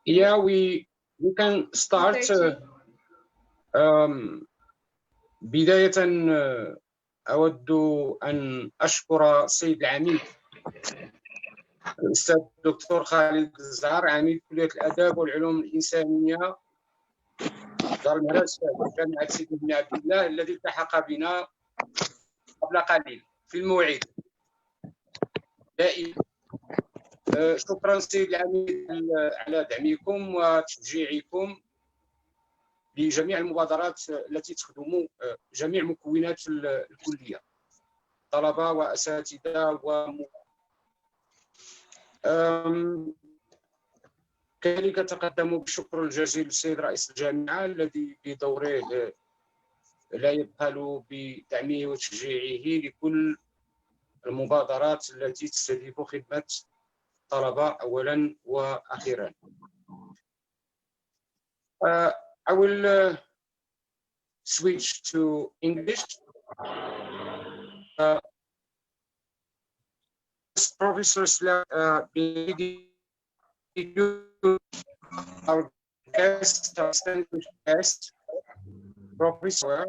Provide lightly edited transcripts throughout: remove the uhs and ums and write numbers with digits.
Yeah, we can start. بداية أود أن أشكر السيد العميد الأستاذ الدكتور خالد الزهر عميد كلية الآداب والعلوم الإنسانية دار المهراس جامعة سيدي بن عبد الله الذي التحق بنا قبل قليل في الموعد دائما. شكرا سيد العميد على دعمكم وتشجيعكم لجميع المبادرات التي تخدم جميع مكونات الكلية، طلبة وأساتذة كذلك تقدم بالشكر الجزيل للسيد رئيس الجامعة الذي بدوره لا يبخل بدعمه وتشجيعه لكل المبادرات التي تستهدف خدمة الطلبة أولا وأخيرا. I will switch to English. Professor our guest, distinguished guest, Professor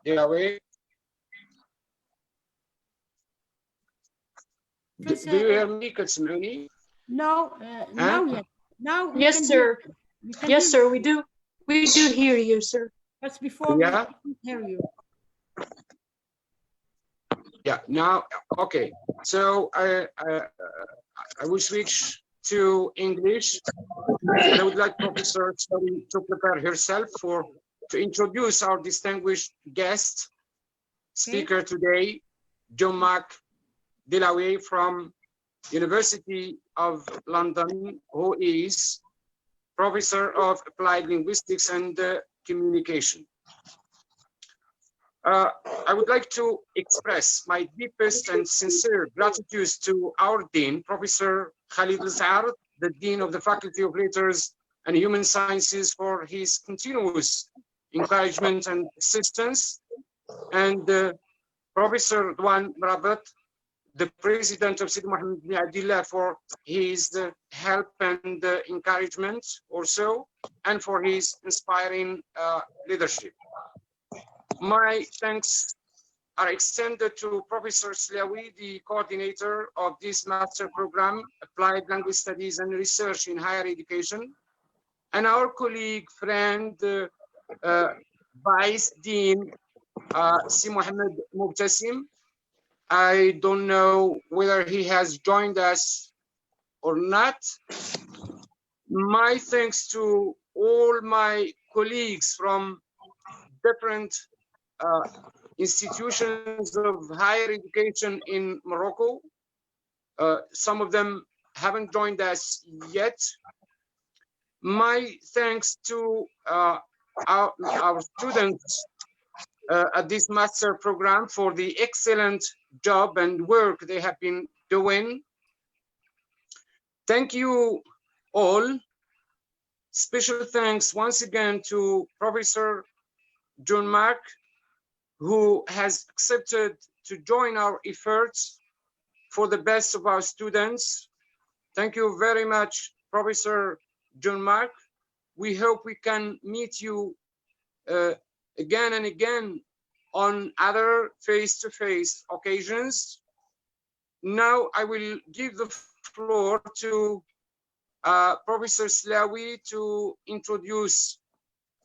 Dewaele. Do you hear me? كتسمعوني? No, now yes. Now yes, sir. Yes, sir. We do hear you, sir. That's before we didn't hear you. Yeah. Now, okay. So I will switch to English, and I would like Professor Sidi to prepare herself to introduce our distinguished guest speaker today, Jean-Marc Dewaele from University of London, who is Professor of Applied Linguistics and Communication. I would like to express my deepest and sincere gratitude to our Dean, Professor Khalid Al-Zahar, the Dean of the Faculty of Letters and Human Sciences, for his continuous encouragement and assistance, and Professor Dwan Mrabat, the President of Sidi Mohamed bin Abdellah, for his help and encouragement also, and for his inspiring leadership. My thanks are extended to Professor Slawi, the coordinator of this master program, Applied Language Studies and Research in Higher Education, and our colleague, friend, Vice Dean, Si Mohamed Mubtasim. I don't know whether he has joined us or not. My thanks to all my colleagues from different institutions of higher education in Morocco. Some of them haven't joined us yet. My thanks to our students at this master program for the excellent job and work they have been doing. Thank you all. Special thanks once again to Professor Jean-Marc, who has accepted to join our efforts for the best of our students. Thank you very much, Professor Jean-Marc. We hope we can meet you again and again on other face-to-face occasions. Now I will give the floor to Professor Slawi to introduce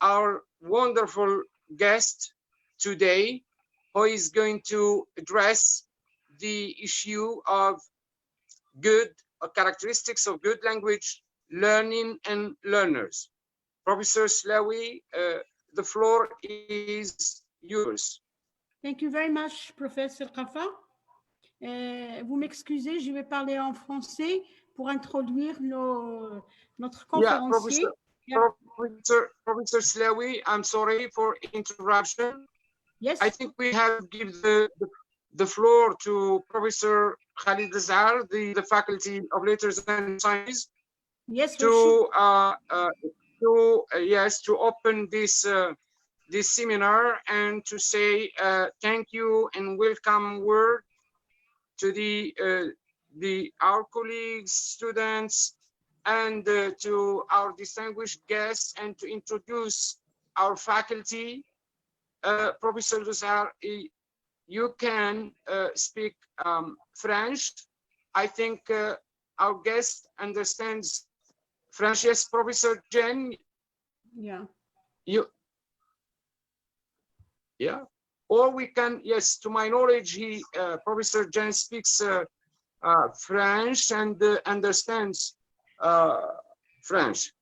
our wonderful guest today, who is going to address the issue of characteristics of good language learning and learners. Professor Slawi, the floor is yours. Thank you very much, Professor KARFA. Vous m'excusez, je vais parler en français pour introduire notre conférencier. Professor Slawi, I'm sorry for interruption. Yes. I think we have to give the floor to Professor Khalid Al-Zahar, the Faculty of Letters and Sciences. Yes. To open this this seminar and to say thank you and welcome word to our colleagues, students, and to our distinguished guests and to introduce our faculty. Professor Zahar, you can speak French. I think our guest understands French. Yes, Professor Jen. Yeah. Yeah. Or we can, yes, to my knowledge, Professor Jen speaks French and understands French.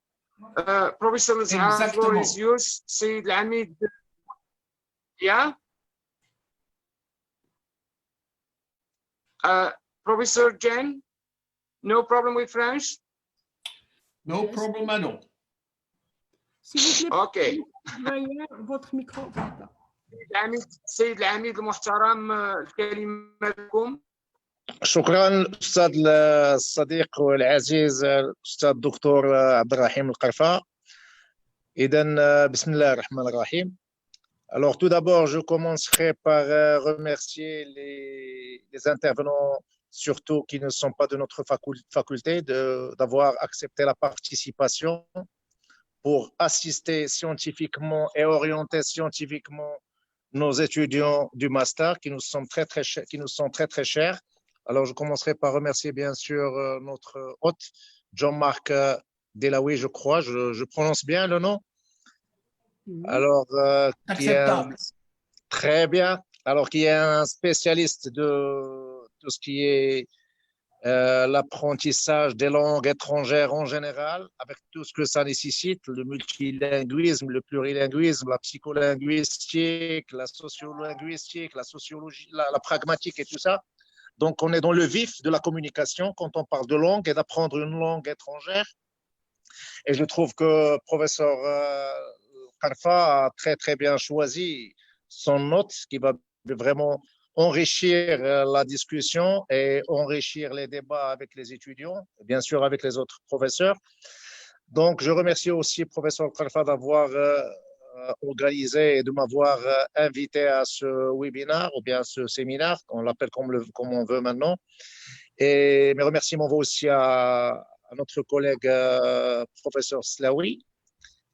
Professor Zahar, the floor is yours. Sayyid Al-Amid. Yeah. Professor Jen, no problem with French? No problem at all. S'il vous plaît, Okay. votre micro. سيد العميد المحترم الكلمة لكم. شكرا أستاذ الصديق والعزيز الأستاذ الدكتور Abderrahim القرفة. إذن بسم الله الرحمن الرحيم. Alors tout d'abord, je commencerai par remercier les intervenants, surtout qui ne sont pas de notre faculté, d'avoir accepté la participation pour assister scientifiquement et orienter scientifiquement nos étudiants du master qui nous sont très très chers. Alors je commencerai par remercier bien sûr notre hôte Jean-Marc Dewaele, je crois, je prononce bien le nom. Alors Acceptable. Très bien. Alors qui est un spécialiste de tout ce qui est l'apprentissage des langues étrangères en général, avec tout ce que ça nécessite, le multilinguisme, le plurilinguisme, la psycholinguistique, la sociolinguistique, la sociologie, la pragmatique et tout ça. Donc, on est dans le vif de la communication quand on parle de langue et d'apprendre une langue étrangère. Et je trouve que professeur KARFA a très, très bien choisi son note qui va vraiment enrichir la discussion et enrichir les débats avec les étudiants, bien sûr avec les autres professeurs. Donc, je remercie aussi professeur KARFA d'avoir organisé et de m'avoir invité à ce webinaire ou bien ce séminaire, on l'appelle comme on veut maintenant. Et mes remerciements vont aussi à notre collègue professeur Slaoui,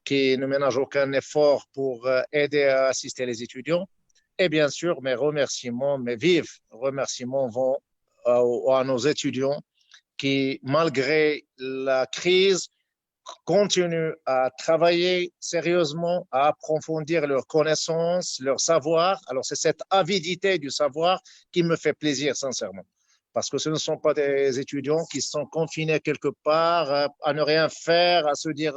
qui ne ménage aucun effort pour aider à assister les étudiants. Et bien sûr, mes remerciements, mes vifs remerciements vont à nos étudiants qui, malgré la crise, continuent à travailler sérieusement, à approfondir leurs connaissances, leur savoir. Alors, c'est cette avidité du savoir qui me fait plaisir, sincèrement. Parce que ce ne sont pas des étudiants qui sont confinés quelque part à ne rien faire, à se dire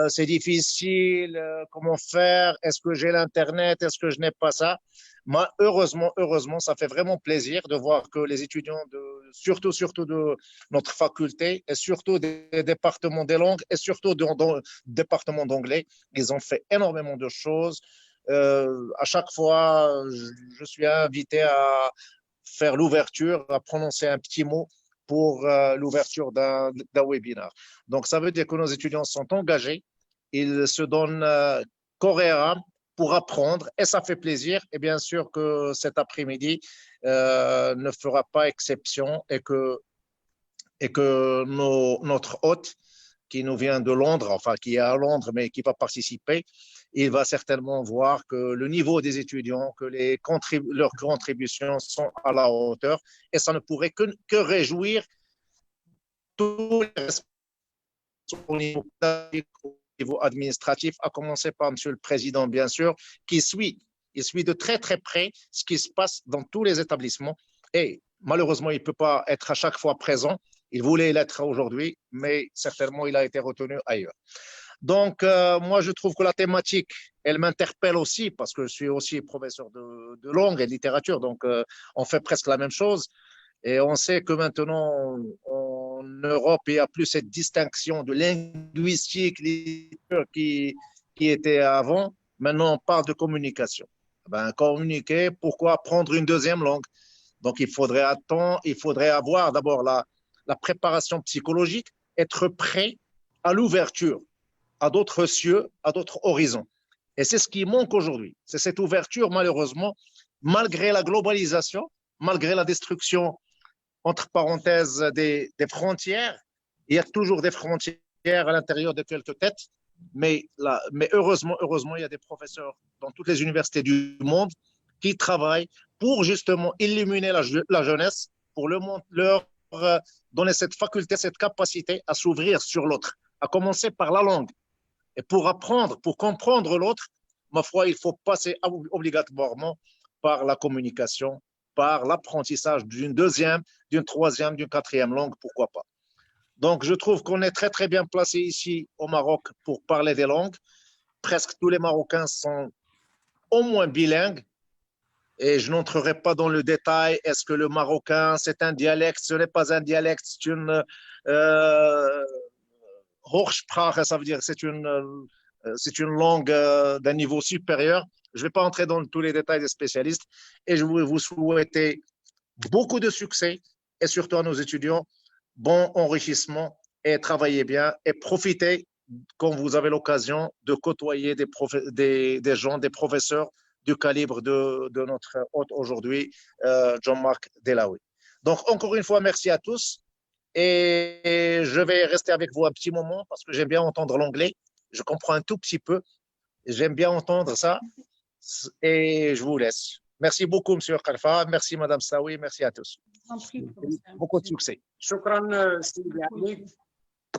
c'est difficile, comment faire, est-ce que j'ai l'internet, est-ce que je n'ai pas ça. Mais heureusement, ça fait vraiment plaisir de voir que les étudiants, surtout de notre faculté, et surtout des départements des langues, et surtout du département d'anglais, ils ont fait énormément de choses. À chaque fois, je suis invité à faire l'ouverture, à prononcer un petit mot pour l'ouverture d'un webinaire. Donc, ça veut dire que nos étudiants sont engagés, ils se donnent corps et âme pour apprendre et ça fait plaisir. Et bien sûr que cet après-midi ne fera pas exception et que notre hôte qui nous vient de Londres, enfin qui est à Londres mais qui va participer, il va certainement voir que le niveau des étudiants, que leurs contributions sont à la hauteur et ça ne pourrait que réjouir tous les au niveau administratif, à commencer par Monsieur le Président, bien sûr, il suit de très très près ce qui se passe dans tous les établissements et malheureusement, il ne peut pas être à chaque fois présent. Il voulait l'être aujourd'hui, mais certainement, il a été retenu ailleurs. Donc, moi, je trouve que la thématique, elle m'interpelle aussi parce que je suis aussi professeur de langue et de littérature, donc on fait presque la même chose. Et on sait que maintenant, en Europe, il n'y a plus cette distinction de linguistique qui était avant. Maintenant, on parle de communication. Ben, communiquer, pourquoi apprendre une deuxième langue? Donc, il faudrait avoir d'abord la préparation psychologique, être prêt à l'ouverture, à d'autres cieux, à d'autres horizons. Et c'est ce qui manque aujourd'hui. C'est cette ouverture, malheureusement, malgré la globalisation, malgré la destruction entre parenthèses des frontières, Il y a toujours des frontières à l'intérieur de quelques têtes, mais heureusement, il y a des professeurs dans toutes les universités du monde qui travaillent pour justement illuminer la jeunesse, pour leur donner cette faculté, cette capacité à s'ouvrir sur l'autre, à commencer par la langue. Et pour apprendre, pour comprendre l'autre, ma foi, il faut passer obligatoirement par la communication, par l'apprentissage d'une deuxième, d'une troisième, d'une quatrième langue, pourquoi pas. Donc, je trouve qu'on est très, très bien placé ici au Maroc pour parler des langues. Presque tous les Marocains sont au moins bilingues. Et je n'entrerai pas dans le détail. Est-ce que le marocain, c'est un dialecte? Ce n'est pas un dialecte, c'est une Hochsprache, ça veut dire c'est une langue d'un niveau supérieur. Je ne vais pas entrer dans tous les détails des spécialistes. Et je voulais vous souhaiter beaucoup de succès et surtout à nos étudiants, bon enrichissement et travaillez bien et profitez quand vous avez l'occasion de côtoyer des gens, des professeurs du calibre de notre hôte aujourd'hui, Jean-Marc Dewaele. Donc, encore une fois, merci à tous. Et je vais rester avec vous un petit moment parce que j'aime bien entendre l'anglais. Je comprends un tout petit peu. J'aime bien entendre ça. Et je vous laisse. Merci beaucoup, M. KARFA. Merci, Mme Saoui. Merci à tous. Beaucoup de succès. Shukran, Sidi.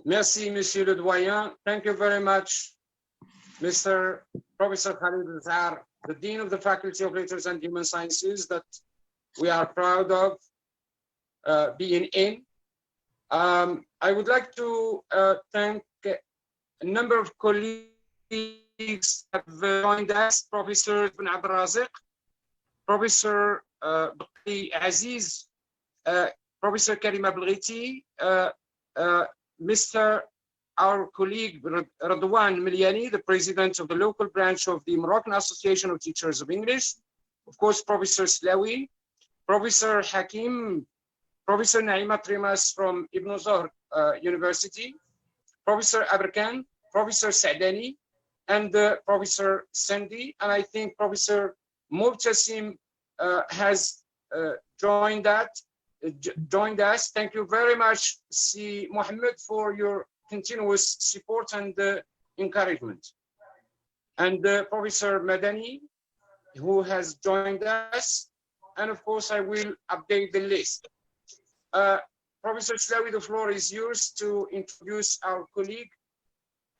Merci, Monsieur le Doyen. Thank you very much, Mr. Professor Khalid Azhar, the Dean of the Faculty of Letters and Human Sciences that we are proud of being in. I would like to thank a number of colleagues that have joined us, Professor Ibn Abderrahim, Professor Baqi Aziz, Professor Karim Abdelghiti, Mr. Our colleague Radwan Miliani, the president of the local branch of the Moroccan Association of Teachers of English, of course, Professor Slawi, Professor Hakim, Professor Naima Trimas from Ibn Zohr University, Professor Aberkan, Professor Saadani, and Professor Sindi. And I think Professor Mubtasim has joined us. Thank you very much, Si Mohamed, for your continuous support and encouragement. And Professor Madani, who has joined us. And of course, I will update the list. Professor Slawi, the floor is yours to introduce our colleague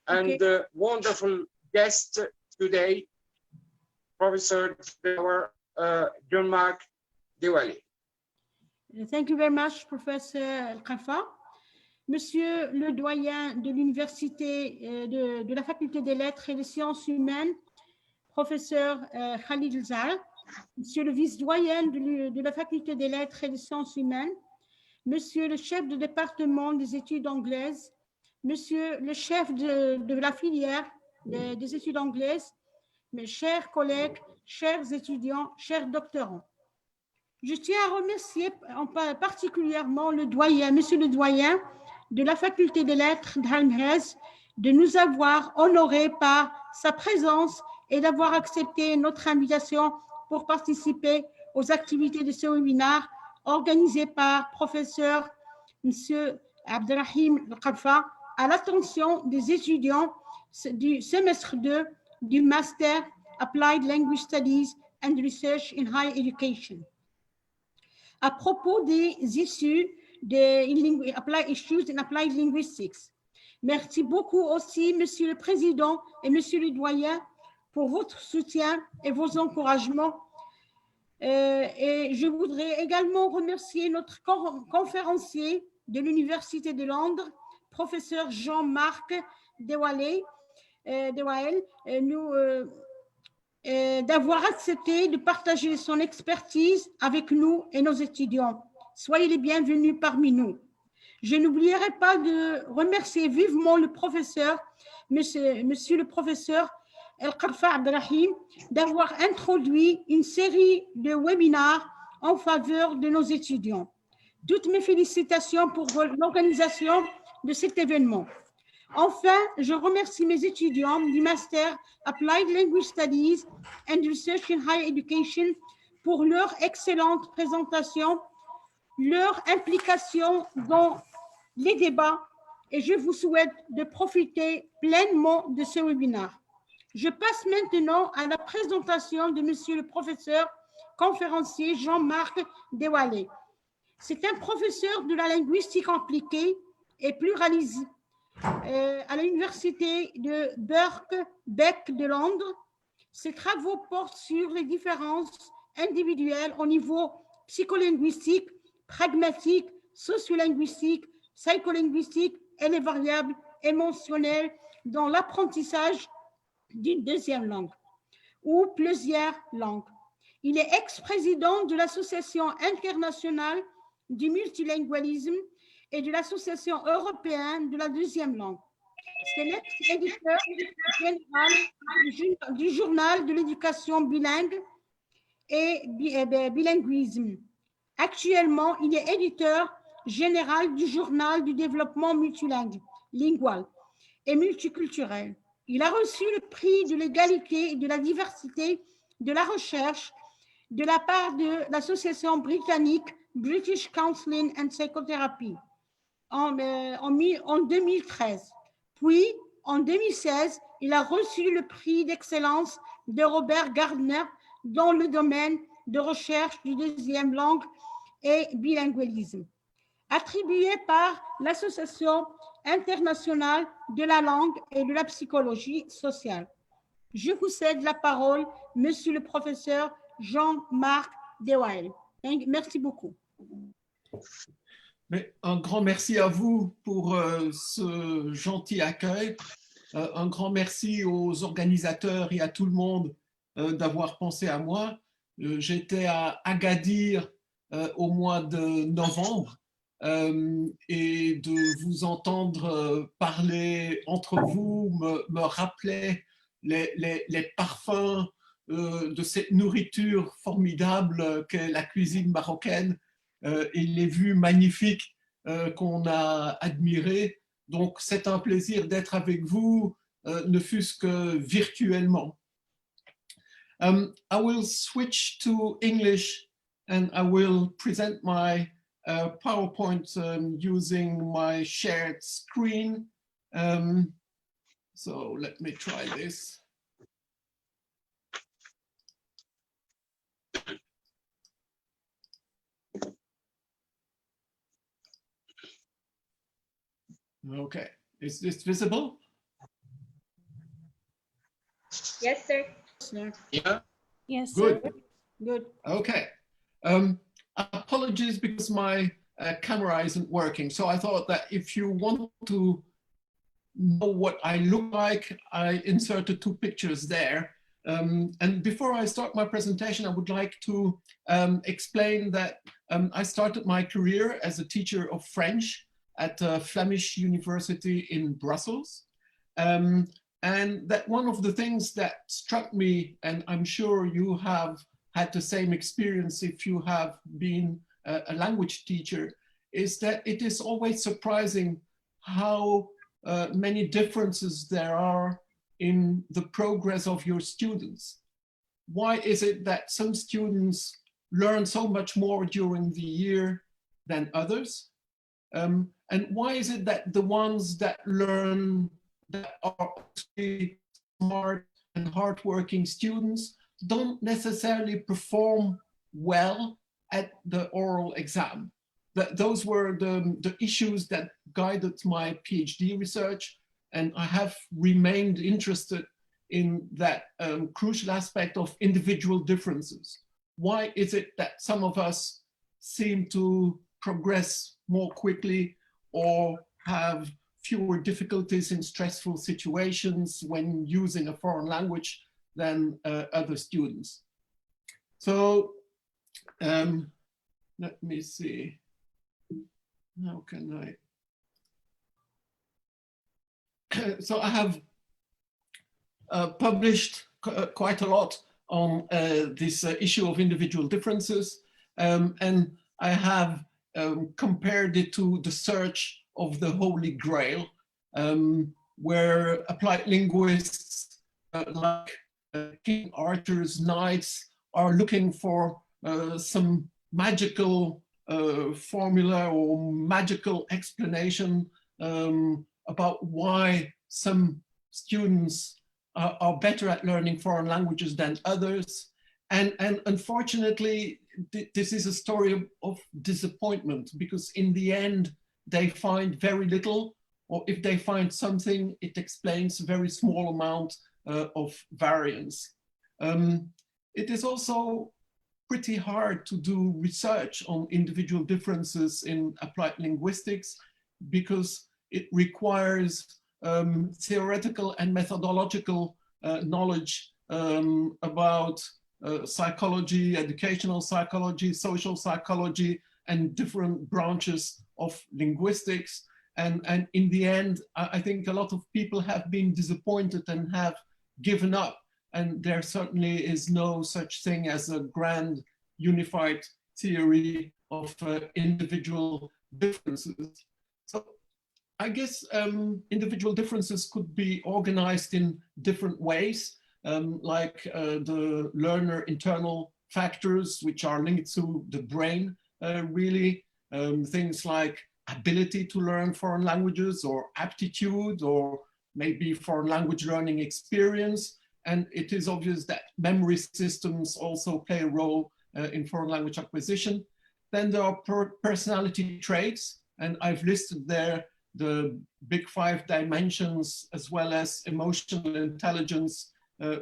and the wonderful guest today, Professor Jean-Marc Dewaele. Thank you very much, Professor KARFA. Monsieur le doyen de l'université de la faculté des lettres et des sciences humaines, professeur Khalid Azhar, monsieur le vice-doyen de la faculté des lettres et des sciences humaines, monsieur le chef de département des études anglaises, monsieur le chef de la filière des études anglaises, mes chers collègues, chers étudiants, chers doctorants. Je tiens à remercier particulièrement le doyen, monsieur le doyen de la faculté des lettres d'Almhez de nous avoir honorés par sa présence et d'avoir accepté notre invitation pour participer aux activités de ce webinaire organisé par professeur monsieur Abderrahim KARFA à l'attention des étudiants du semestre 2 du Master Applied Language Studies and Research in Higher Education. À propos des issues des Applied Issues in Applied Linguistics. Merci beaucoup aussi, Monsieur le Président et Monsieur le Doyen, pour votre soutien et vos encouragements. Et je voudrais également remercier notre conférencier de l'Université de Londres, professeur Jean-Marc Dewaele, d'avoir accepté de partager son expertise avec nous et nos étudiants. Soyez les bienvenus parmi nous. Je n'oublierai pas de remercier vivement le professeur, monsieur le professeur El-Karfa Abderrahim, d'avoir introduit une série de webinaires en faveur de nos étudiants. Toutes mes félicitations pour l'organisation de cet événement. Enfin, je remercie mes étudiants du Master Applied Language Studies and Research in Higher Education pour leur excellente présentation, leur implication dans les débats et je vous souhaite de profiter pleinement de ce webinaire. Je passe maintenant à la présentation de Monsieur le professeur conférencier Jean-Marc Dewaele. C'est un professeur de la linguistique appliquée et pluralisée à l'université de Birkbeck de Londres. Ses travaux portent sur les différences individuelles au niveau psycholinguistique, pragmatique, sociolinguistique, psycholinguistique et les variables émotionnelles dans l'apprentissage d'une deuxième langue ou plusieurs langues. Il est ex-président de l'Association internationale du multilingualisme et de l'Association européenne de la deuxième langue. C'est l'ex-éditeur général du journal de l'éducation bilingue et bilinguisme. Actuellement, il est éditeur général du journal du développement multilingual et multiculturel. Il a reçu le prix de l'égalité et de la diversité de la recherche de la part de l'association britannique British Counseling and Psychotherapy en 2013. Puis, en 2016, il a reçu le prix d'excellence de Robert Gardner dans le domaine de recherche du deuxième langue et bilingualisme, attribué par l'Association internationale de la langue et de la psychologie sociale. Je vous cède la parole, Monsieur le professeur Jean-Marc Dewaele. Merci beaucoup. Mais un grand merci à vous pour ce gentil accueil. Un grand merci aux organisateurs et à tout le monde d'avoir pensé à moi. J'étais à Agadir au mois de novembre et de vous entendre parler entre vous me rappelait les parfums de cette nourriture formidable qu'est la cuisine marocaine et les vues magnifiques qu'on a admirées. Donc, c'est un plaisir d'être avec vous, ne fût-ce que virtuellement. I will switch to English and I will present my PowerPoint using my shared screen. So let me try this. Okay, is this visible? Yes, sir. Yeah. Yes, Good. sir. Good. Okay. Apologies because my camera isn't working. So I thought that if you want to know what I look like, I inserted 2 pictures there. And before I start my presentation, I would like to explain that I started my career as a teacher of French at Flemish University in Brussels. And that one of the things that struck me, and I'm sure you have had the same experience if you have been a language teacher, is that it is always surprising how many differences there are in the progress of your students. Why is it that some students learn so much more during the year than others? And why is it that the ones that learn, that are smart and hardworking students don't necessarily perform well at the oral exam? Those were the issues that guided my PhD research, and I have remained interested in that crucial aspect of individual differences. Why is it that some of us seem to progress more quickly or have fewer difficulties in stressful situations when using a foreign language than other students? So let me see. How can I? So I have published quite a lot on this issue of individual differences, and I have compared it to the search of the Holy Grail, where applied linguists like King Arthur's knights are looking for some magical formula or magical explanation about why some students are better at learning foreign languages than others. And unfortunately, this is a story of disappointment, because in the end, they find very little, or if they find something, it explains a very small amount of variance. It is also pretty hard to do research on individual differences in applied linguistics, because it requires theoretical and methodological knowledge about psychology, educational psychology, social psychology, and different branches of linguistics. And in the end, I think a lot of people have been disappointed and have given up. And there certainly is no such thing as a grand unified theory of individual differences. So I guess individual differences could be organized in different ways, like the learner internal factors, which are linked to the brain, really. Things like ability to learn foreign languages, or aptitude, or maybe foreign language learning experience. And it is obvious that memory systems also play a role in foreign language acquisition. Then there are personality traits, and I've listed there the big 5 dimensions, as well as emotional intelligence,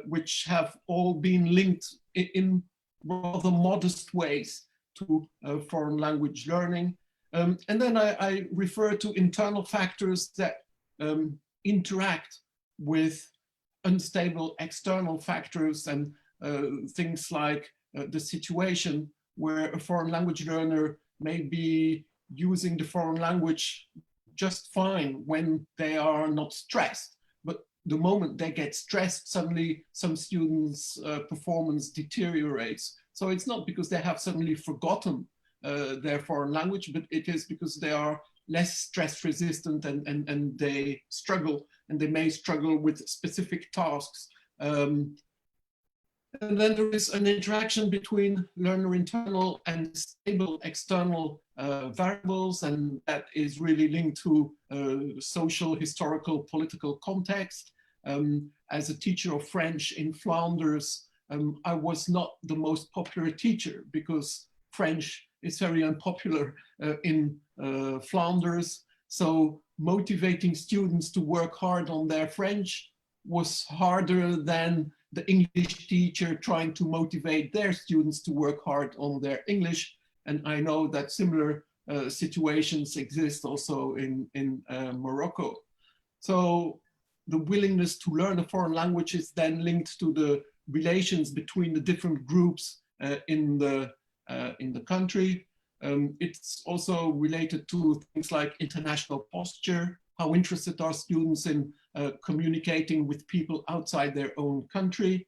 which have all been linked in rather modest ways to foreign language learning. And then I refer to internal factors that interact with unstable external factors, and things like the situation where a foreign language learner may be using the foreign language just fine when they are not stressed. But the moment they get stressed, suddenly some students' performance deteriorates. So it's not because they have suddenly forgotten their foreign language, but it is because they are less stress resistant, and they struggle, and they may struggle with specific tasks. And then there is an interaction between learner internal and stable external variables, and that is really linked to social, historical, political context. As a teacher of French in Flanders, I was not the most popular teacher, because French is very unpopular in Flanders. So motivating students to work hard on their French was harder than the English teacher trying to motivate their students to work hard on their English. And I know that similar situations exist also in Morocco. So the willingness to learn a foreign language is then linked to the relations between the different groups in the country. It's also related to things like international posture. How interested are students in communicating with people outside their own country?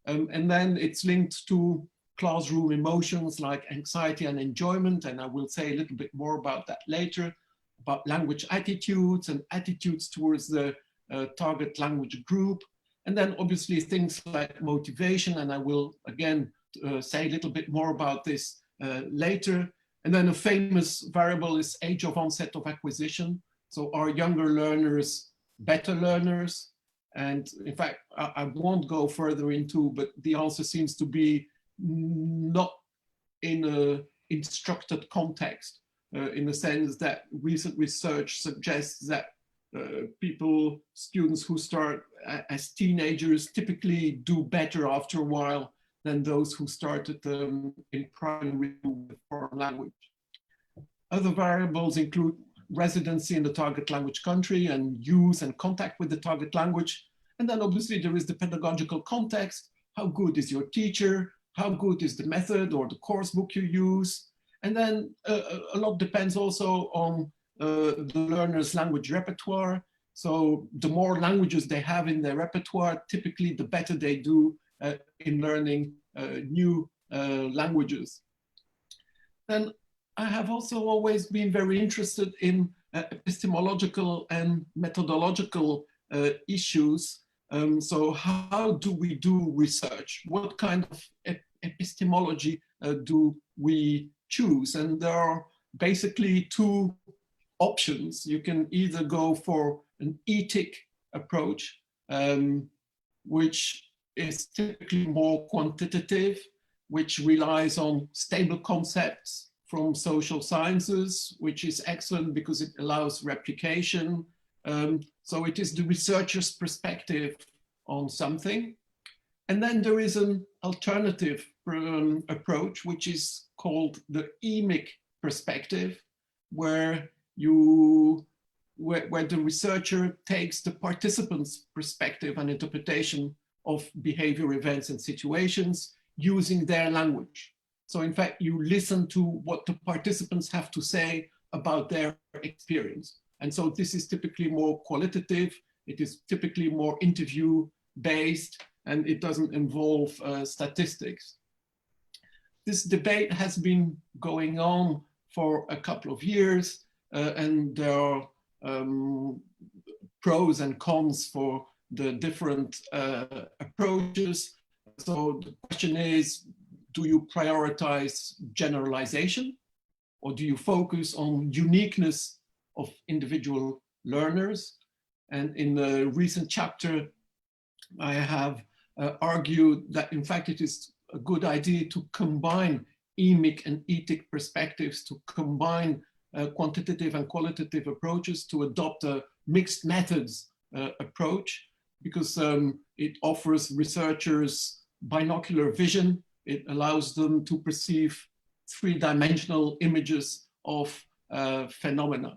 And then it's linked to classroom emotions like anxiety and enjoyment. And I will say a little bit more about that later, about language attitudes and attitudes towards the target language group. And then obviously things like motivation. And I will again say a little bit more about this later. And then a famous variable is age of onset of acquisition. So are younger learners better learners? And in fact, I won't go further into, but the answer seems to be not in an instructed context, in the sense that recent research suggests that students who start as teenagers typically do better after a while than those who started in primary with foreign language. Other variables include residency in the target language country and use and contact with the target language. And then obviously there is the pedagogical context. How good is your teacher? How good is the method or the course book you use? And then a lot depends also on the learner's language repertoire. So the more languages they have in their repertoire, typically the better they do in learning new languages. Then I have also always been very interested in epistemological and methodological issues. So how do we do research? What kind of epistemology do we choose? And there are basically two options. You can either go for an etic approach, which is typically more quantitative, which relies on stable concepts from social sciences, which is excellent because it allows replication. So it is the researcher's perspective on something. And then there is an alternative approach, which is called the Emic perspective, where the researcher takes the participant's perspective and interpretation of behavior, events, and situations using their language. So in fact, you listen to what the participants have to say about their experience. And so this is typically more qualitative, it is typically more interview-based, and it doesn't involve statistics. This debate has been going on for a couple of years, and there are pros and cons for the different approaches. So the question is, do you prioritize generalization, or do you focus on uniqueness of individual learners? And in the recent chapter, I have argued that in fact it is a good idea to combine emic and etic perspectives, to combine quantitative and qualitative approaches, to adopt a mixed methods approach, because it offers researchers binocular vision. It allows them to perceive three-dimensional images of phenomena.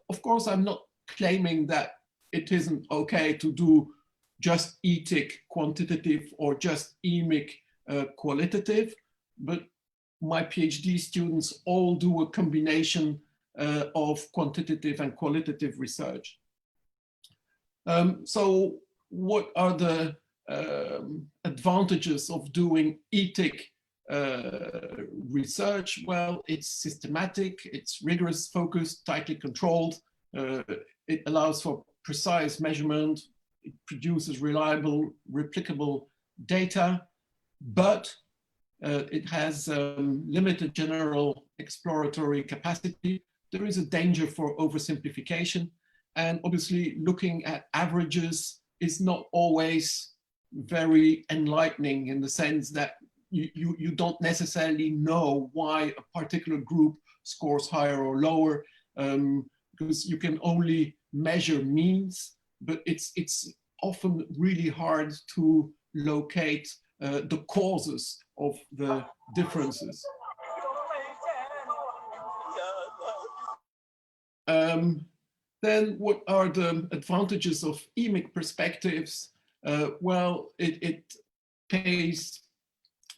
Of course, I'm not claiming that it isn't okay to do just etic quantitative or just emic qualitative, but my PhD students all do a combination of quantitative and qualitative research. So what are the advantages of doing etic research? Well, it's systematic, it's rigorous, focused, tightly controlled. It allows for precise measurement. It produces reliable, replicable data, but it has limited general exploratory capacity. There is a danger for oversimplification. And obviously looking at averages is not always very enlightening, in the sense that you don't necessarily know why a particular group scores higher or lower, because you can only measure means, but it's often really hard to locate the causes of the differences. Then what are the advantages of emic perspectives? Well, it pays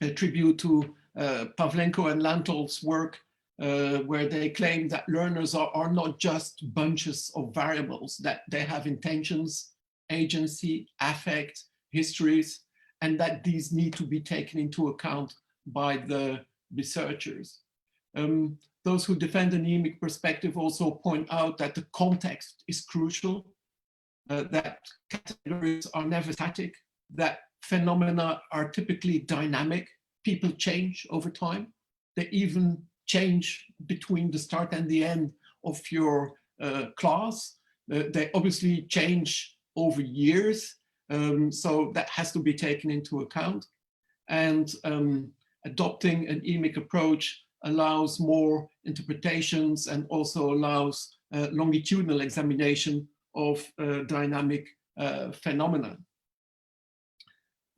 a tribute to Pavlenko and Lantol's work, where they claim that learners are not just bunches of variables, that they have intentions, agency, affect, histories, and that these need to be taken into account by the researchers. Those who defend an emic perspective also point out that the context is crucial, that categories are never static, that phenomena are typically dynamic. People change over time. They even change between the start and the end of your class. They obviously change over years, so that has to be taken into account. And adopting an emic approach allows more interpretations and also allows longitudinal examination of dynamic phenomena.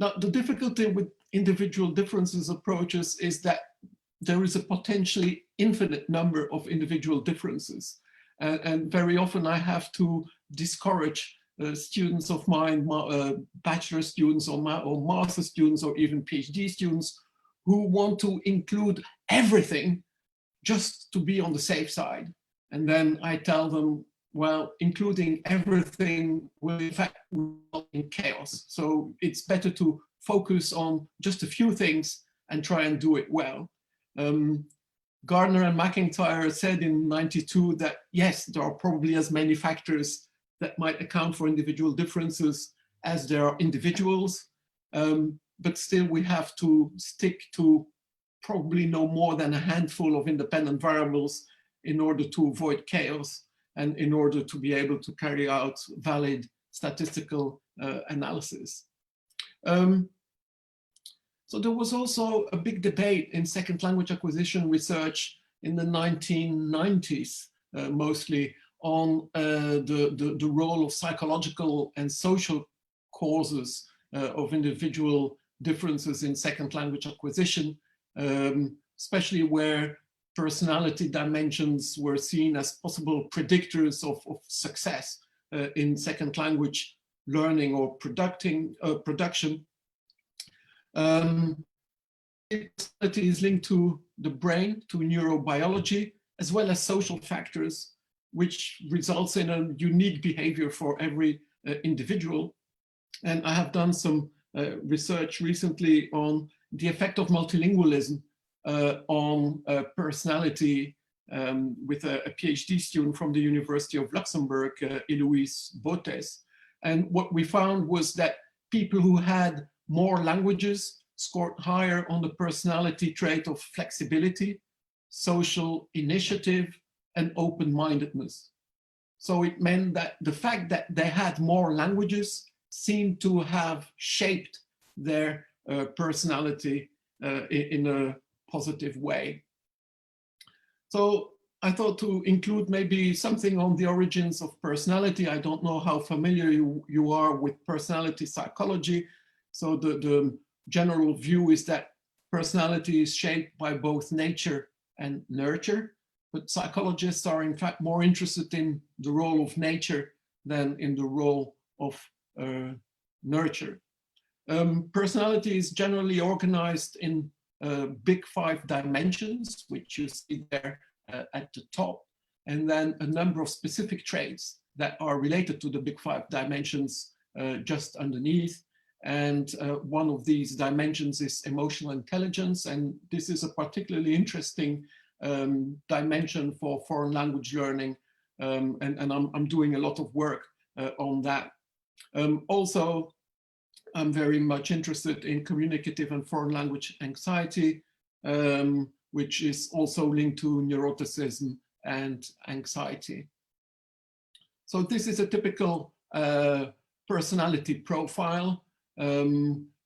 Now, the difficulty with individual differences approaches is that there is a potentially infinite number of individual differences. And very often I have to discourage students of mine, bachelor students or master students or even PhD students, who want to include everything just to be on the safe side. And then I tell them, well, including everything will in fact result in chaos. So it's better to focus on just a few things and try and do it well. Gardner and McIntyre said in '92 that yes, there are probably as many factors that might account for individual differences as there are individuals. But still we have to stick to probably no more than a handful of independent variables in order to avoid chaos. and in order to be able to carry out valid statistical analysis. So there was also a big debate in second language acquisition research in the 1990s, mostly on the role of psychological and social causes of individual differences in second language acquisition, especially where personality dimensions were seen as possible predictors of success in second language learning or production. Personality is linked to the brain, to neurobiology, as well as social factors, which results in a unique behavior for every individual. And I have done some research recently on the effect of multilingualism on personality with a PhD student from the University of Luxembourg, Eloise Botes. And what we found was that people who had more languages scored higher on the personality trait of flexibility, social initiative, and open-mindedness. So it meant that the fact that they had more languages seemed to have shaped their personality in a positive way. So I thought to include maybe something on the origins of personality. I don't know how familiar you are with personality psychology. So the general view is that personality is shaped by both nature and nurture, but psychologists are in fact more interested in the role of nature than in the role of nurture. Personality is generally organized in big 5 dimensions, which you see there at the top, and then a number of specific traits that are related to the big 5 dimensions just underneath. And one of these dimensions is emotional intelligence, and this is a particularly interesting dimension for foreign language learning, and I'm doing a lot of work on that. Also, I'm very much interested in communicative and foreign language anxiety, which is also linked to neuroticism and anxiety. So this is a typical personality profile.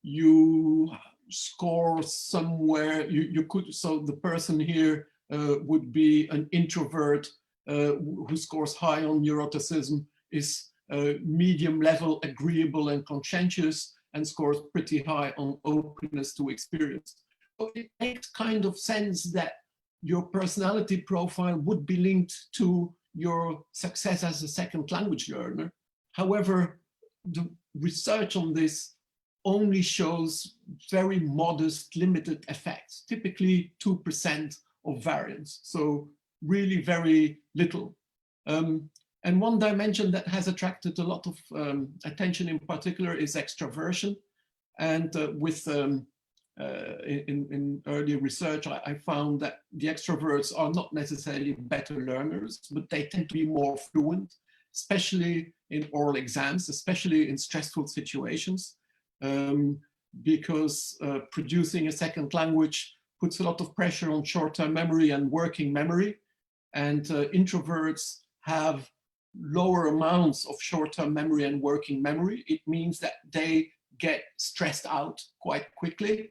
You score somewhere, you could, so the person here would be an introvert who scores high on neuroticism, is medium level, agreeable and conscientious, and scores pretty high on openness to experience. So it makes kind of sense that your personality profile would be linked to your success as a second language learner. However, the research on this only shows very modest, limited effects, typically 2% of variance. So really very little. And one dimension that has attracted a lot of attention in particular is extraversion. And in earlier research, I found that the extroverts are not necessarily better learners, but they tend to be more fluent, especially in oral exams, especially in stressful situations, because producing a second language puts a lot of pressure on short-term memory and working memory. And introverts have lower amounts of short-term memory and working memory. It means that they get stressed out quite quickly,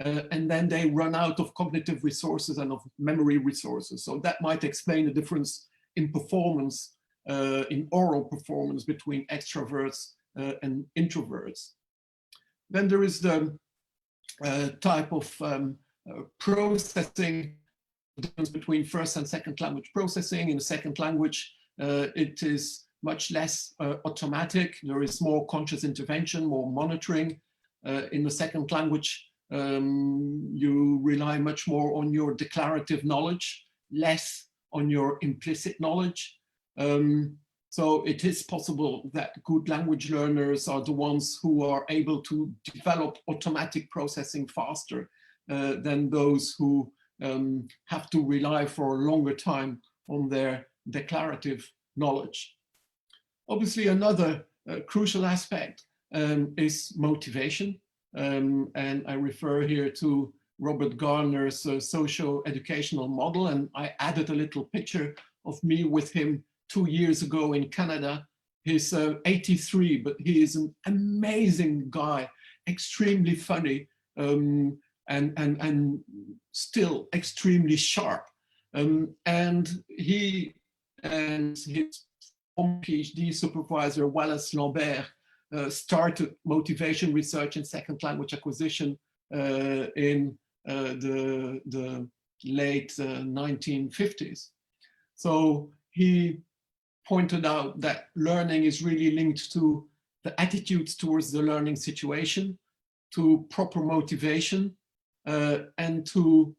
and then they run out of cognitive resources and of memory resources. So that might explain the difference in performance, in oral performance between extroverts and introverts. Then there is the type of processing, the difference between first and second language processing. In the second language, it is much less automatic. There is more conscious intervention, more monitoring. In the second language, you rely much more on your declarative knowledge, less on your implicit knowledge. So it is possible that good language learners are the ones who are able to develop automatic processing faster than those who have to rely for a longer time on their declarative knowledge. Obviously, another crucial aspect is motivation. And I refer here to Robert Garner's socio-educational model, and I added a little picture of me with him 2 years ago in Canada. He's 83, but he is an amazing guy, extremely funny, and still extremely sharp. And he and his PhD supervisor, Wallace Lambert, started motivation research and second language acquisition in the late 1950s. So he pointed out that learning is really linked to the attitudes towards the learning situation, to proper motivation, and to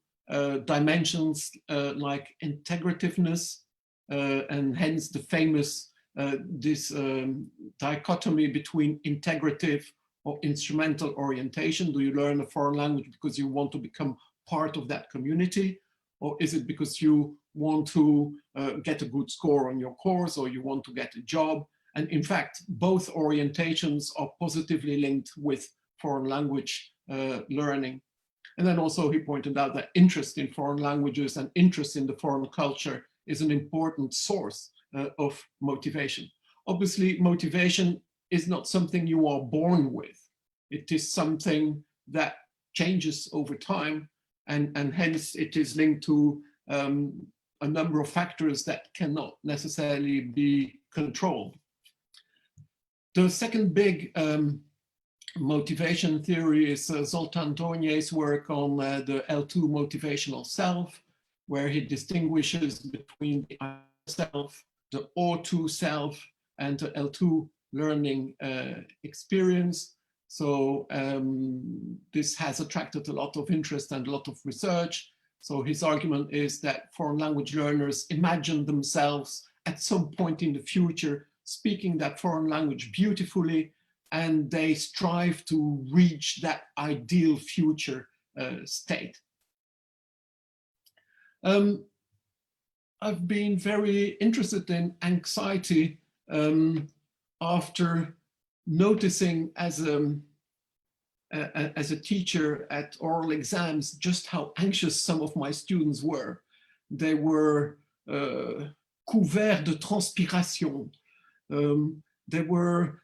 dimensions like integrativeness, and hence the famous this dichotomy between integrative or instrumental orientation. Do you learn a foreign language because you want to become part of that community? Or is it because you want to get a good score on your course, or you want to get a job? And in fact, both orientations are positively linked with foreign language learning. And then also he pointed out that interest in foreign languages and interest in the foreign culture is an important source of motivation. Obviously, motivation is not something you are born with. It is something that changes over time, and hence it is linked to a number of factors that cannot necessarily be controlled. The second big motivation theory is Zoltán Tornyé's work on the L2 motivational self, where he distinguishes between the I self, the O2 self, and the L2 learning experience. So this has attracted a lot of interest and a lot of research. So his argument is that foreign language learners imagine themselves at some point in the future speaking that foreign language beautifully, and they strive to reach that ideal future state. I've been very interested in anxiety after noticing as a teacher at oral exams just how anxious some of my students were. They were couverts de transpiration. Their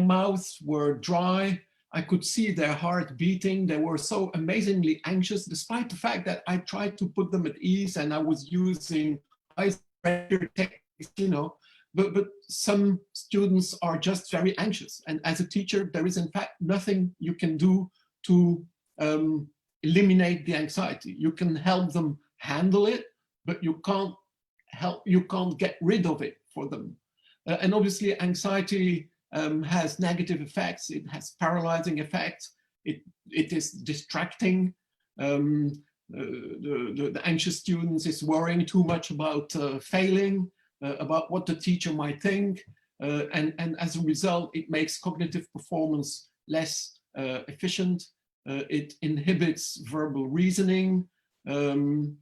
mouths were dry. I could see their heart beating. They were so amazingly anxious, despite the fact that I tried to put them at ease and I was using icebreaker techniques, you know. But some students are just very anxious. And as a teacher, there is in fact nothing you can do to eliminate the anxiety. You can help them handle it, but you can't get rid of it for them. And obviously anxiety has negative effects. It has paralyzing effects. It is distracting. The anxious students is worrying too much about failing, about what the teacher might think. And as a result, it makes cognitive performance less efficient. It inhibits verbal reasoning. And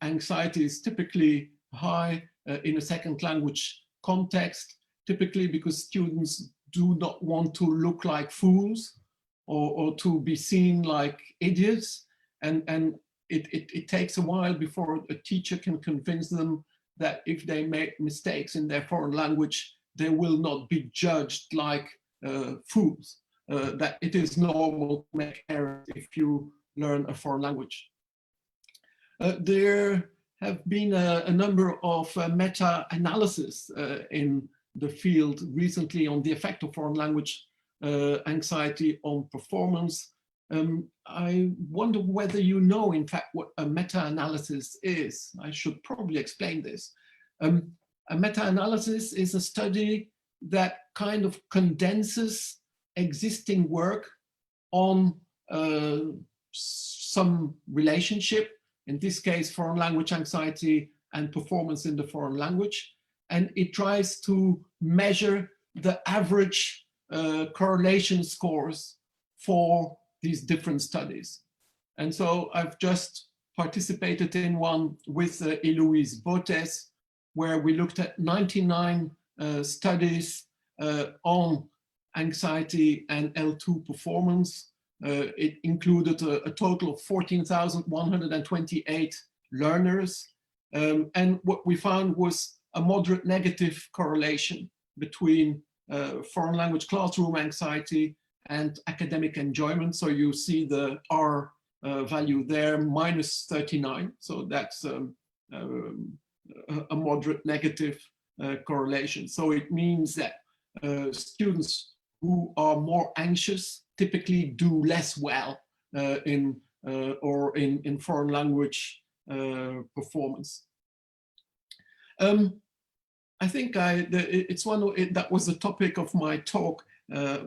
anxiety is typically high in a second language context, typically because students do not want to look like fools or to be seen like idiots. And it takes a while before a teacher can convince them that if they make mistakes in their foreign language, they will not be judged like fools, that it is normal to make errors if you learn a foreign language. There have been a number of meta-analyses in the field recently on the effect of foreign language anxiety on performance. I wonder whether you know, in fact, what a meta-analysis is. I should probably explain this. A meta-analysis is a study that kind of condenses existing work on some relationship, in this case, foreign language anxiety and performance in the foreign language. And it tries to measure the average correlation scores for these different studies. And so I've just participated in one with Eloise Botes, where we looked at 99 studies on anxiety and L2 performance. It included a total of 14,128 learners. And what we found was a moderate negative correlation between foreign language classroom anxiety and academic enjoyment. So you see the R value there, -39. So that's a moderate negative correlation. So it means that students who are more anxious typically do less well in foreign language performance. I think that was the topic of my talk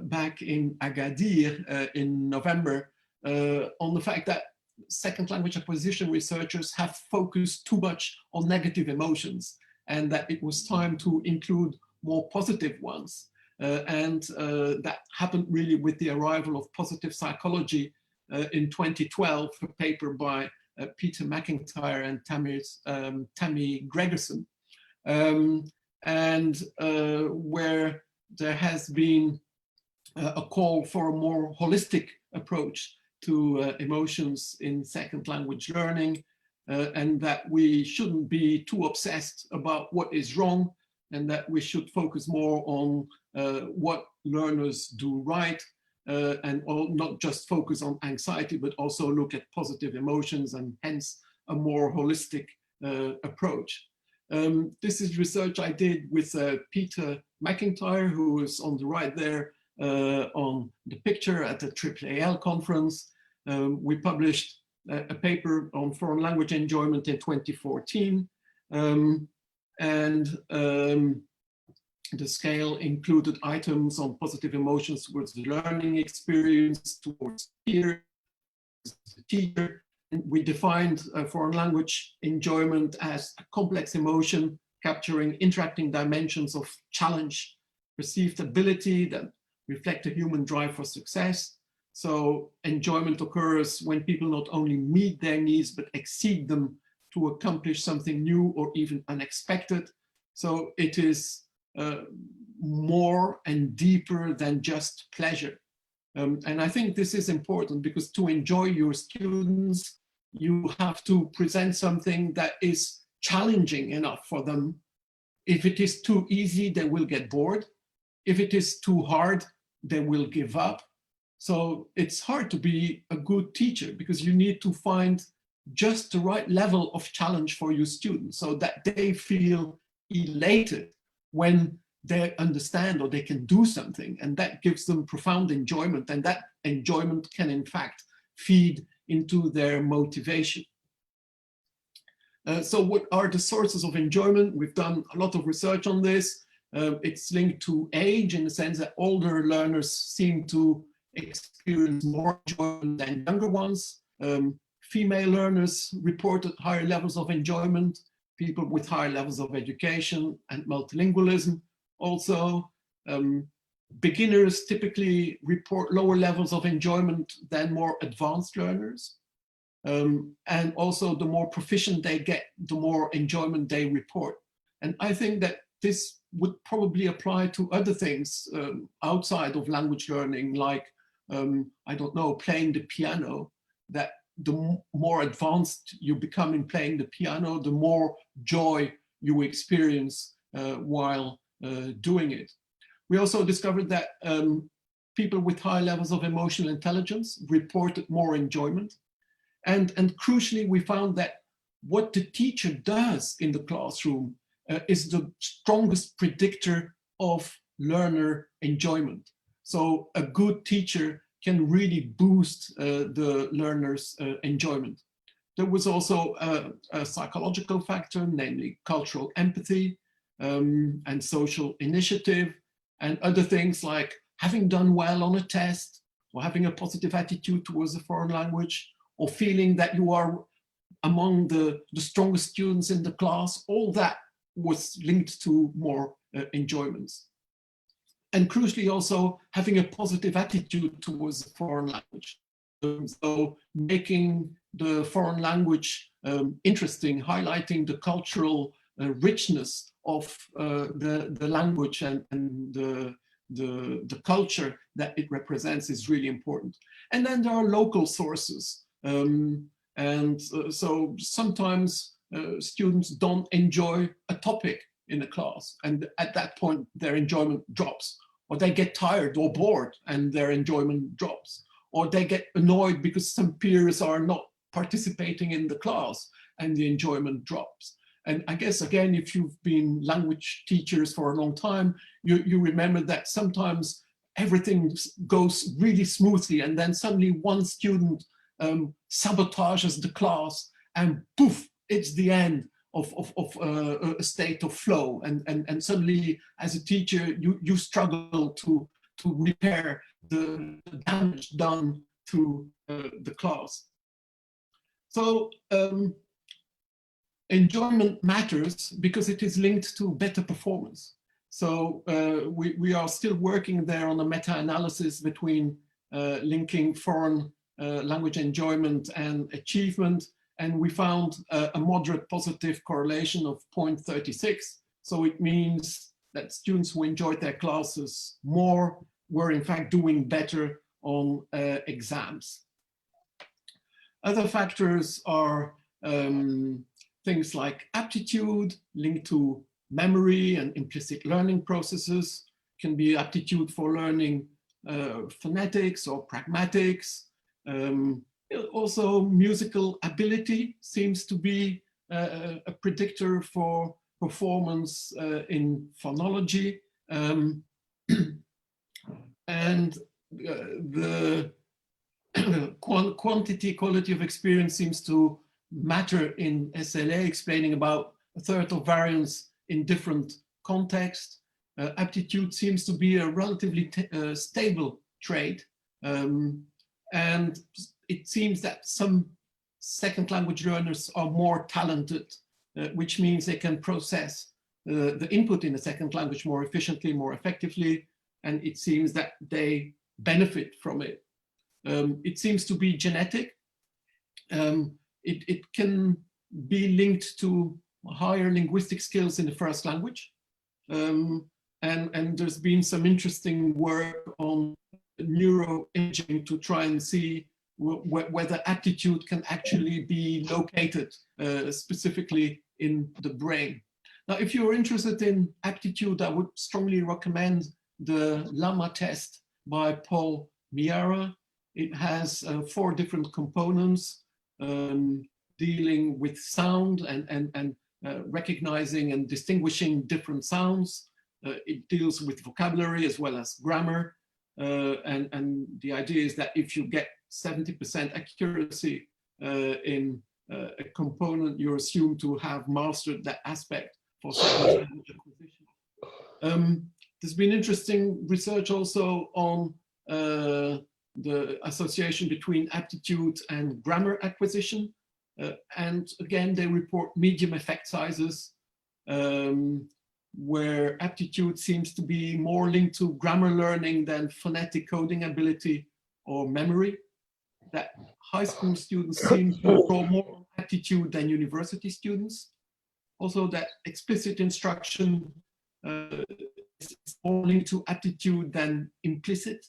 back in Agadir in November, on the fact that second language acquisition researchers have focused too much on negative emotions, and that it was time to include more positive ones. That happened really with the arrival of positive psychology in 2012, a paper by Peter McIntyre and Tammy Gregerson, where there has been a call for a more holistic approach to emotions in second language learning, and that we shouldn't be too obsessed about what is wrong, and that we should focus more on what learners do right, and not just focus on anxiety, but also look at positive emotions, and hence a more holistic approach. This is research I did with Peter McIntyre, who is on the right there on the picture at the AAAL conference. We published a paper on foreign language enjoyment in 2014. The scale included items on positive emotions towards the learning experience, towards peers, the teacher. And we defined foreign language enjoyment as a complex emotion capturing interacting dimensions of challenge, perceived ability that reflect a human drive for success. So enjoyment occurs when people not only meet their needs, but exceed them to accomplish something new or even unexpected. So it is more and deeper than just pleasure. And I think this is important, because to enjoy your students, you have to present something that is challenging enough for them. If it is too easy, they will get bored. If it is too hard, they will give up. So it's hard to be a good teacher, because you need to find just the right level of challenge for your students so that they feel elated when they understand or they can do something, and that gives them profound enjoyment, and that enjoyment can in fact feed into their motivation. So what are the sources of enjoyment? We've done a lot of research on this. It's linked to age, in the sense that older learners seem to experience more enjoyment than younger ones. Female learners reported higher levels of enjoyment, people with higher levels of education and multilingualism. Also, beginners typically report lower levels of enjoyment than more advanced learners. And also, the more proficient they get, the more enjoyment they report. And I think that this would probably apply to other things outside of language learning, like, I don't know, playing the piano, that the more advanced you become in playing the piano, the more joy you experience while doing it. We also discovered that people with high levels of emotional intelligence reported more enjoyment. And crucially, we found that what the teacher does in the classroom is the strongest predictor of learner enjoyment. So a good teacher can really boost the learner's enjoyment. There was also a psychological factor, namely cultural empathy and social initiative, and other things like having done well on a test, or having a positive attitude towards a foreign language, or feeling that you are among the strongest students in the class. All that was linked to more enjoyments. And crucially, also having a positive attitude towards the foreign language. So making the foreign language interesting, highlighting the cultural richness of the language and the culture that it represents is really important. And then there are local sources. So sometimes students don't enjoy a topic in the class, and at that point their enjoyment drops, or they get tired or bored and their enjoyment drops, or they get annoyed because some peers are not participating in the class and the enjoyment drops. And I guess, again, if you've been language teachers for a long time, you remember that sometimes everything goes really smoothly, and then suddenly one student sabotages the class, and poof, it's the end of a state of flow. And suddenly, as a teacher, you struggle to repair the damage done to the class. So enjoyment matters because it is linked to better performance. So we are still working there on a meta-analysis between linking foreign language enjoyment and achievement. And we found a moderate positive correlation of 0.36. So it means that students who enjoyed their classes more were in fact doing better on exams. Other factors are things like aptitude linked to memory and implicit learning processes. Can be aptitude for learning phonetics or pragmatics. Also, musical ability seems to be a predictor for performance in phonology. And the quality of experience seems to matter in SLA, explaining about a third of variance in different contexts. Aptitude seems to be a relatively stable trait. And it seems that some second language learners are more talented, which means they can process the input in a second language more efficiently, more effectively, and it seems that they benefit from it. It seems to be genetic. It can be linked to higher linguistic skills in the first language. And there's been some interesting work on neuroimaging to try and see whether aptitude can actually be located specifically in the brain. Now, if you're interested in aptitude, I would strongly recommend the LAMA test by Paul Miara. It has 4 different components dealing with sound and recognizing and distinguishing different sounds. It deals with vocabulary as well as grammar. And the idea is that if you get 70% accuracy in a component, you're assumed to have mastered that aspect for second language acquisition. There's been interesting research also on the association between aptitude and grammar acquisition. And again, they report medium effect sizes, where aptitude seems to be more linked to grammar learning than phonetic coding ability or memory. That high school students seem to draw more aptitude than university students. Also, that explicit instruction is more linked to aptitude than implicit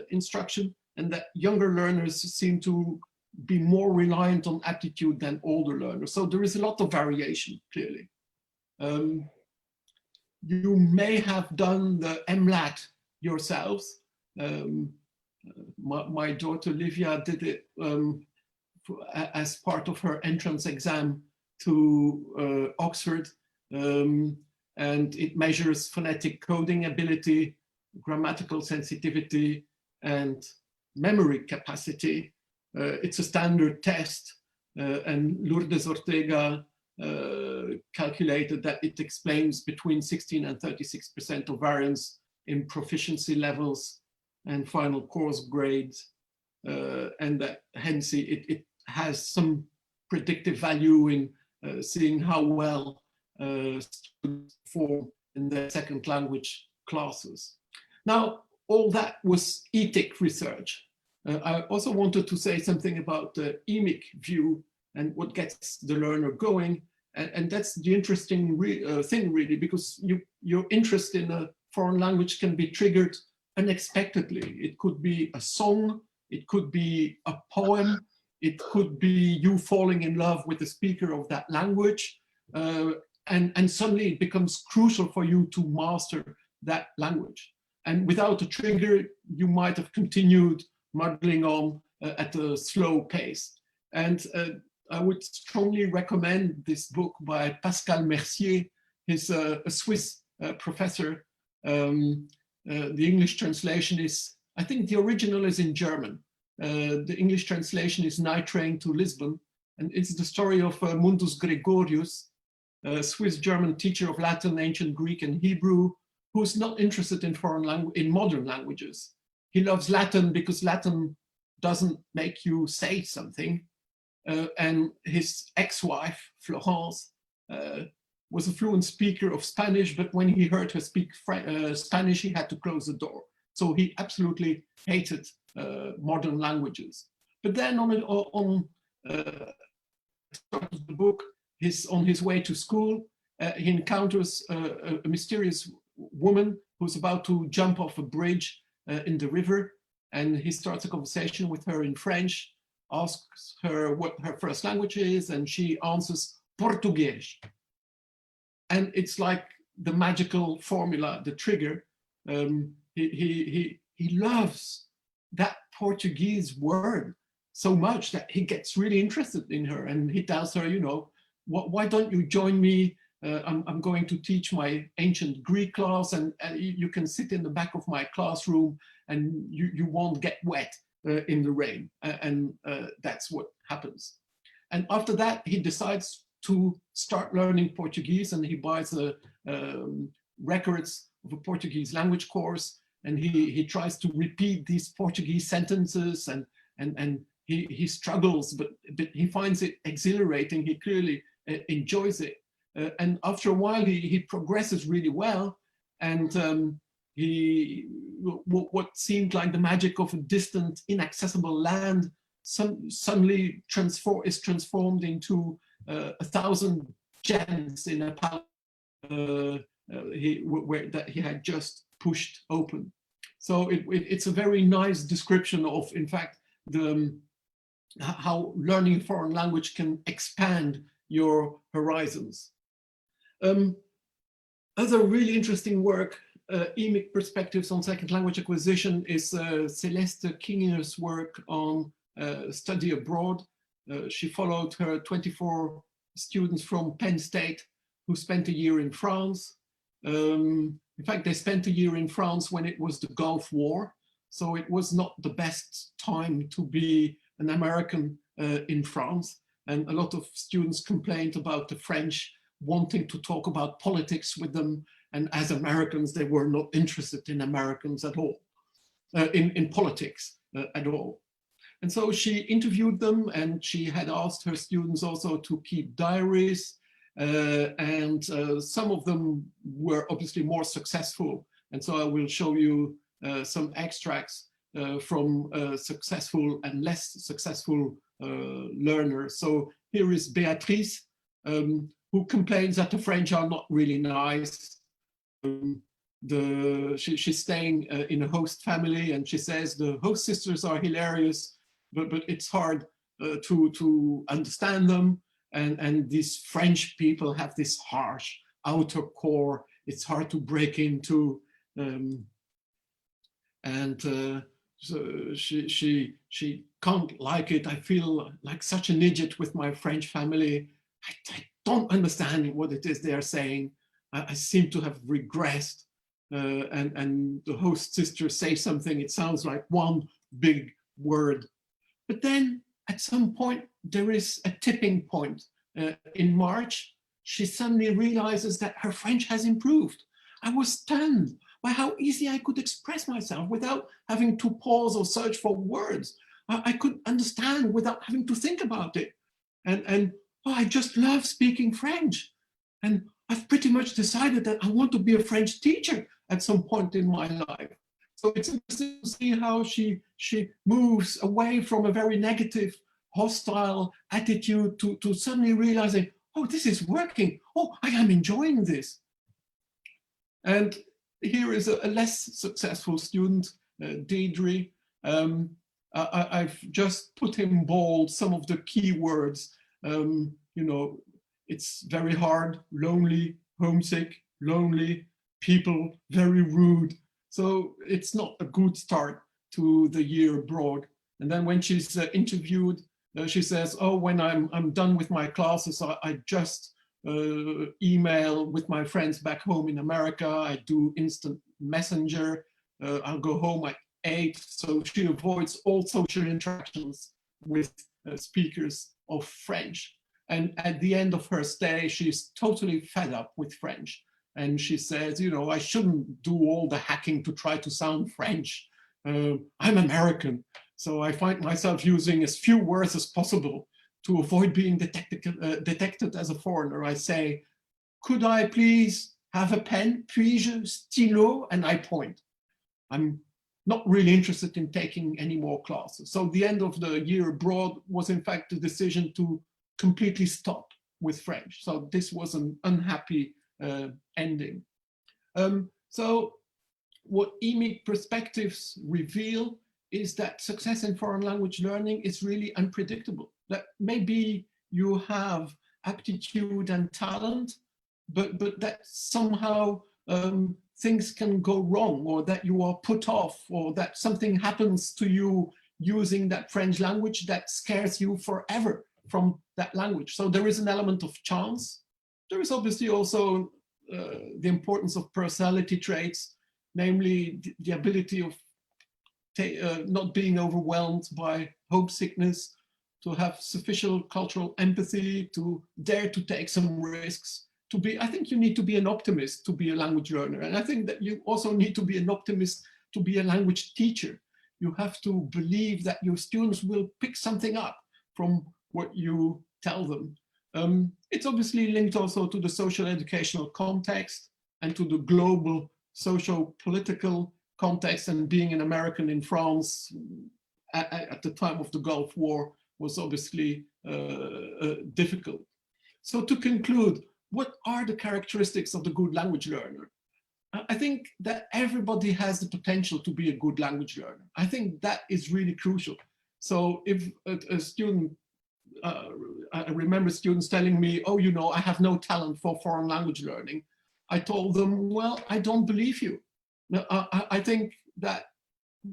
instruction, and that younger learners seem to be more reliant on aptitude than older learners. So there is a lot of variation, clearly. You may have done the MLAT yourselves. My daughter Livia did it as part of her entrance exam to Oxford. And it measures phonetic coding ability, grammatical sensitivity, and memory capacity. It's a standard test, and Lourdes Ortega calculated that it explains between 16 and 36% of variance in proficiency levels and final course grades, and that hence it has some predictive value in seeing how well students perform in their second language classes. Now, all that was ETIC research. I also wanted to say something about the Emic view and what gets the learner going. And that's the interesting thing, really, because your interest in a foreign language can be triggered unexpectedly. It could be a song, it could be a poem, It could be you falling in love with the speaker of that language, and suddenly it becomes crucial for you to master that language. And without a trigger, you might have continued muddling on at a slow pace. And I would strongly recommend this book by Pascal Mercier. He's a Swiss professor. The English translation is, I think the original is in German. The English translation is Night Train to Lisbon. And it's the story of Mundus Gregorius, a Swiss-German teacher of Latin, Ancient Greek, and Hebrew, who's not interested in modern languages. He loves Latin because Latin doesn't make you say something. And his ex-wife, Florence, was a fluent speaker of Spanish, but when he heard her speak Spanish, he had to close the door. So he absolutely hated modern languages. But then on the start of the book, on his way to school, he encounters a mysterious woman who's about to jump off a bridge in the river, and he starts a conversation with her in French, asks her what her first language is, and she answers Portuguese. And it's like the magical formula, the trigger. He loves that Portuguese word so much that he gets really interested in her, and he tells her, you know, why don't you join me? I'm going to teach my ancient Greek class, and you can sit in the back of my classroom and you won't get wet in the rain. And that's what happens. And after that, he decides to start learning Portuguese, and he buys the records of a Portuguese language course, and he tries to repeat these Portuguese sentences, and he struggles, but he finds it exhilarating. He clearly enjoys it. And after a while, he progresses really well, and what seemed like the magic of a distant, inaccessible land suddenly is transformed into 1,000 gems in a palace that he had just pushed open. So it's a very nice description of, in fact, how learning a foreign language can expand your horizons. Other really interesting work, Emic Perspectives on Second Language Acquisition, is Celeste Kinger's work on study abroad. She followed her 24 students from Penn State who spent a year in France. In fact, they spent a year in France when it was the Gulf War. So it was not the best time to be an American in France. And a lot of students complained about the French wanting to talk about politics with them. And as Americans, they were not interested in Americans at all, in politics at all. And so she interviewed them, and she had asked her students also to keep diaries. And some of them were obviously more successful. And so I will show you some extracts from successful and less successful learners. So here is Beatrice, who complains that the French are not really nice. She's staying in a host family, and she says the host sisters are hilarious, but it's hard to understand them. And these French people have this harsh outer core. It's hard to break into. So she can't like it. I feel like such an idiot with my French family. I don't understand what it is they are saying. I seem to have regressed. And the host sisters say something, it sounds like one big word. But then at some point, there is a tipping point. In March, she suddenly realizes that her French has improved. I was stunned by how easy I could express myself without having to pause or search for words. I could understand without having to think about it. And oh, I just love speaking French. And I've pretty much decided that I want to be a French teacher at some point in my life. So it's interesting to see how she moves away from a very negative, hostile attitude to suddenly realizing, oh, this is working. Oh, I am enjoying this. And here is a less successful student, Deidre. I've just put in bold some of the key words. You know, it's very hard, lonely, homesick, lonely, people, very rude. So it's not a good start to the year abroad. And then when she's interviewed, she says, oh, when I'm done with my classes, I just email with my friends back home in America. I do instant messenger. I'll go home at 8. So she avoids all social interactions with speakers of French. And at the end of her stay, she's totally fed up with French. And she says, you know, I shouldn't do all the hacking to try to sound French. I'm American. So I find myself using as few words as possible to avoid being detected as a foreigner. I say, could I please have a pen, puis-je, stylo, and I point. I'm not really interested in taking any more classes. So the end of the year abroad was in fact the decision to completely stop with French. So this was an unhappy ending. So what Emic perspectives reveal is that success in foreign language learning is really unpredictable. That maybe you have aptitude and talent, but that somehow things can go wrong, or that you are put off, or that something happens to you using that French language that scares you forever from that language. So there is an element of chance. There is obviously also the importance of personality traits, namely the ability of not being overwhelmed by homesickness, to have sufficient cultural empathy, to dare to take some risks, to be, I think you need to be an optimist to be a language learner. And I think that you also need to be an optimist to be a language teacher. You have to believe that your students will pick something up from what you tell them. It's obviously linked also to the social educational context and to the global socio-political context, and being an American in France at the time of the Gulf War was obviously difficult. So to conclude, what are the characteristics of the good language learner? I think that everybody has the potential to be a good language learner. I think that is really crucial. So if a student, I remember students telling me, oh, you know, I have no talent for foreign language learning. I told them, well, I don't believe you. I think that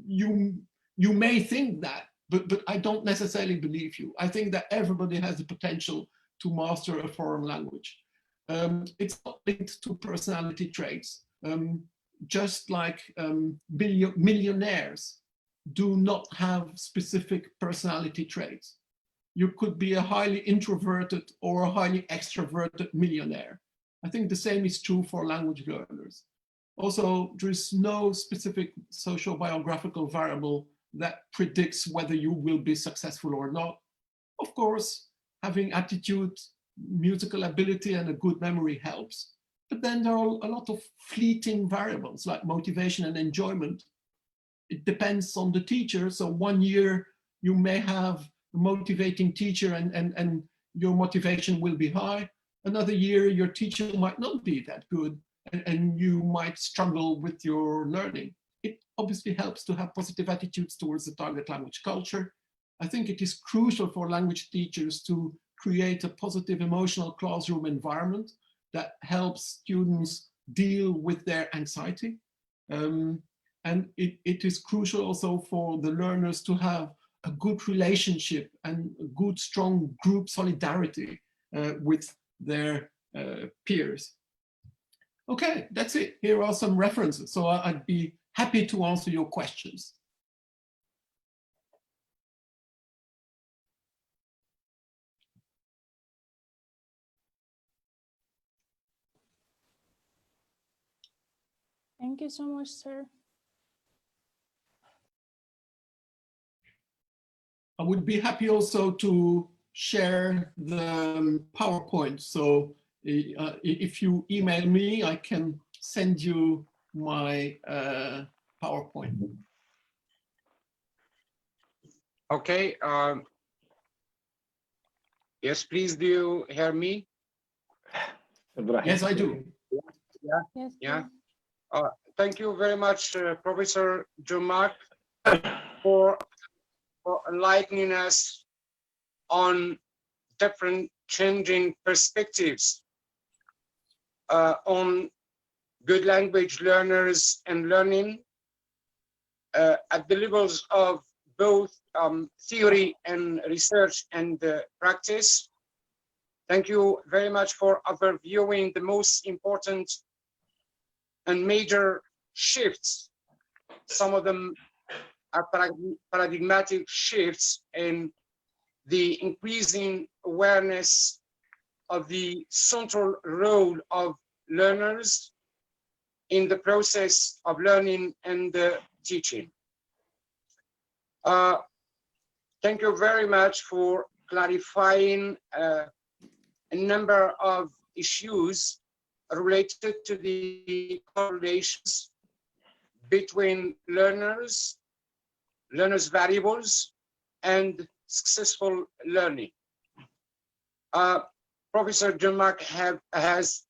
you may think that, but I don't necessarily believe you. I think that everybody has the potential to master a foreign language. It's not linked to personality traits. Just like millionaires do not have specific personality traits. You could be a highly introverted or a highly extroverted millionaire. I think the same is true for language learners. Also, there is no specific socio-biographical variable that predicts whether you will be successful or not. Of course, having aptitude, musical ability, and a good memory helps. But then there are a lot of fleeting variables like motivation and enjoyment. It depends on the teacher. So one year you may have a motivating teacher and your motivation will be high. Another year your teacher might not be that good, and you might struggle with your learning. It obviously helps to have positive attitudes towards the target language culture. I think it is crucial for language teachers to create a positive emotional classroom environment that helps students deal with their anxiety. And it is crucial also for the learners to have a good relationship and a good, strong group solidarity with their peers. Okay, that's it. Here are some references. So I'd be happy to answer your questions. Thank you so much, sir. I would be happy also to share the PowerPoint. So if you email me, I can send you my PowerPoint. Okay. Yes, please, do you hear me? Yes, I do. Yeah. Yes, Yeah. Thank you very much, Professor Jean-Marc, for for enlightening us on different changing perspectives on good language learners and learning at the levels of both theory and research and practice. Thank you very much for overviewing the most important and major shifts. Some of them are paradigmatic shifts in the increasing awareness of the central role of learners in the process of learning and teaching. Thank you very much for clarifying a number of issues related to the correlations between learners variables, and successful learning. Professor Jean-Marc has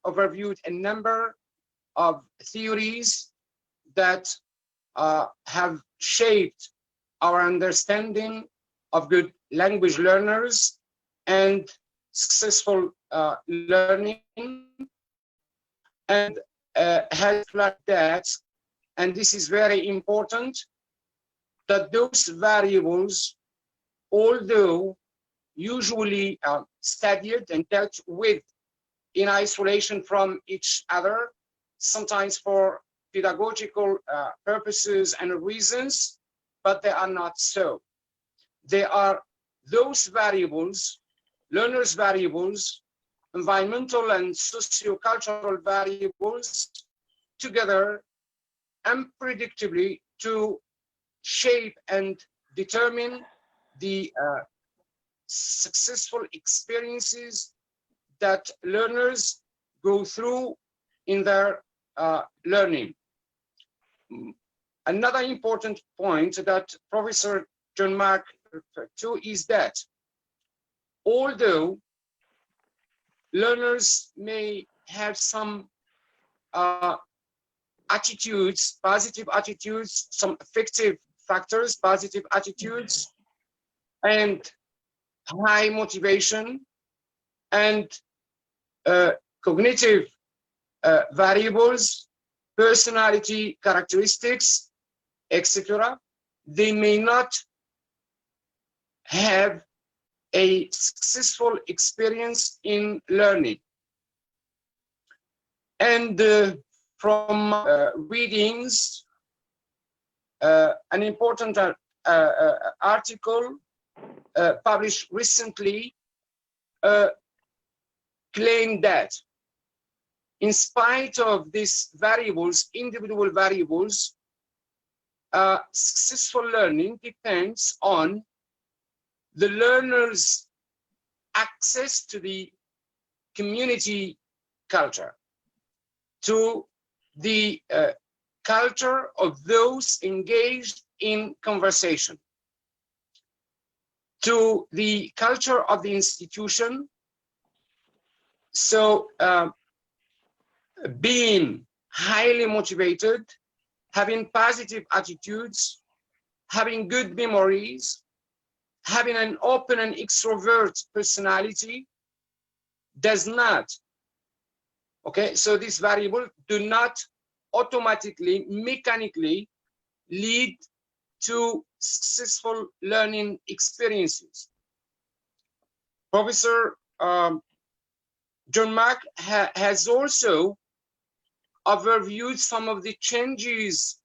overviewed a number of theories that have shaped our understanding of good language learners and successful learning, and has flagged that, and this is very important, that those variables, although usually studied and dealt with in isolation from each other, sometimes for pedagogical purposes and reasons, but they are not so. They are those variables, learners' variables, environmental and socio-cultural variables, together unpredictably to shape and determine the successful experiences that learners go through in their learning. Another important point that Professor Jean-Marc referred to is that although learners may have some attitudes, positive attitudes, some affective factors, positive attitudes, and high motivation, and cognitive variables, personality characteristics, etc., they may not have a successful experience in learning. And from readings, an important article published recently claimed that in spite of these variables, individual variables, successful learning depends on the learner's access to the community culture, to the culture of those engaged in conversation, to the culture of the institution. So being highly motivated, having positive attitudes, having good memories, having an open and extrovert personality does not, okay, so this variable do not automatically, mechanically lead to successful learning experiences. Professor Jean-Marc has also overviewed some of the changes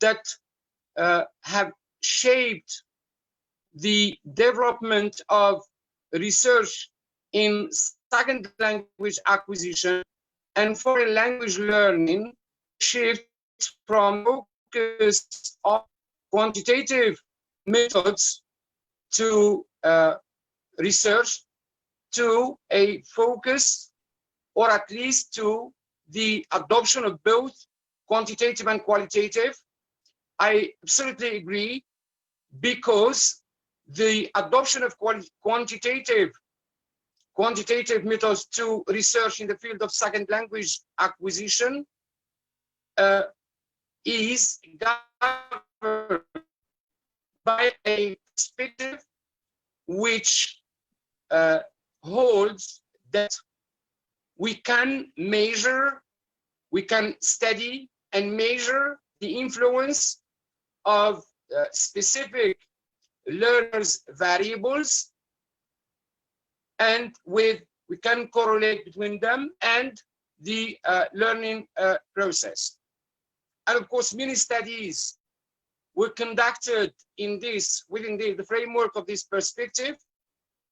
that have shaped the development of research in second language acquisition and foreign language learning, shift from focus on quantitative methods to research to a focus, or at least to the adoption of both quantitative and qualitative. I absolutely agree, because the adoption of quantitative methods to research in the field of second language acquisition is governed by a perspective which holds that we can measure, we can study and measure the influence of specific learners' variables, and we can correlate between them and the learning process. And of course, many studies were conducted within the framework of this perspective,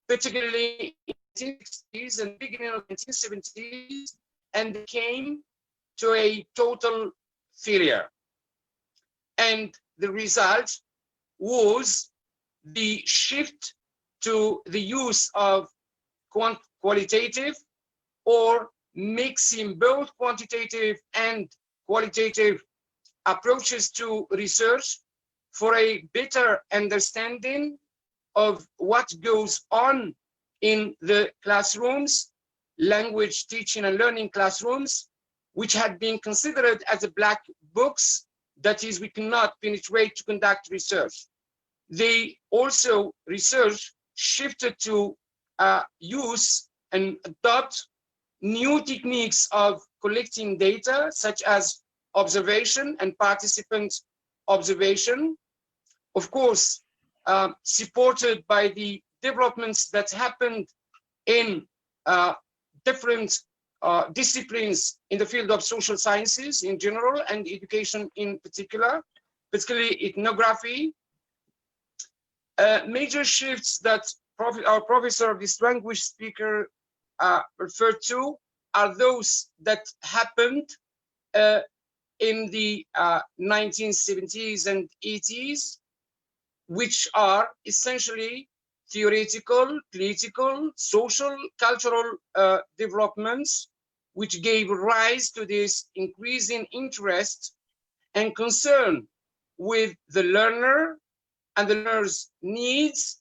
particularly in the 1960s and beginning of the 1970s, and they came to a total failure. And the result was the shift to the use of qualitative or mixing both quantitative and qualitative approaches to research for a better understanding of what goes on in the classrooms, language teaching and learning classrooms, which had been considered as a black books, that is, we cannot penetrate to conduct research. They also, research shifted to use and adopt new techniques of collecting data, such as observation and participant observation, of course, supported by the developments that happened in different disciplines in the field of social sciences in general and education in particular, particularly ethnography. Major shifts that our professor, this language speaker, referred to are those that happened in the 1970s and 80s, which are essentially theoretical, political, social, cultural developments, which gave rise to this increasing interest and concern with the learner and the learner's needs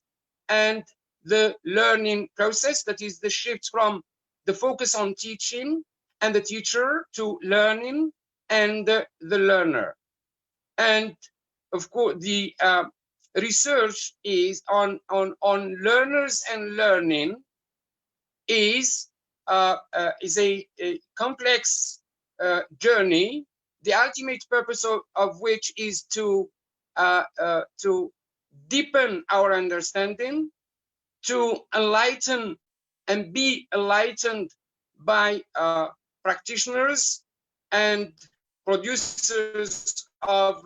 and the learning process, that is the shift from the focus on teaching and the teacher to learning and the learner. And of course, the research is on learners and learning is a complex journey, the ultimate purpose of which is to deepen our understanding, to enlighten and be enlightened by practitioners and producers of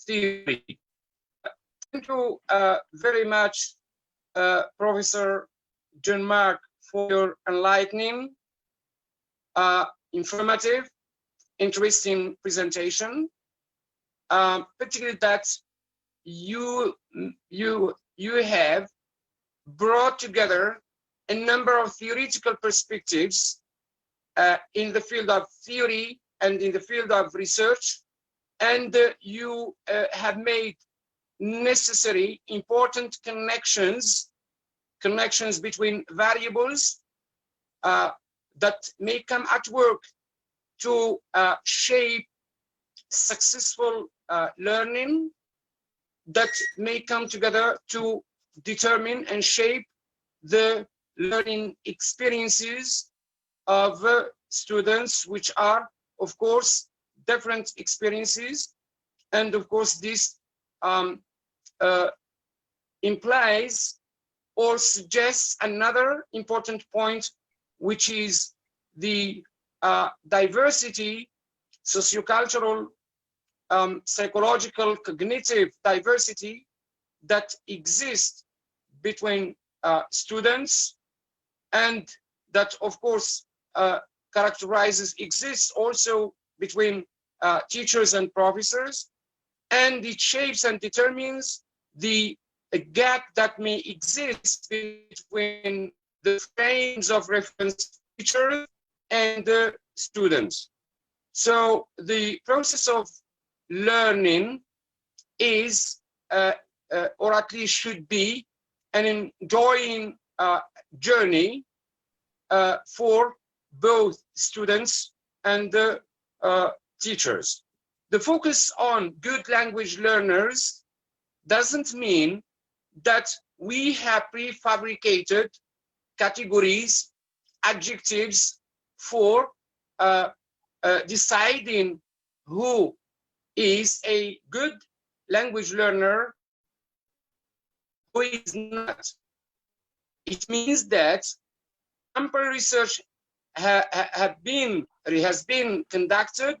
theory. Thank you very much, Professor Jean-Marc, for your enlightening, informative, interesting presentation. Particularly that you have brought together a number of theoretical perspectives in the field of theory and in the field of research, and you have made necessary important connections between variables that may come at work to shape successful learning, that may come together to determine and shape the learning experiences of students, which are, of course, different experiences. And of course, this implies or suggests another important point, which is the diversity, sociocultural, psychological, cognitive diversity that exists between students, and that, of course, exists also between teachers and professors, and it shapes and determines the gap that may exist between the frames of reference teachers and the students. So the process of learning is, or at least should be, an enjoying journey for both students and the teachers. The focus on good language learners doesn't mean that we have prefabricated categories, adjectives for deciding who is a good language learner, who is not. It means that ample research has been conducted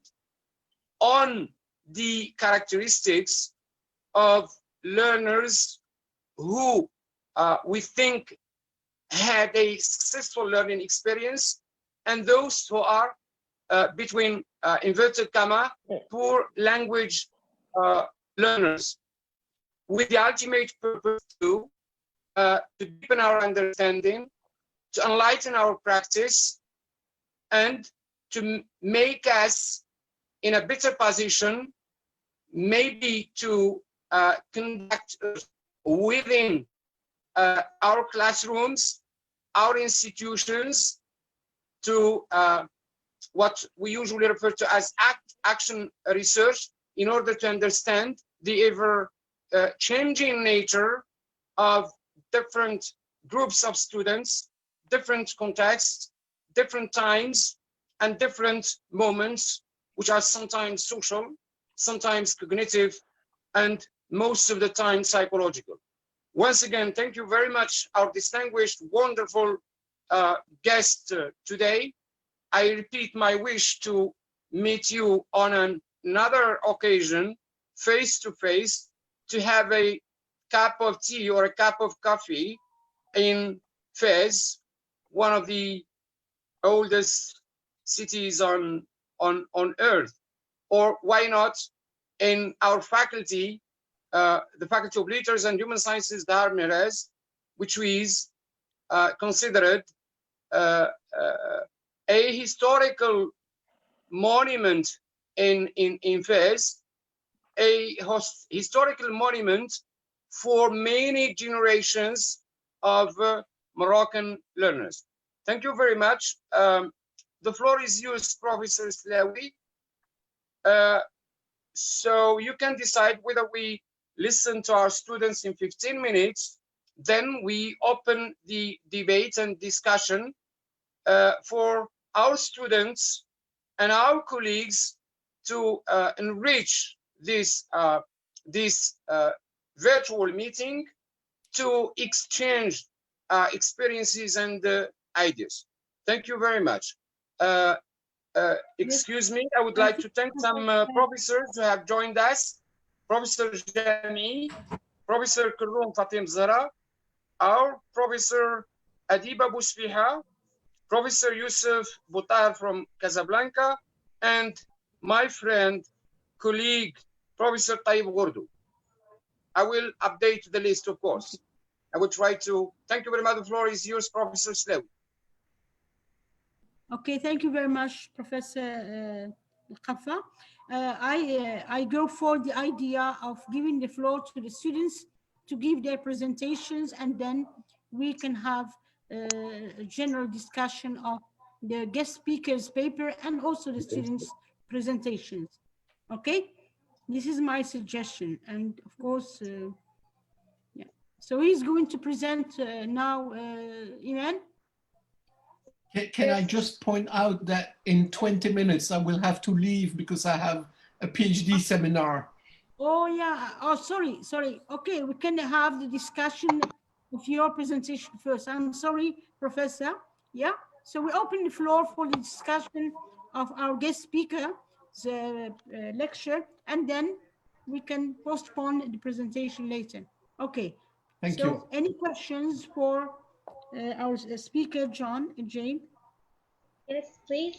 on the characteristics of learners who we think had a successful learning experience, and those who are between inverted comma poor language learners, with the ultimate purpose to deepen our understanding, to enlighten our practice, and to make us in a better position, maybe to conduct within our classrooms, our institutions, to what we usually refer to as action research, in order to understand the ever changing nature of different groups of students, different contexts, different times, and different moments, which are sometimes social, sometimes cognitive, and most of the time psychological. Once again, thank you very much, our distinguished, wonderful guest today. I repeat my wish to meet you on another occasion, face to face, to have a cup of tea or a cup of coffee in Fez, one of the oldest cities on earth, or why not in our faculty, the Faculty of Literature and Human Sciences, Dar Merez, which is considered a historical monument in Fez, a historical monument for many generations of Moroccan learners. Thank you very much. The floor is yours, Professor Slawi. So you can decide whether we listen to our students in 15 minutes, then we open the debate and discussion for our students and our colleagues to enrich this virtual meeting, to exchange experiences and ideas. Thank you very much. Excuse me, I would like to thank some professors who have joined us. Professor Jami, Professor Kurrum Fatim Zara, our Professor Adiba Bousfiha, Professor Yusuf Boutar from Casablanca, and my friend, colleague, Professor Taib Gordu. I will update the list, of course. I will try to. Thank you very much. The floor is yours, Professor Slawi. Okay, thank you very much, Professor KARFA. I go for the idea of giving the floor to the students to give their presentations, and then we can have a general discussion of the guest speaker's paper and also the students' presentations. Okay, this is my suggestion, and of course, yeah. So he's going to present now, Iman. Can I just point out that in 20 minutes I will have to leave because I have a PhD seminar. Oh yeah, oh sorry. Okay, we can have the discussion of your presentation first. I'm sorry, Professor. Yeah, so we open the floor for the discussion of our guest speaker, the lecture, and then we can postpone the presentation later. Okay. Thank you. Any questions for our speaker, Jane? Yes, please.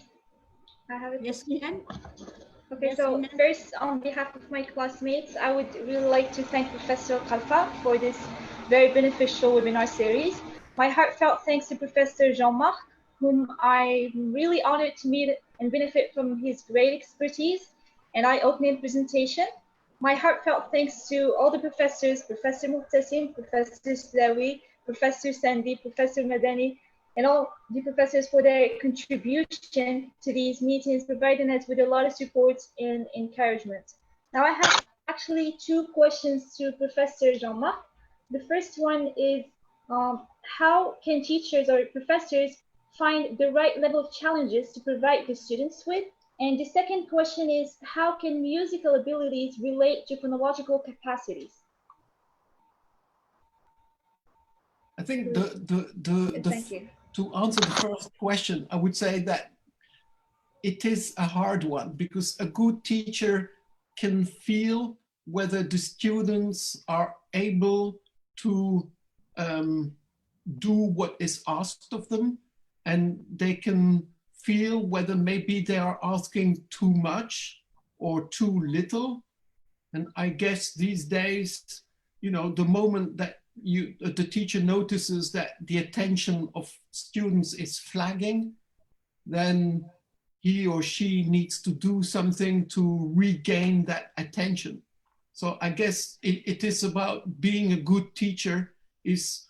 I have a question. Yes, Okay, yes, so first, on behalf of my classmates, I would really like to thank Professor KARFA for this very beneficial webinar series. My heartfelt thanks to Professor Jean-Marc, whom I'm really honored to meet and benefit from his great expertise and eye-opening presentation. My heartfelt thanks to all the professors, Professor Muhtasim, Professor Slawi, Professor Sandy, Professor Madani, and all the professors for their contribution to these meetings, providing us with a lot of support and encouragement. Now I have a actually two questions to Professor Jean-Marc. The first one is, how can teachers or professors find the right level of challenges to provide the students with? And the second question is, how can musical abilities relate to phonological capacities? I think Thank you. to answer the first question, I would say that it is a hard one, because a good teacher can feel whether the students are able to do what is asked of them, and they can feel whether maybe they are asking too much or too little. And I guess these days, you know, the moment that the teacher notices that the attention of students is flagging, then he or she needs to do something to regain that attention. So I guess it is about being a good teacher, is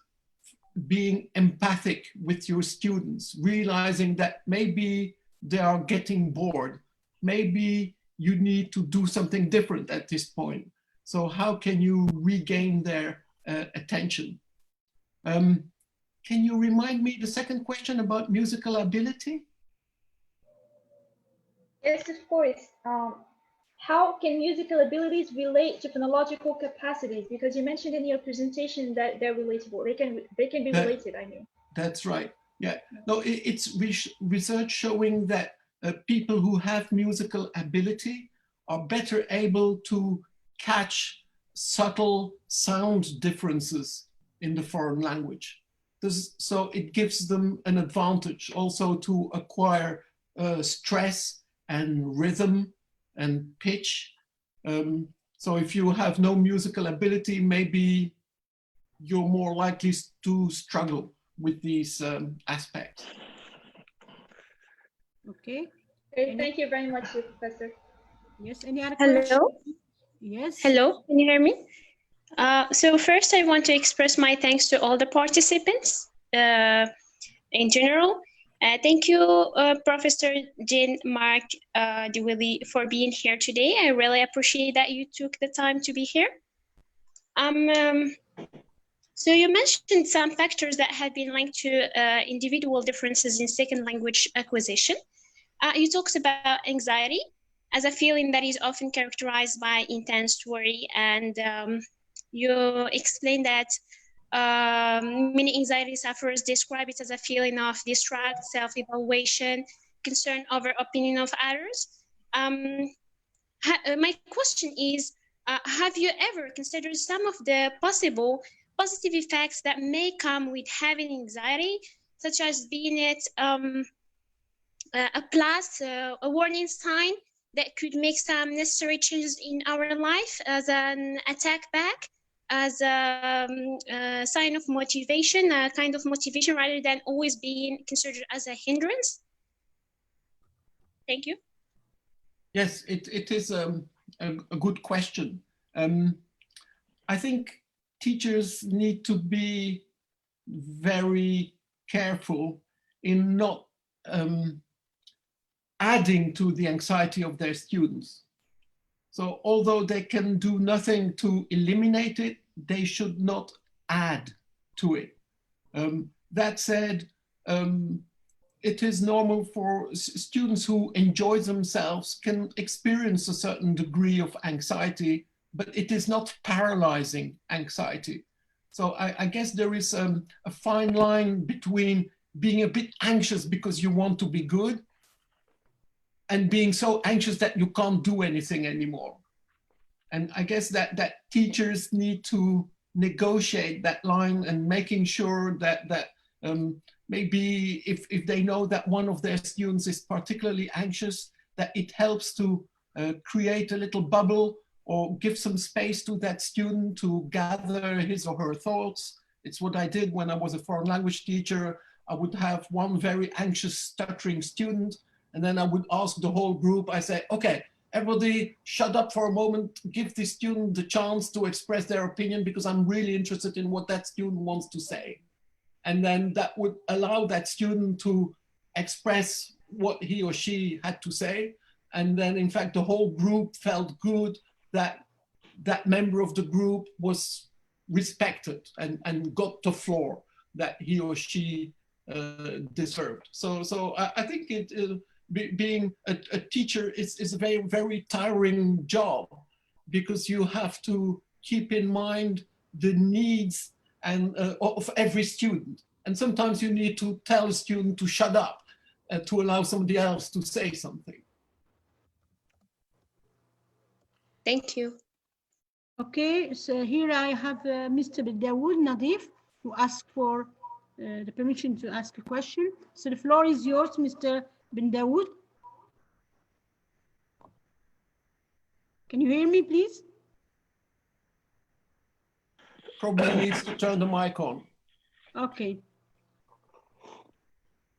being empathic with your students, realizing that maybe they are getting bored. Maybe you need to do something different at this point. So how can you regain their attention? Can you remind me the second question about musical ability? Yes, of course. How can musical abilities relate to phonological capacities? Because you mentioned in your presentation that they're relatable. They can be related, I mean. That's right. Yeah. No, it's research showing that people who have musical ability are better able to catch subtle sound differences in the foreign language. So it gives them an advantage also to acquire stress and rhythm and pitch. So if you have no musical ability, maybe you're more likely to struggle with these aspects. Okay. Okay, thank you very much, Professor. Yes, any other Hello? questions? Yes. Hello, can you hear me? So first I want to express my thanks to all the participants in general. Thank you, Professor Jean-Marc Dewaele, for being here today. I really appreciate that you took the time to be here. So you mentioned some factors that have been linked to individual differences in second language acquisition. You talked about anxiety as a feeling that is often characterized by intense worry, and you explained that many anxiety sufferers describe it as a feeling of distrust, self-evaluation, concern over opinion of others. My question is, have you ever considered some of the possible positive effects that may come with having anxiety, such as being it a plus, a warning sign that could make some necessary changes in our life as an attack back, as a sign of motivation, a kind of motivation rather than always being considered as a hindrance? Thank you. Yes, it is a good question. I think teachers need to be very careful in not adding to the anxiety of their students. So although they can do nothing to eliminate it, they should not add to it. That said, it is normal for students who enjoy themselves can experience a certain degree of anxiety, but it is not paralyzing anxiety. So I guess there is a fine line between being a bit anxious because you want to be good and being so anxious that you can't do anything anymore. And I guess that teachers need to negotiate that line and making sure that maybe if they know that one of their students is particularly anxious, that it helps to create a little bubble or give some space to that student to gather his or her thoughts. It's what I did when I was a foreign language teacher. I would have one very anxious, stuttering student, and then I would ask the whole group, I say, okay, everybody shut up for a moment, give the student the chance to express their opinion because I'm really interested in what that student wants to say. And then that would allow that student to express what he or she had to say. And then in fact, the whole group felt good that that member of the group was respected and got the floor that he or she deserved. So I think being a teacher is a very, very tiring job, because you have to keep in mind the needs and of every student. And sometimes you need to tell a student to shut up to allow somebody else to say something. Thank you. Okay, so here I have Mr. Dawood Nadif, who asked for the permission to ask a question. So the floor is yours, Mr. Ben Dawood. Can you hear me, please? Probably needs to turn the mic on. Okay.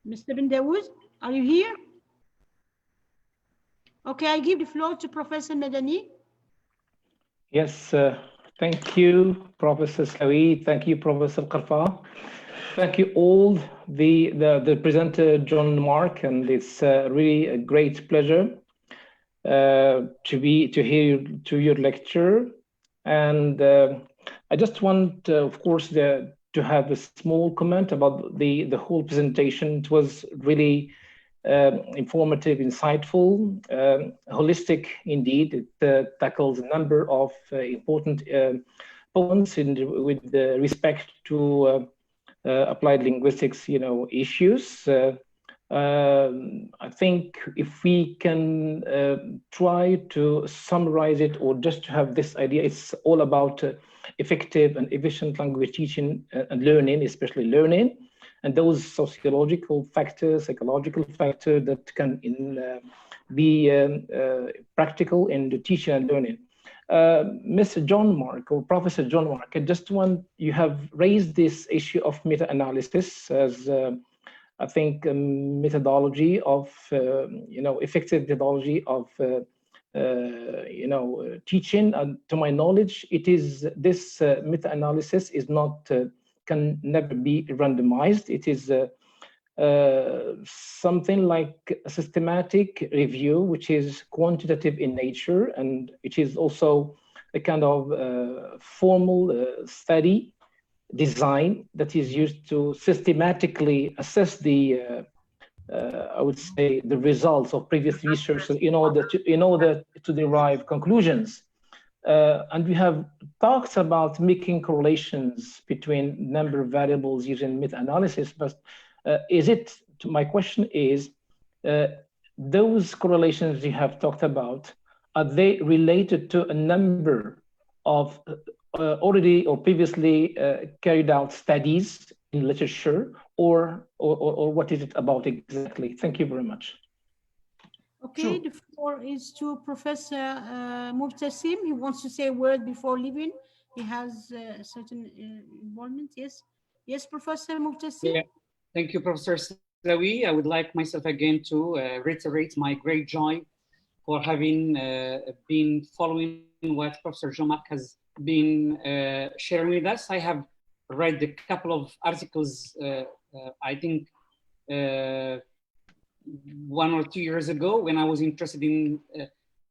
Mr. Ben Dawood, are you here? Okay, I give the floor to Professor Medani. Yes, thank you, Professor Slawi. Thank you, Professor KARFA. Thank you all, the presenter, Jean-Marc, and it's really a great pleasure to hear your lecture. And I just want, of course, to have a small comment about the whole presentation. It was really informative, insightful, holistic indeed. It tackles a number of important points with respect to applied linguistics, issues. I think if we can try to summarize it, or just to have this idea, it's all about effective and efficient language teaching and learning, especially learning, and those sociological factors, psychological factors that can be practical in the teaching and learning. Mr. Jean-Marc, or Professor Jean-Marc, you have raised this issue of meta-analysis as I think a methodology of, effective methodology of, teaching. And to my knowledge, this meta-analysis is not, can never be randomized. It is something like a systematic review, which is quantitative in nature, and it is also a kind of formal study design that is used to systematically assess the, I would say, the results of previous research in order to derive conclusions. And we have talked about making correlations between number of variables using meta-analysis, but my question is, those correlations you have talked about, are they related to a number of already or previously carried out studies in literature, or what is it about exactly? Thank you very much. Okay, Sure. the floor is to Professor Mubtasim. He wants to say a word before leaving. He has a certain involvement. Yes, Professor Mubtasim. Yeah. Thank you, Professor Slawi. I would like myself again to reiterate my great joy for having been following what Professor Jean-Marc has been sharing with us. I have read a couple of articles, I think 1 or 2 years ago, when I was interested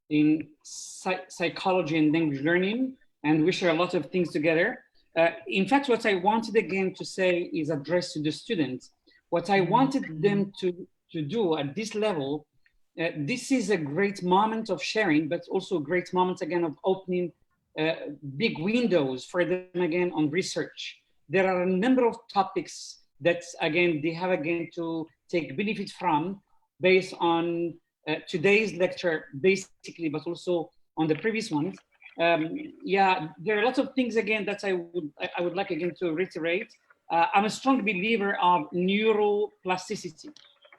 in psychology and language learning, and we share a lot of things together. In fact, what I wanted again to say is addressed to the students. What I wanted them to do at this level, this is a great moment of sharing, but also a great moment again of opening big windows for them again on research. There are a number of topics that again, they have again to take benefit from based on today's lecture, basically, but also on the previous ones. Yeah, there are a lot of things again that I would like again to reiterate. I'm a strong believer of neuroplasticity.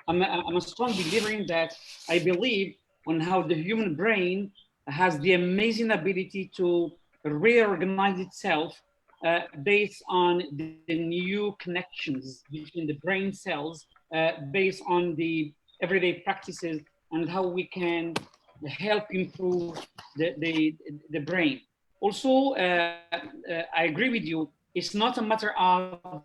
I'm a strong believer in that. I believe on how the human brain has the amazing ability to reorganize itself based on the new connections between the brain cells, based on the everyday practices and how we can help improve the brain. Also, I agree with you, it's not a matter of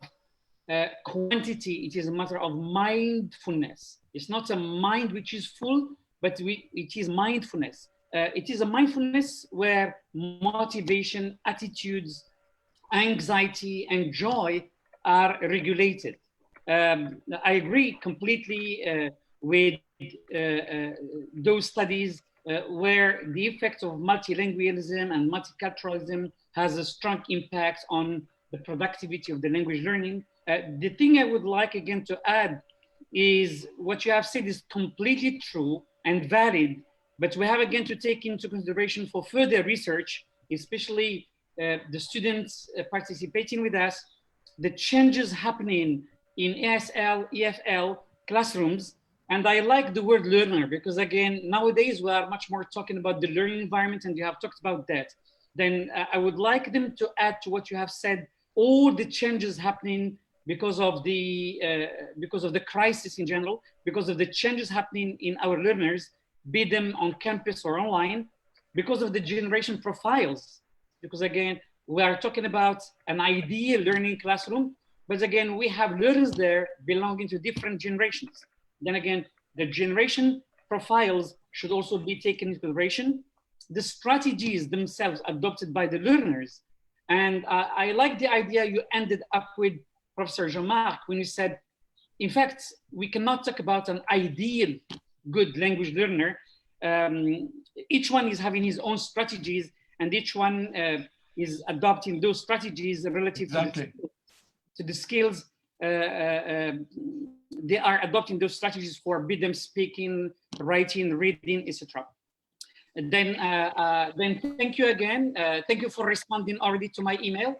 quantity, it is a matter of mindfulness. It's not a mind which is full, but it is mindfulness. It is a mindfulness where motivation, attitudes, anxiety, and joy are regulated. I agree completely with those studies where the effect of multilingualism and multiculturalism has a strong impact on the productivity of the language learning. The thing I would like again to add is what you have said is completely true and valid, but we have again to take into consideration for further research, especially the students participating with us, the changes happening in ASL, EFL classrooms. And I like the word learner because again, nowadays we are much more talking about the learning environment, and you have talked about that. Then I would like them to add to what you have said, all the changes happening because of the crisis in general, because of the changes happening in our learners, be them on campus or online, because of the generation profiles. Because again, we are talking about an ideal learning classroom, but again, we have learners there belonging to different generations. Then again, the generation profiles should also be taken into consideration. The strategies themselves adopted by the learners. And I like the idea you ended up with, Professor Jean-Marc, when you said, in fact, we cannot talk about an ideal good language learner. Each one is having his own strategies, and each one is adopting those strategies relative to the skills. They are adopting those strategies for be them speaking, writing, reading, etc. Then thank you again. Thank you for responding already to my email.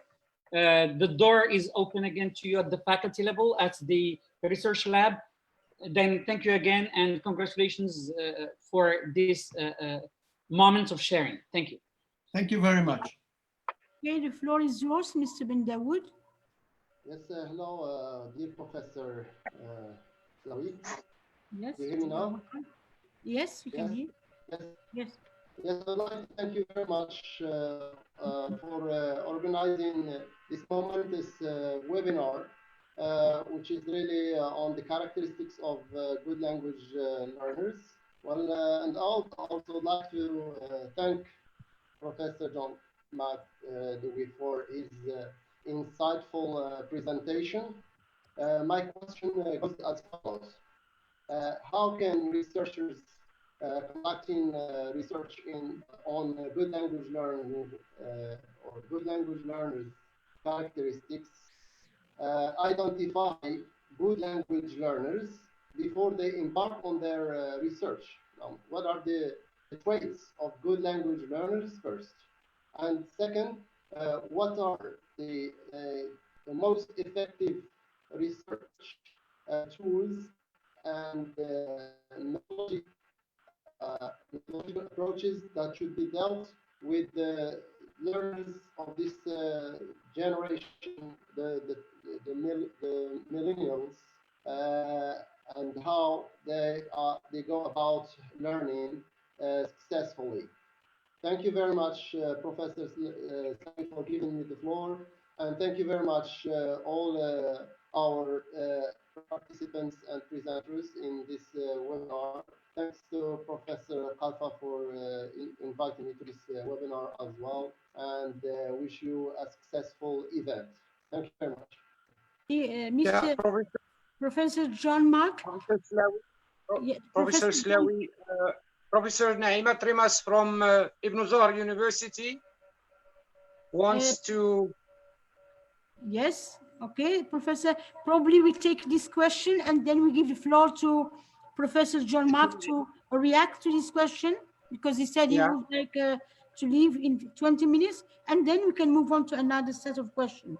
The door is open again to you at the faculty level, at the research lab. Then thank you again, and congratulations for this moment of sharing. Thank you. Thank you very much. Okay, the floor is yours, Mr. Ben Dawood. Yes, hello, dear Professor Slawi. Yes. Do you hear me now? Yes, we can hear. Yes. Yes. Yes, I'd like to thank you very much for organizing this moment, this webinar, which is really on the characteristics of good language learners. Well, and I'll also like to thank Professor Jean-Marc Dewaele for his insightful presentation. My question goes as follows. How can researchers conducting research on good language learning or good language learners characteristics identify good language learners before they embark on their research? What are the traits of good language learners first? And second, what are the most effective research tools and methodological approaches that should be dealt with the learners of this generation, the millennials, and how they go about learning successfully. Thank you very much, Professor Sidi, for giving me the floor, and thank you very much all our participants and presenters in this webinar. Thanks to Professor KARFA for inviting me to this webinar as well, and wish you a successful event. Thank you very much. Mr. Professor Jean-Marc. Professor Slawi, Professor Naima Trimas from Ibn Zohar University wants to. Yes, okay, Professor. Probably we take this question and then we give the floor to Professor Jean-Marc to react to this question, because he said he would like to leave in 20 minutes, and then we can move on to another set of questions.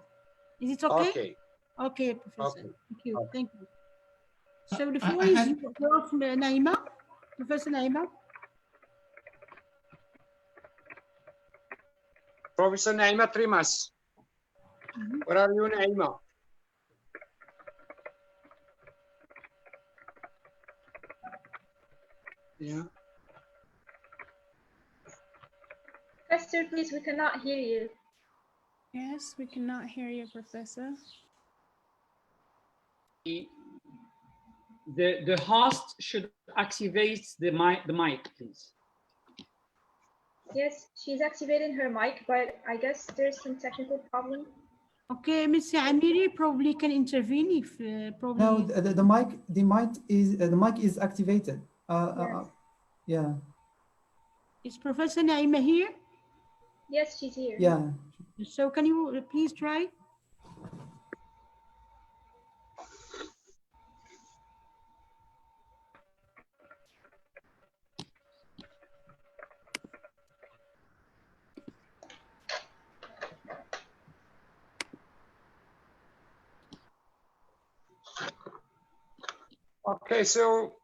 Is it okay? Okay. Okay, Professor. Okay. Thank you. Thank you. So the floor is yours, Naima. Professor Naima. Professor Naima Trimas. Where are you, Naima? Yeah. Professor, please, we cannot hear you. Yes, we cannot hear you, Professor. The host should activate the mic, please. Yes, she's activating her mic, but I guess there's some technical problem. Okay, Mr. Amiri probably can intervene if probably. No, the mic is activated. Yes. Yeah. Is Professor Naima here? Yes, she's here. Yeah. So can you please try? Okay, so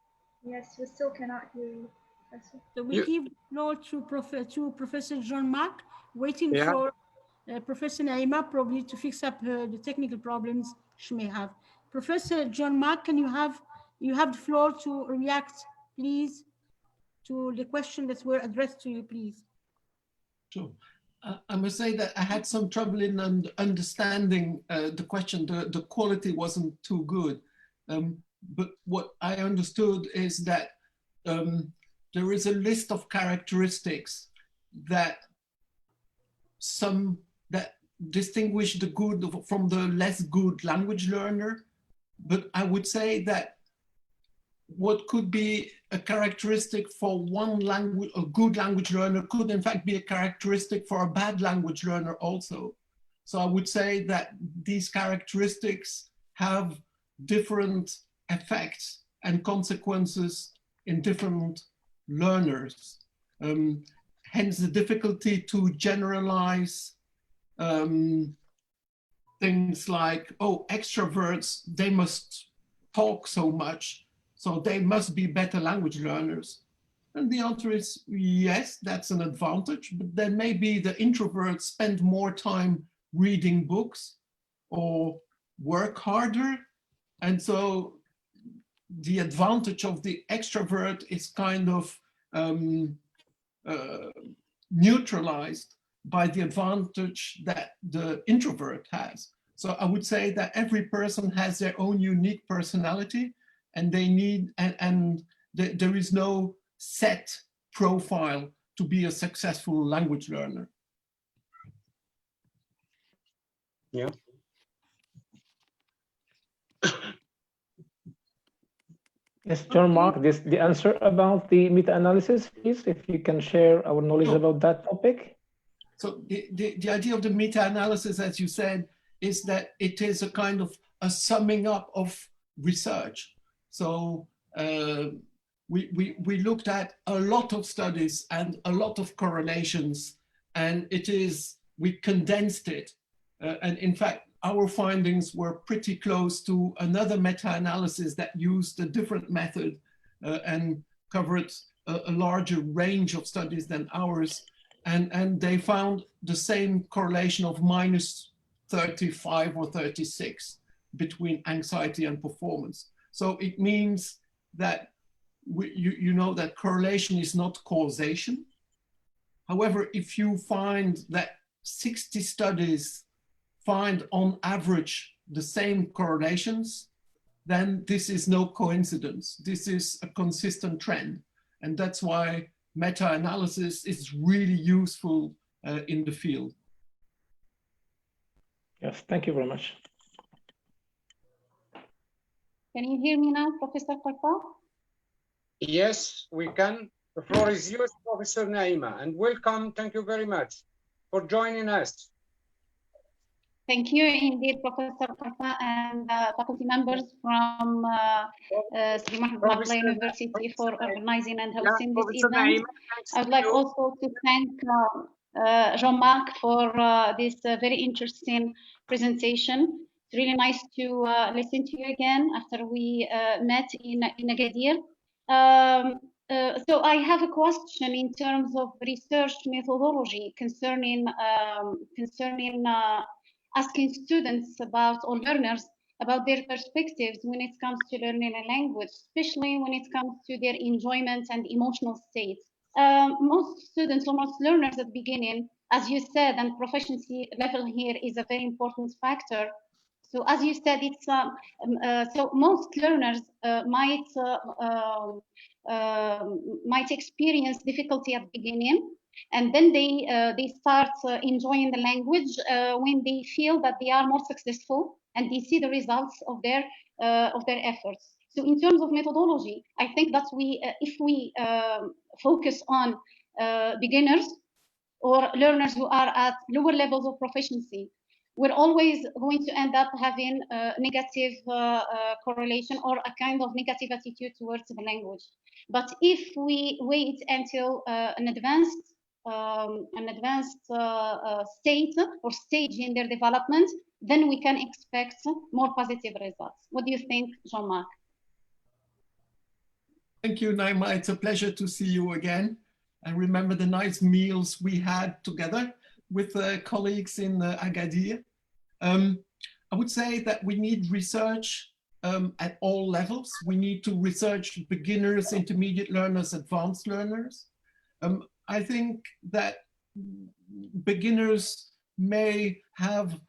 yes, we still cannot hear you, Professor. So we give the floor to Professor Jean-Marc, waiting for Professor Naima probably to fix up the technical problems she may have. Professor Jean-Marc, can you have the floor to react, please, to the question that were addressed to you, please. Sure. I must say that I had some trouble in understanding the question. The quality wasn't too good. But what I understood is that there is a list of characteristics that distinguish the good from the less good language learner. But I would say that what could be a characteristic for one language, a good language learner, could in fact be a characteristic for a bad language learner also. So I would say that these characteristics have different effects and consequences in different learners. Hence the difficulty to generalize things like, oh, extroverts, they must talk so much, so they must be better language learners. And the answer is yes, that's an advantage, but then maybe the introverts spend more time reading books or work harder. And so the advantage of the extrovert is kind of neutralized by the advantage that the introvert has. So I would say that every person has their own unique personality, and they need, there is no set profile to be a successful language learner. Yeah. Yes, Jean-Marc, the answer about the meta-analysis, please, if you can share our knowledge about that topic. So the idea of the meta-analysis, as you said, is that it is a kind of a summing up of research. So we looked at a lot of studies and a lot of correlations, and we condensed it. And in fact, our findings were pretty close to another meta-analysis that used a different method and covered a larger range of studies than ours. And they found the same correlation of minus 35 or 36 between anxiety and performance. So it means that you know that correlation is not causation. However, if you find that 60 studies find on average the same correlations, then this is no coincidence. This is a consistent trend. And that's why meta-analysis is really useful in the field. Yes, thank you very much. Can you hear me now, Professor KARFA? Yes, we can. The floor is yours, Professor Naima, and welcome. Thank you very much for joining us. Thank you indeed, Professor KARFA and faculty members from Sidi Mohamed University for organizing and hosting this event. I would like also to thank Jean-Marc for this very interesting presentation. It's really nice to listen to you again after we met in Agadir. So I have a question in terms of research methodology concerning asking students about, or learners, about their perspectives when it comes to learning a language, especially when it comes to their enjoyment and emotional states. Most students or most learners at the beginning, as you said, and proficiency level here is a very important factor. So as you said, it's so most learners might experience difficulty at the beginning And then they start enjoying the language when they feel that they are more successful and they see the results of their efforts. So in terms of methodology, I think that if we focus on beginners or learners who are at lower levels of proficiency, we're always going to end up having a negative correlation or a kind of negative attitude towards the language. But if we wait until an advanced state or stage in their development, then we can expect more positive results. What do you think, Jean-Marc? Thank you, Naima. It's a pleasure to see you again. I remember the nice meals we had together with colleagues in Agadir. I would say that we need research at all levels. We need to research beginners, intermediate learners, advanced learners. I think that beginners may have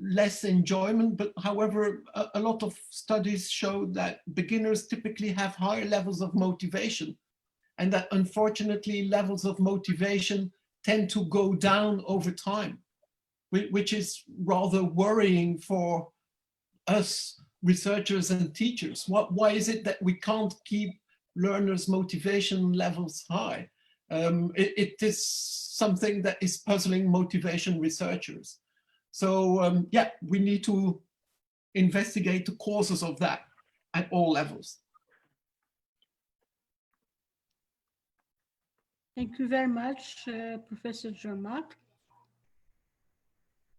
less enjoyment, but however, a lot of studies show that beginners typically have higher levels of motivation, and that unfortunately levels of motivation tend to go down over time, which is rather worrying for us researchers and teachers. Why is it that we can't keep learners' motivation levels high? It is something that is puzzling motivation researchers. So yeah, we need to investigate the causes of that at all levels. Thank you very much, Professor Jean-Marc.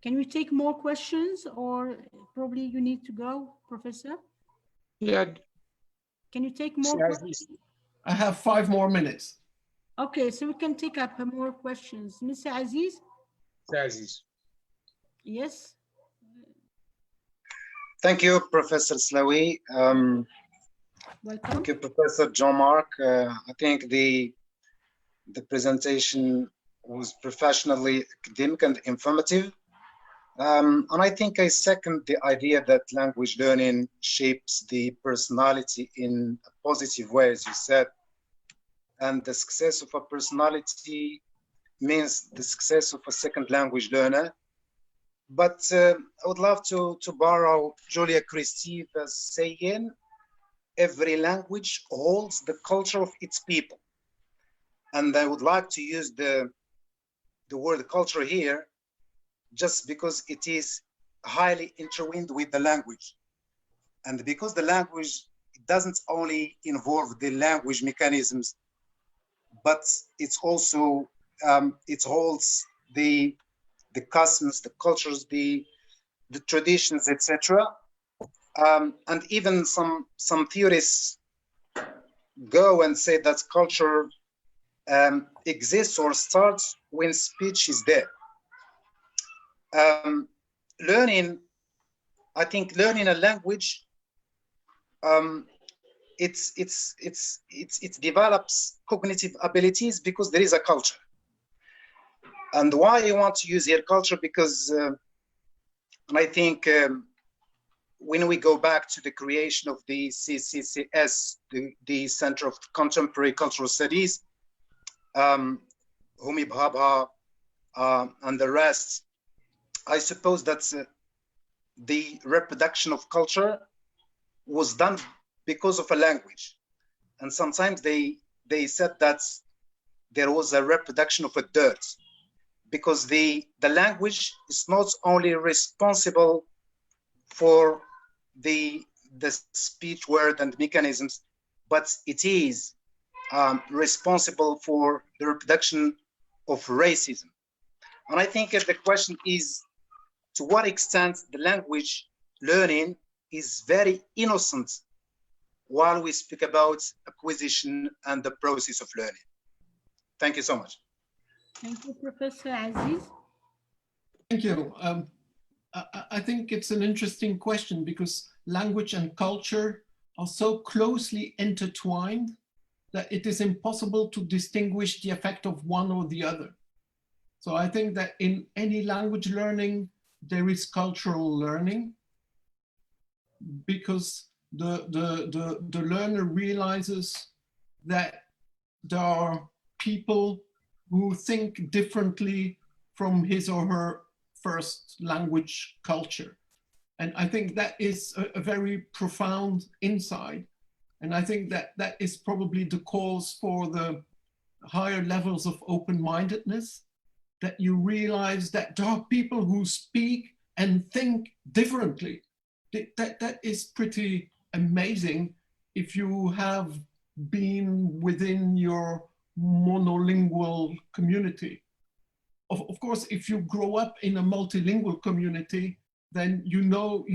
Can we take more questions, or probably you need to go, Professor? Yeah. Can you take more questions? I have 5 more minutes. Okay, so we can take up more questions. Mr. Aziz? Mr. Aziz. Yes. Thank you, Professor Slaoui. Welcome. Thank you, Professor Jean-Marc. I think the presentation was professionally academic and informative. And I think I second the idea that language learning shapes the personality in a positive way, as you said. And the success of a personality means the success of a second language learner. But I would love to borrow Julia Kristeva saying, every language holds the culture of its people. And I would like to use the word culture here, just because it is highly intertwined with the language. And because the language doesn't only involve the language mechanisms, but it's also, it holds the customs, the cultures, the traditions, etc. And even some theorists go and say that culture exists or starts when speech is there. Learning, I think learning a language, it develops cognitive abilities because there is a culture. And why I want to use here culture, because and I think when we go back to the creation of the CCCS, the Center of Contemporary Cultural Studies, Homi Bhabha and the rest, I suppose that the reproduction of culture was done because of a language. And sometimes they said that there was a reproduction of a dirt, because the language is not only responsible for the speech, word, and mechanisms, but it is responsible for the reproduction of racism. And I think the question is, to what extent the language learning is very innocent while we speak about acquisition and the process of learning. Thank you so much. Thank you, Professor Aziz. Thank you. I think it's an interesting question, because language and culture are so closely intertwined that it is impossible to distinguish the effect of one or the other. So I think that in any language learning, there is cultural learning, because the learner realizes that there are people who think differently from his or her first language culture. And I think that is a very profound insight. And I think that that is probably the cause for the higher levels of open-mindedness, that you realize that there are people who speak and think differently. That is pretty amazing if you have been within your monolingual community. Of course, if you grow up in a multilingual community, then you know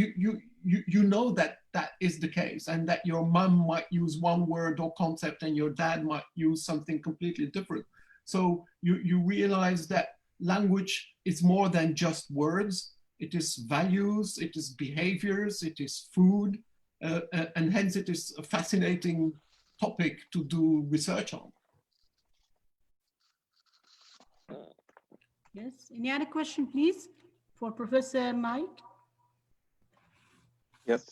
that that is the case, and that your mom might use one word or concept and your dad might use something completely different. So you realize that language is more than just words. It is values, it is behaviors, it is food, and hence it is a fascinating topic to do research on. Yes, any other question, please, for Professor Mike? Yes.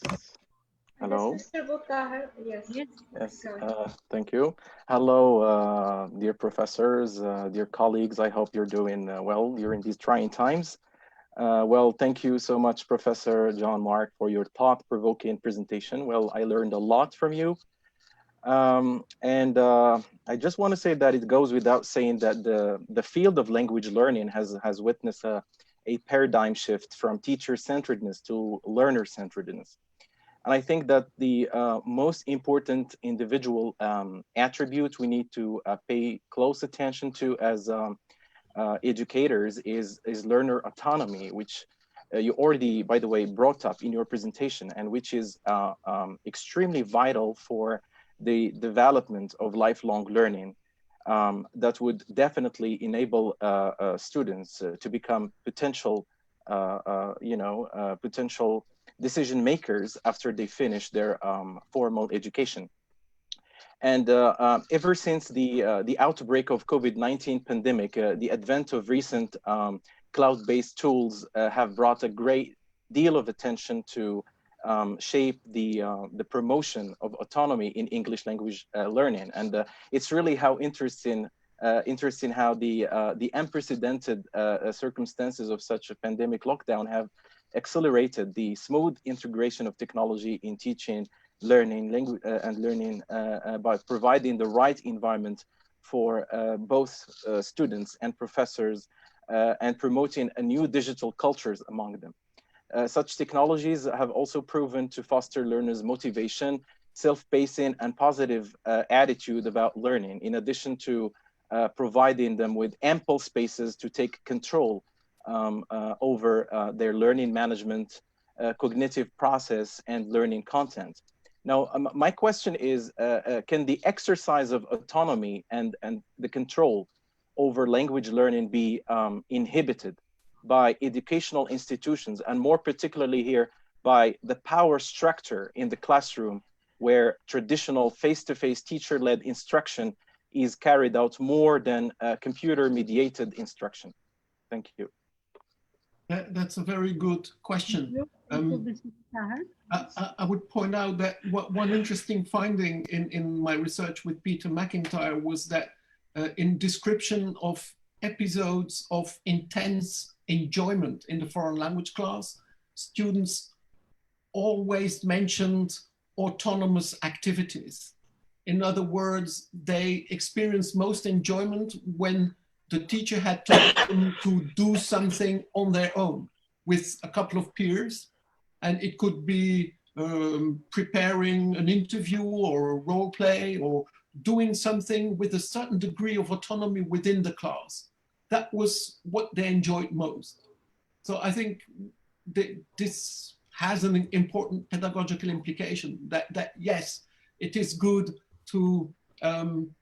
Hello. Mr. Butahar, yes. Yes, thank you. Hello, dear professors, dear colleagues. I hope you're doing well during these trying times. Well, thank you so much, Professor Jean-Marc, for your thought-provoking presentation. Well, I learned a lot from you. I just want to say that it goes without saying that the field of language learning has witnessed a paradigm shift from teacher-centeredness to learner-centeredness. And I think that the most important individual attribute we need to pay close attention to as educators is learner autonomy, which you already, by the way, brought up in your presentation, and which is extremely vital for the development of lifelong learning. That would definitely enable students to become potential, potential decision makers after they finish their formal education. And ever since the outbreak of COVID-19 pandemic, the advent of recent cloud-based tools have brought a great deal of attention to shape the promotion of autonomy in English language learning. And it's really how interesting how the unprecedented circumstances of such a pandemic lockdown have accelerated the smooth integration of technology in teaching, learning, by providing the right environment for both students and professors and promoting a new digital cultures among them. Such technologies have also proven to foster learners' motivation, self-pacing, and positive attitude about learning, in addition to providing them with ample spaces to take control over their learning management, cognitive process, and learning content. Now, my question is, can the exercise of autonomy and the control over language learning be inhibited by educational institutions, and more particularly here by the power structure in the classroom, where traditional face-to-face teacher-led instruction is carried out more than computer-mediated instruction? Thank you. That's a very good question. I would point out that one interesting finding in my research with Peter McIntyre was that in description of episodes of intense enjoyment in the foreign language class, students always mentioned autonomous activities. In other words, they experienced most enjoyment when the teacher had told them to do something on their own with a couple of peers. And it could be preparing an interview or a role play, or doing something with a certain degree of autonomy within the class. That was what they enjoyed most. So I think this has an important pedagogical implication, that yes, it is good to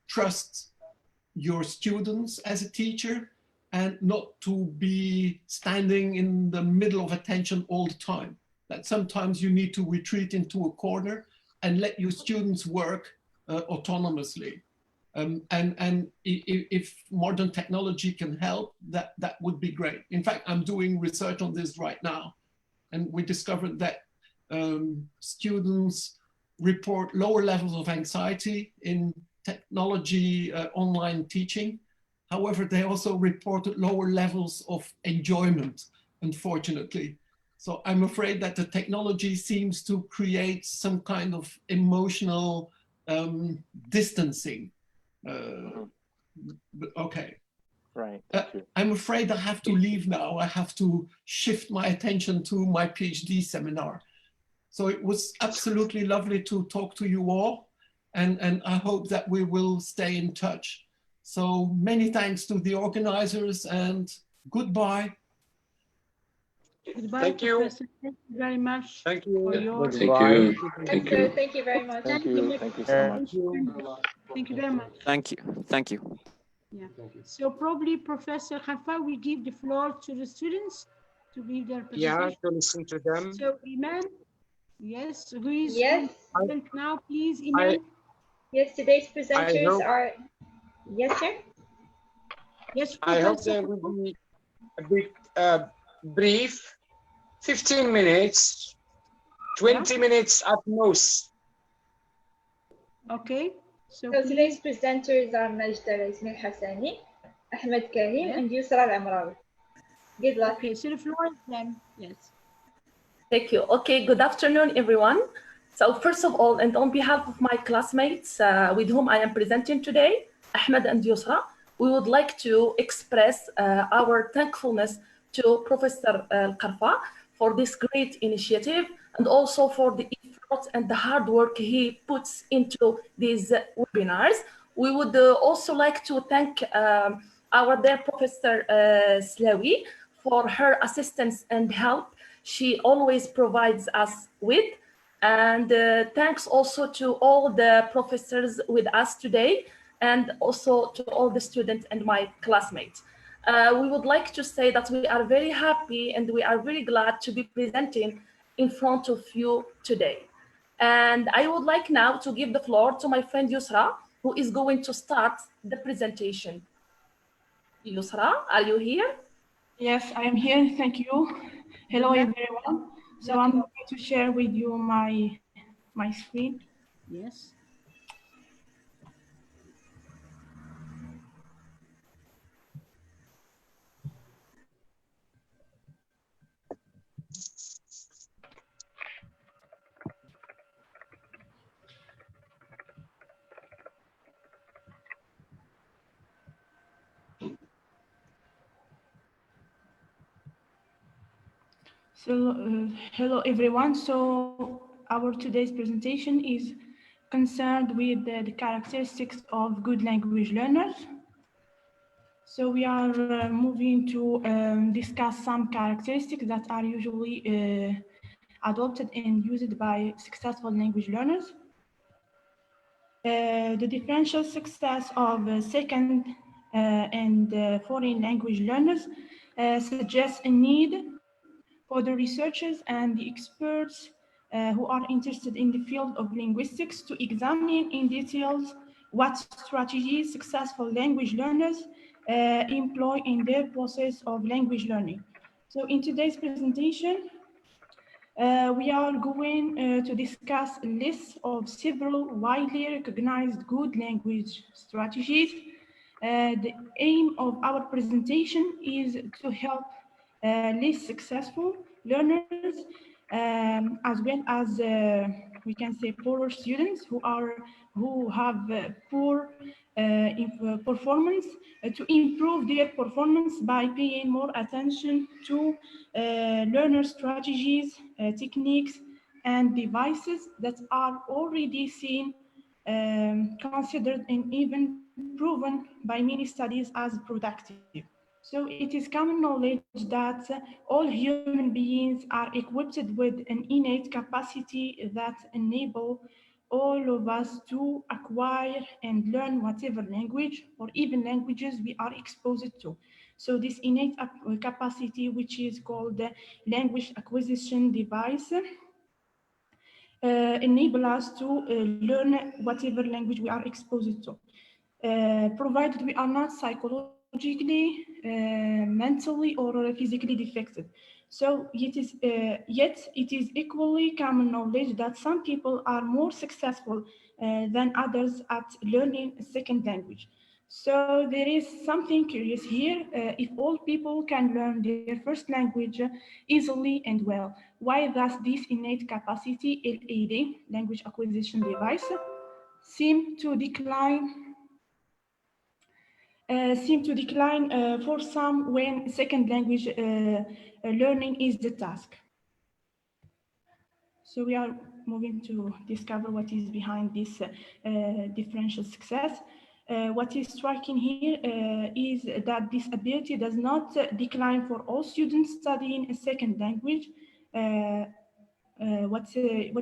trust your students as a teacher and not to be standing in the middle of attention all the time. That sometimes you need to retreat into a corner and let your students work autonomously. And if modern technology can help, that would be great. In fact, I'm doing research on this right now. And we discovered that students report lower levels of anxiety in technology online teaching. However, they also reported lower levels of enjoyment, unfortunately. So I'm afraid that the technology seems to create some kind of emotional distancing. But okay. Right. I'm afraid I have to leave now. I have to shift my attention to my PhD seminar. So it was absolutely lovely to talk to you all. And I hope that we will stay in touch. So many thanks to the organizers and goodbye. Goodbye, Thank you. Professor. Thank you very much. Thank you. For your Thank you. Thank you. Thank you very much. Thank you. Thank you so much. Thank you very much. Thank you. Thank you. Yeah. So probably Professor KARFA will give the floor to the students to give their presentation. Yeah, to listen to them. So Iman, yes, who is Yes. now, please, Iman? Yes, today's presenters are. Yes, sir. Yes, I hope Professor. they will be a bit brief, 15 minutes, 20 minutes at most. Okay. So today's presenters are Majda Razmi Hassani, Ahmed Karim, and Yusra Al-Amrawi. Good luck. Okay, so the floor is them. Yes. Thank you. Okay, good afternoon, everyone. So first of all, and on behalf of my classmates with whom I am presenting today, Ahmed and Yusra, we would like to express our thankfulness to Professor KARFA for this great initiative and also for the effort and the hard work he puts into these webinars. We would also like to thank our dear Professor Slawi for her assistance and help she always provides us with. And thanks also to all the professors with us today and also to all the students and my classmates. We would like to say that we are very happy and we are very glad to be presenting in front of you today. And I would like now to give the floor to my friend Yusra, who is going to start the presentation. Yusra, are you here? Yes, I am here. Thank you. Hello, everyone. So I'm going to share with you my screen. Yes. So hello, everyone. So our today's presentation is concerned with the characteristics of good language learners. So we are moving to discuss some characteristics that are usually adopted and used by successful language learners. The differential success of second and foreign language learners suggests a need for the researchers and the experts who are interested in the field of linguistics to examine in details what strategies successful language learners employ in their process of language learning. So in today's presentation, we are going to discuss a list of several widely recognized good language strategies. The aim of our presentation is to help less successful learners, as well as we can say poorer students who have poor performance, to improve their performance by paying more attention to learner strategies, techniques, and devices that are already seen, considered, and even proven by many studies as productive. So it is common knowledge that all human beings are equipped with an innate capacity that enable all of us to acquire and learn whatever language or even languages we are exposed to. So this innate capacity, which is called the language acquisition device, enable us to learn whatever language we are exposed to, provided we are not psychologically, mentally, or physically defective. So yet it is equally common knowledge that some people are more successful than others at learning a second language. So there is something curious here. If all people can learn their first language easily and well, why does this innate capacity, LAD, language acquisition device, seem to decline for some when second language learning is the task? So we are moving to discover what is behind this differential success. What is striking here is that this ability does not decline for all students studying a second language. What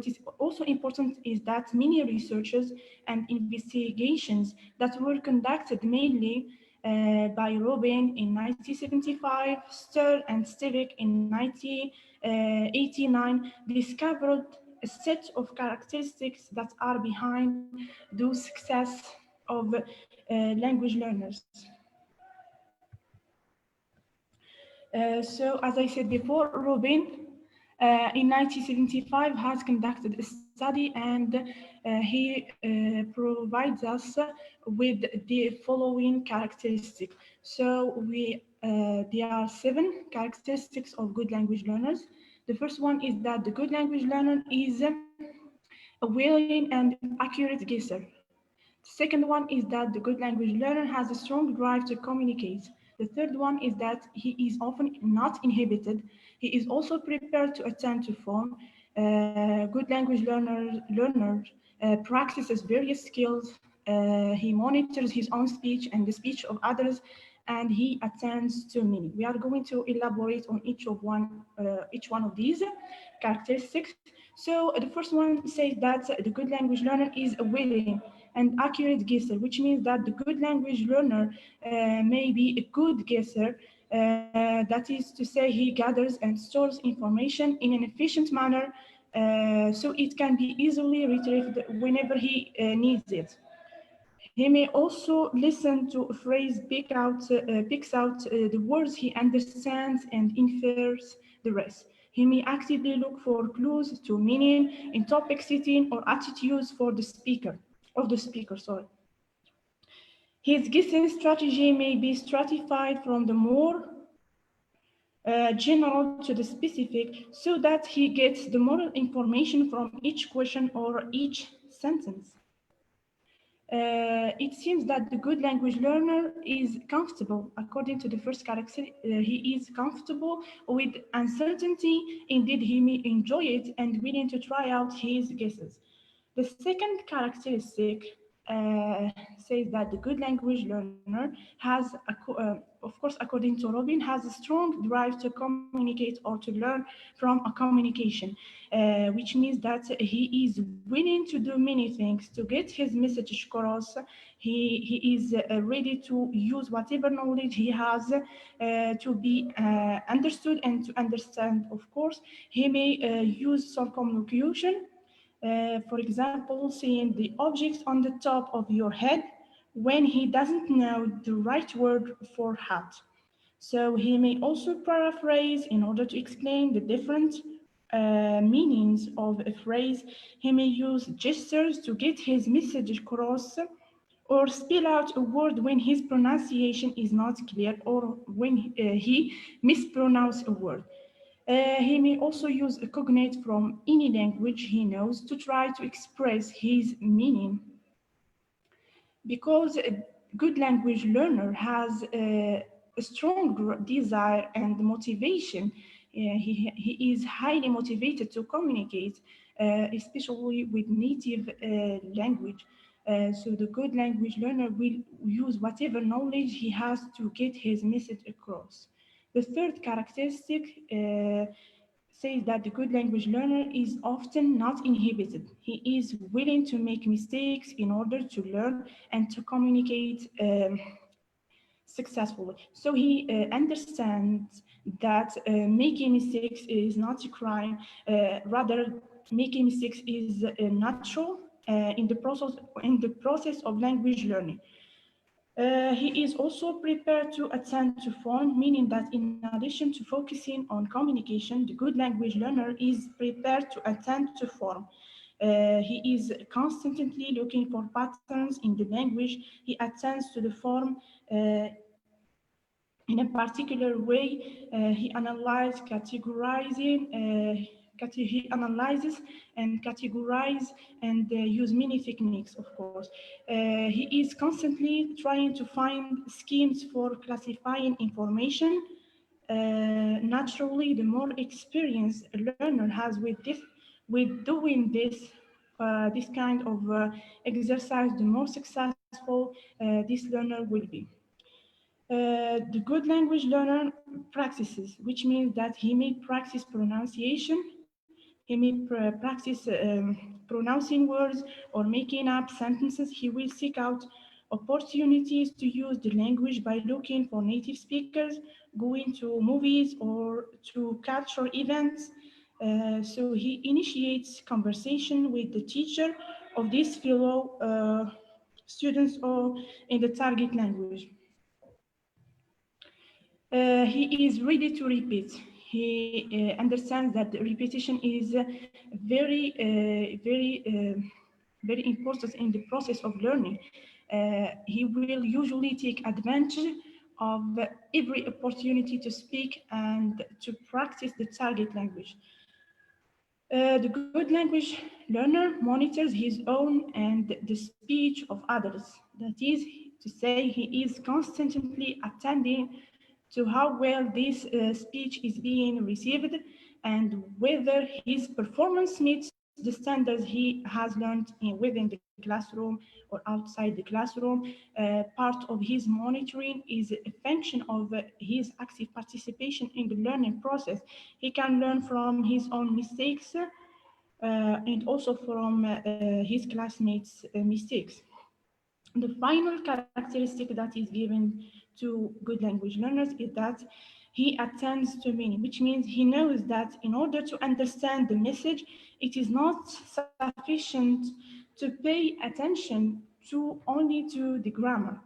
is also important is that many researchers and investigations that were conducted mainly by Robin in 1975, Stir and Stivic in 1989 discovered a set of characteristics that are behind the success of language learners. So as I said before, Robin in 1975 has conducted a study, and he provides us with the following characteristics. So there are 7 characteristics of good language learners. The first one is that the good language learner is a willing and accurate guesser. The second one is that the good language learner has a strong drive to communicate. The third one is that he is often not inhibited. He is also prepared to attend to form. Good language learner practices various skills. He monitors his own speech and the speech of others, and he attends to many. We are going to elaborate on each one of these characteristics. So the first one says that the good language learner is a willing and accurate guesser, which means that the good language learner may be a good guesser. That is to say, he gathers and stores information in an efficient manner, so it can be easily retrieved whenever he needs it. He may also listen to a phrase, picks out the words he understands and infers the rest. He may actively look for clues to meaning in topic setting or attitudes for the speaker. His guessing strategy may be stratified from the more general to the specific, so that he gets the more information from each question or each sentence. It seems that the good language learner is comfortable. According to the first character, he is comfortable with uncertainty. Indeed, he may enjoy it and willing to try out his guesses. The second characteristic says that the good language learner has, of course, according to Robin, has a strong drive to communicate or to learn from a communication, which means that he is willing to do many things to get his message across. He is ready to use whatever knowledge he has to be understood and to understand, of course. He may use circumlocution. For example, saying the objects on the top of your head when he doesn't know the right word for hat. So he may also paraphrase in order to explain the different meanings of a phrase. He may use gestures to get his message across, or spell out a word when his pronunciation is not clear, or when he mispronounces a word. He may also use a cognate from any language he knows to try to express his meaning. Because a good language learner has a strong desire and motivation, he is highly motivated to communicate, especially with native language. So the good language learner will use whatever knowledge he has to get his message across. The third characteristic says that the good language learner is often not inhibited. He is willing to make mistakes in order to learn and to communicate successfully. So he understands that making mistakes is not a crime, rather making mistakes is natural in the process of language learning. He is also prepared to attend to form, meaning that in addition to focusing on communication, the good language learner is prepared to attend to form. He is constantly looking for patterns in the language. He attends to the form in a particular way. He analyzes, and categorize and use many techniques, of course. He is constantly trying to find schemes for classifying information. Naturally, the more experience a learner has with doing this kind of exercise, the more successful this learner will be. The good language learner practices, which means that he may practice pronunciation, he may practice pronouncing words or making up sentences. He will seek out opportunities to use the language by looking for native speakers, going to movies or to cultural events. So he initiates conversation with the teacher of these fellow students or in the target language. He is ready to repeat. He understands that repetition is very important in the process of learning. He will usually take advantage of every opportunity to speak and to practice the target language. The good language learner monitors his own and the speech of others. That is to say, he is constantly attending to how well this speech is being received and whether his performance meets the standards he has learned within the classroom or outside the classroom. Part of his monitoring is a function of his active participation in the learning process. He can learn from his own mistakes and also from his classmates' mistakes. The final characteristic that is given to good language learners is that he attends to meaning, which means he knows that in order to understand the message, it is not sufficient to pay attention only to the grammar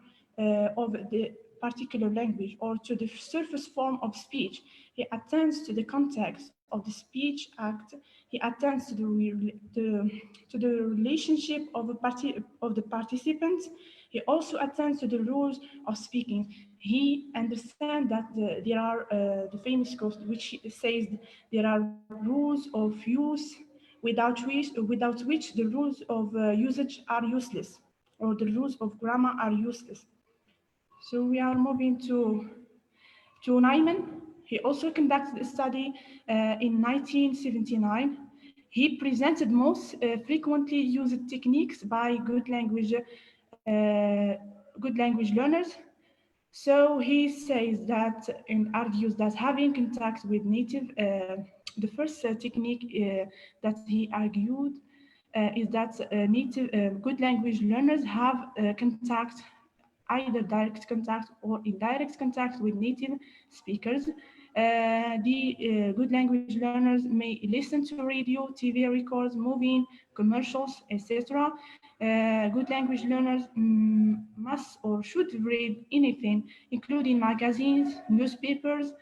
of the particular language or to the surface form of speech. He attends to the context of the speech act. He attends to the relationship of the participants. He also attends to the rules of speaking. He understands that there are the famous quote which says there are rules of use without which the rules of usage are useless, or the rules of grammar are useless. So we are moving to Nyman. He also conducted a study in 1979. He presented most frequently used techniques by good language learners. So he says that and argues that having contact with native, the first technique that he argued is that good language learners have contact, either direct contact or indirect contact with native speakers. Good language learners may listen to radio, TV records, movie, commercials, etc. Good language learners must or should read anything, including magazines, newspapers,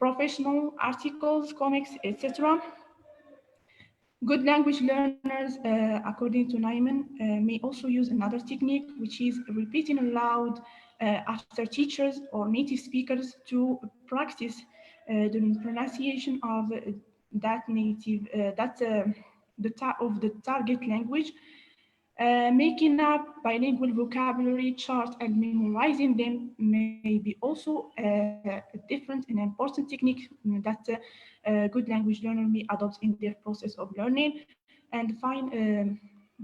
professional articles, comics, etc. Good language learners, according to Nyman, may also use another technique, which is repeating aloud after teachers or native speakers to practice the pronunciation of that the target language. Making up bilingual vocabulary chart and memorizing them may be also a different and important technique that good language learner may adopt in their process of learning. And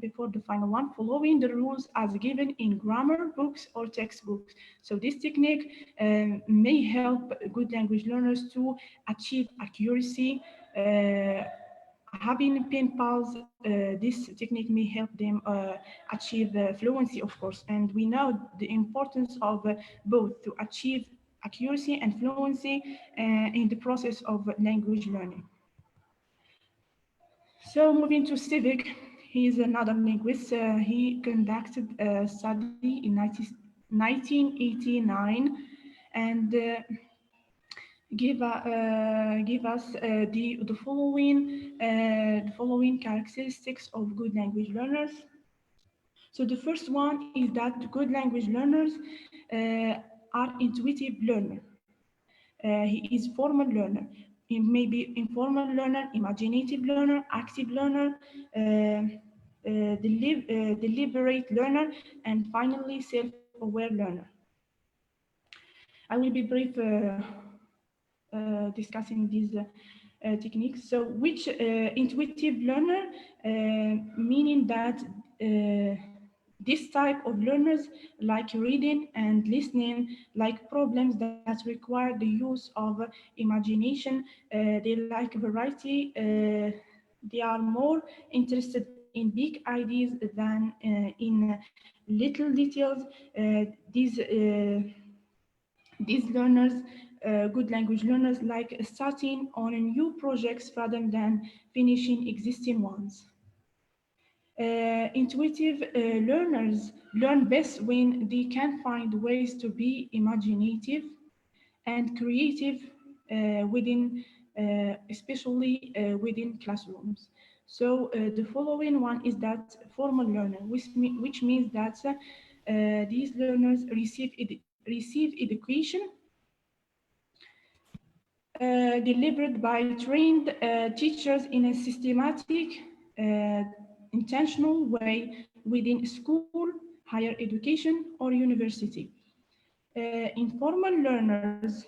before the final one, following the rules as given in grammar books or textbooks. So this technique may help good language learners to achieve accuracy. Having pen pals, this technique may help them achieve fluency, of course. And we know the importance of both to achieve accuracy and fluency in the process of language learning. So moving to Civic, he is another linguist. He conducted a study in 1989, and give us the following characteristics of good language learners. So the first one is that good language learners are intuitive learner. He is formal learner. He may be informal learner, imaginative learner, active learner, deliberate learner, and finally self-aware learner. I will be brief discussing these techniques. So which intuitive learner, meaning that this type of learners like reading and listening, like problems that require the use of imagination, they like variety, they are more interested in big ideas than in little details. These learners, good language learners, like starting on new projects rather than finishing existing ones. Intuitive learners learn best when they can find ways to be imaginative and creative especially within classrooms. So the following one is that formal learner, which means that these learners receive education delivered by trained teachers in a systematic, intentional way within school, higher education, or university. Informal learners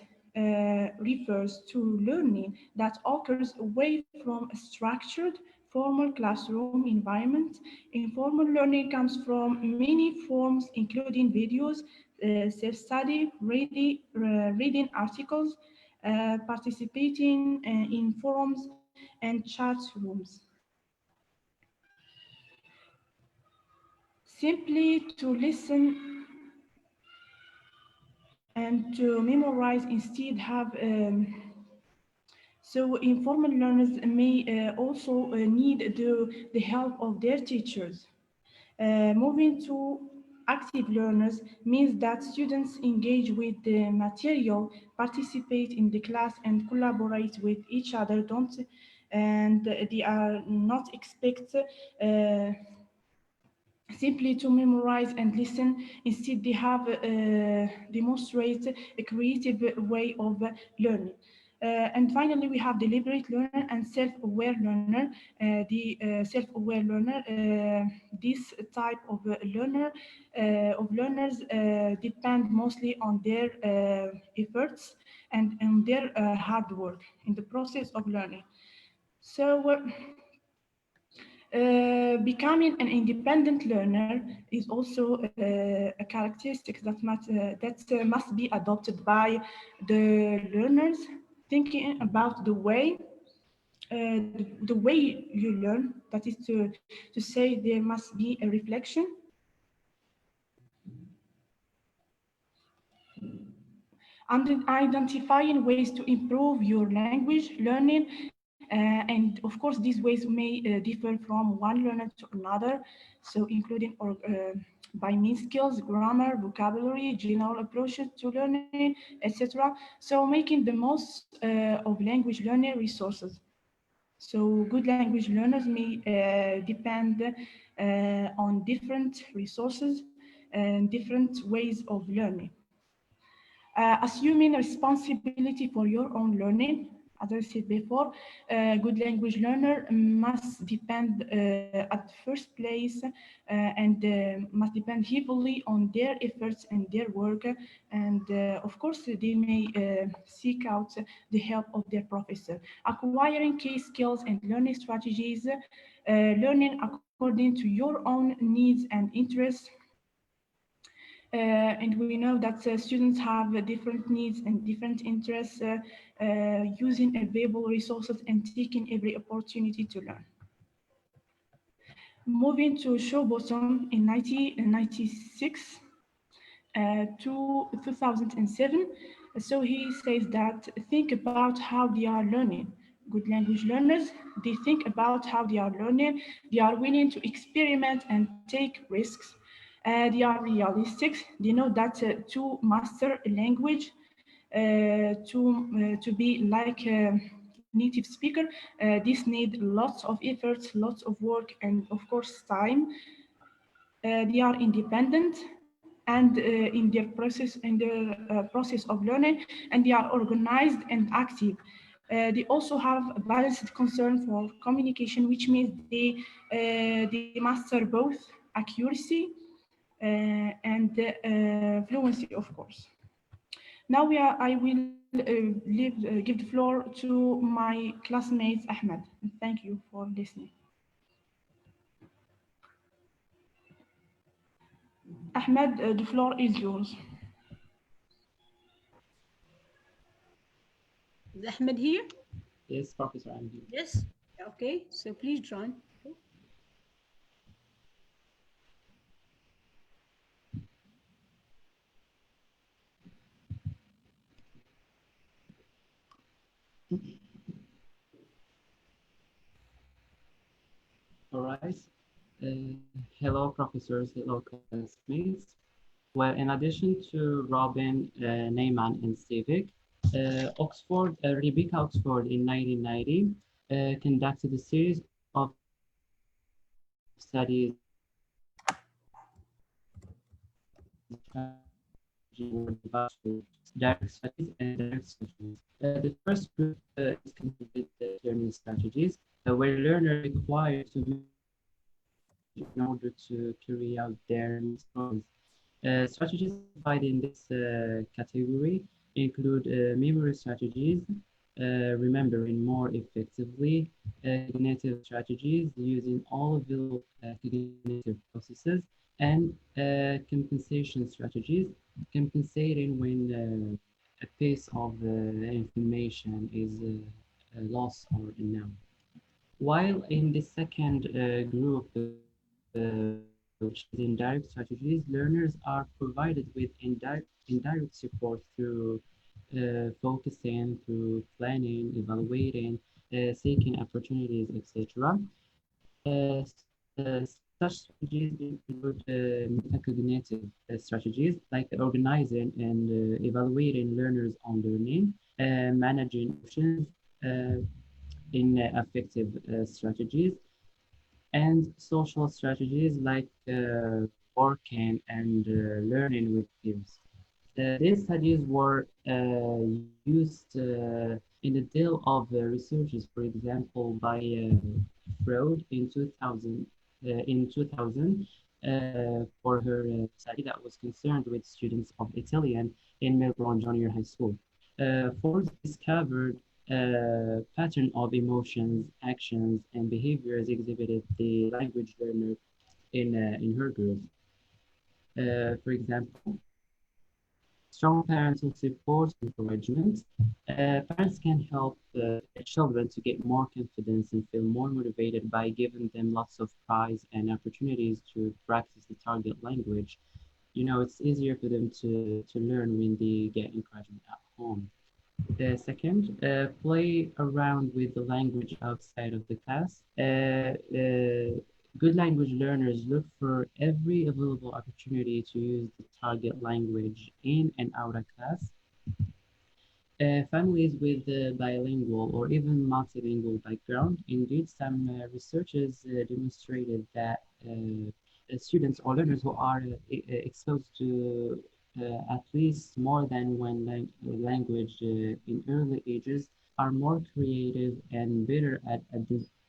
refers to learning that occurs away from a structured formal classroom environment. Informal learning comes from many forms, including videos, self-study, reading articles, participating in forums and chat rooms. Simply to listen and to memorize instead have so informal learners may also need the help of their teachers. Moving to active learners means that students engage with the material, participate in the class, and collaborate with each other, and they are not expected simply to memorize and listen. Instead, they have demonstrate a creative way of learning. And finally, we have deliberate learner and self-aware learner. The self-aware learner, this type of learners depend mostly on their efforts and on their hard work in the process of learning. So becoming an independent learner is also a characteristic that must be adopted by the learners, thinking about the way you learn. That is to say, there must be a reflection. And identifying ways to improve your language learning. And of course, these ways may differ from one learner to another, so including by means skills, grammar, vocabulary, general approaches to learning, etc. So making the most of language learning resources. So good language learners may depend on different resources and different ways of learning. Assuming responsibility for your own learning. As I said before, good language learner must depend at first place and must depend heavily on their efforts and their work. And of course, they may seek out the help of their professor. Acquiring key skills and learning strategies, learning according to your own needs and interests. And we know that students have different needs and different interests, using available resources and taking every opportunity to learn. Moving to Showbottom in 1996 to 2007. So he says that think about how they are learning. Good language learners, they think about how they are learning. They are willing to experiment and take risks. They are realistic. They know that to master a language, to be like a native speaker. This need lots of efforts, lots of work, and of course time. They are independent and in their process of learning, and they are organized and active. They also have a balanced concern for communication, which means they master both accuracy and fluency, of course. Now I will give the floor to my classmate Ahmed. Thank you for listening. Ahmed, the floor is yours. Is Ahmed here? Yes, Professor, I'm here. Yes. Okay, so please join. Okay. All right. Hello, professors. Hello, classmates. Well, in addition to Robin, Neyman, and Civic, Rebecca Oxford in 1990 conducted a series of studies direct studies and direct studies. The first group is connected learning strategies, where learners are required to in order to carry out their skills. Strategies divided in this category include memory strategies, remembering more effectively, cognitive strategies using all available cognitive processes, and compensation strategies, compensating when a piece of information is lost or unknown. While in the second group, which is indirect strategies, learners are provided with indirect support through focusing, through planning, evaluating, seeking opportunities, etc. Such strategies include metacognitive strategies like organizing and evaluating learners on learning, managing emotions in affective strategies, and social strategies like working and learning with peers. These studies were used in the deal of researches, for example, by Freud in 2000, for her study that was concerned with students of Italian in Melbourne Junior High School. Ford discovered a pattern of emotions, actions, and behaviors exhibited the language learner in her group. For example, strong parental support and encouragement. Parents can help children to get more confidence and feel more motivated by giving them lots of prize and opportunities to practice the target language. You know, it's easier for them to learn when they get encouragement at home. Second, play around with the language outside of the class. Good language learners look for every available opportunity to use the target language in and out of class. Families with bilingual or even multilingual background, indeed, some researchers demonstrated that students or learners who are exposed to at least more than one language in early ages are more creative and better at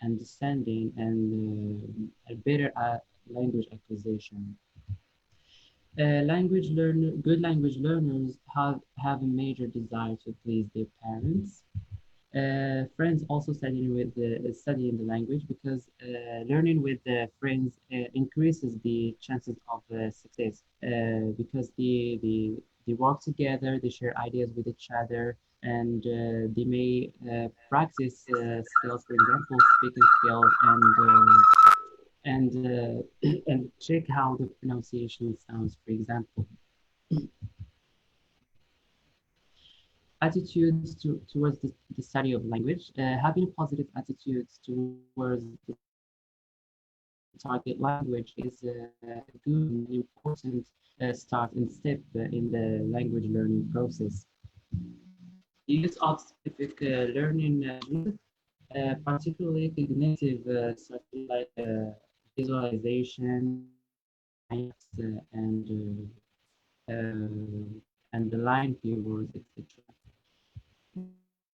understanding and better at language acquisition. Good language learners have a major desire to please their parents. Friends also studying the language because learning with friends increases the chances of success because they work together, they share ideas with each other, and they may practice skills, for example, speaking skills, and check how the pronunciation sounds, for example. Attitudes towards the study of language. Having a positive attitudes towards the target language is a good and important start and step in the language learning process. The use of specific learning methods, particularly cognitive strategies like visualization, and the line keywords, etc.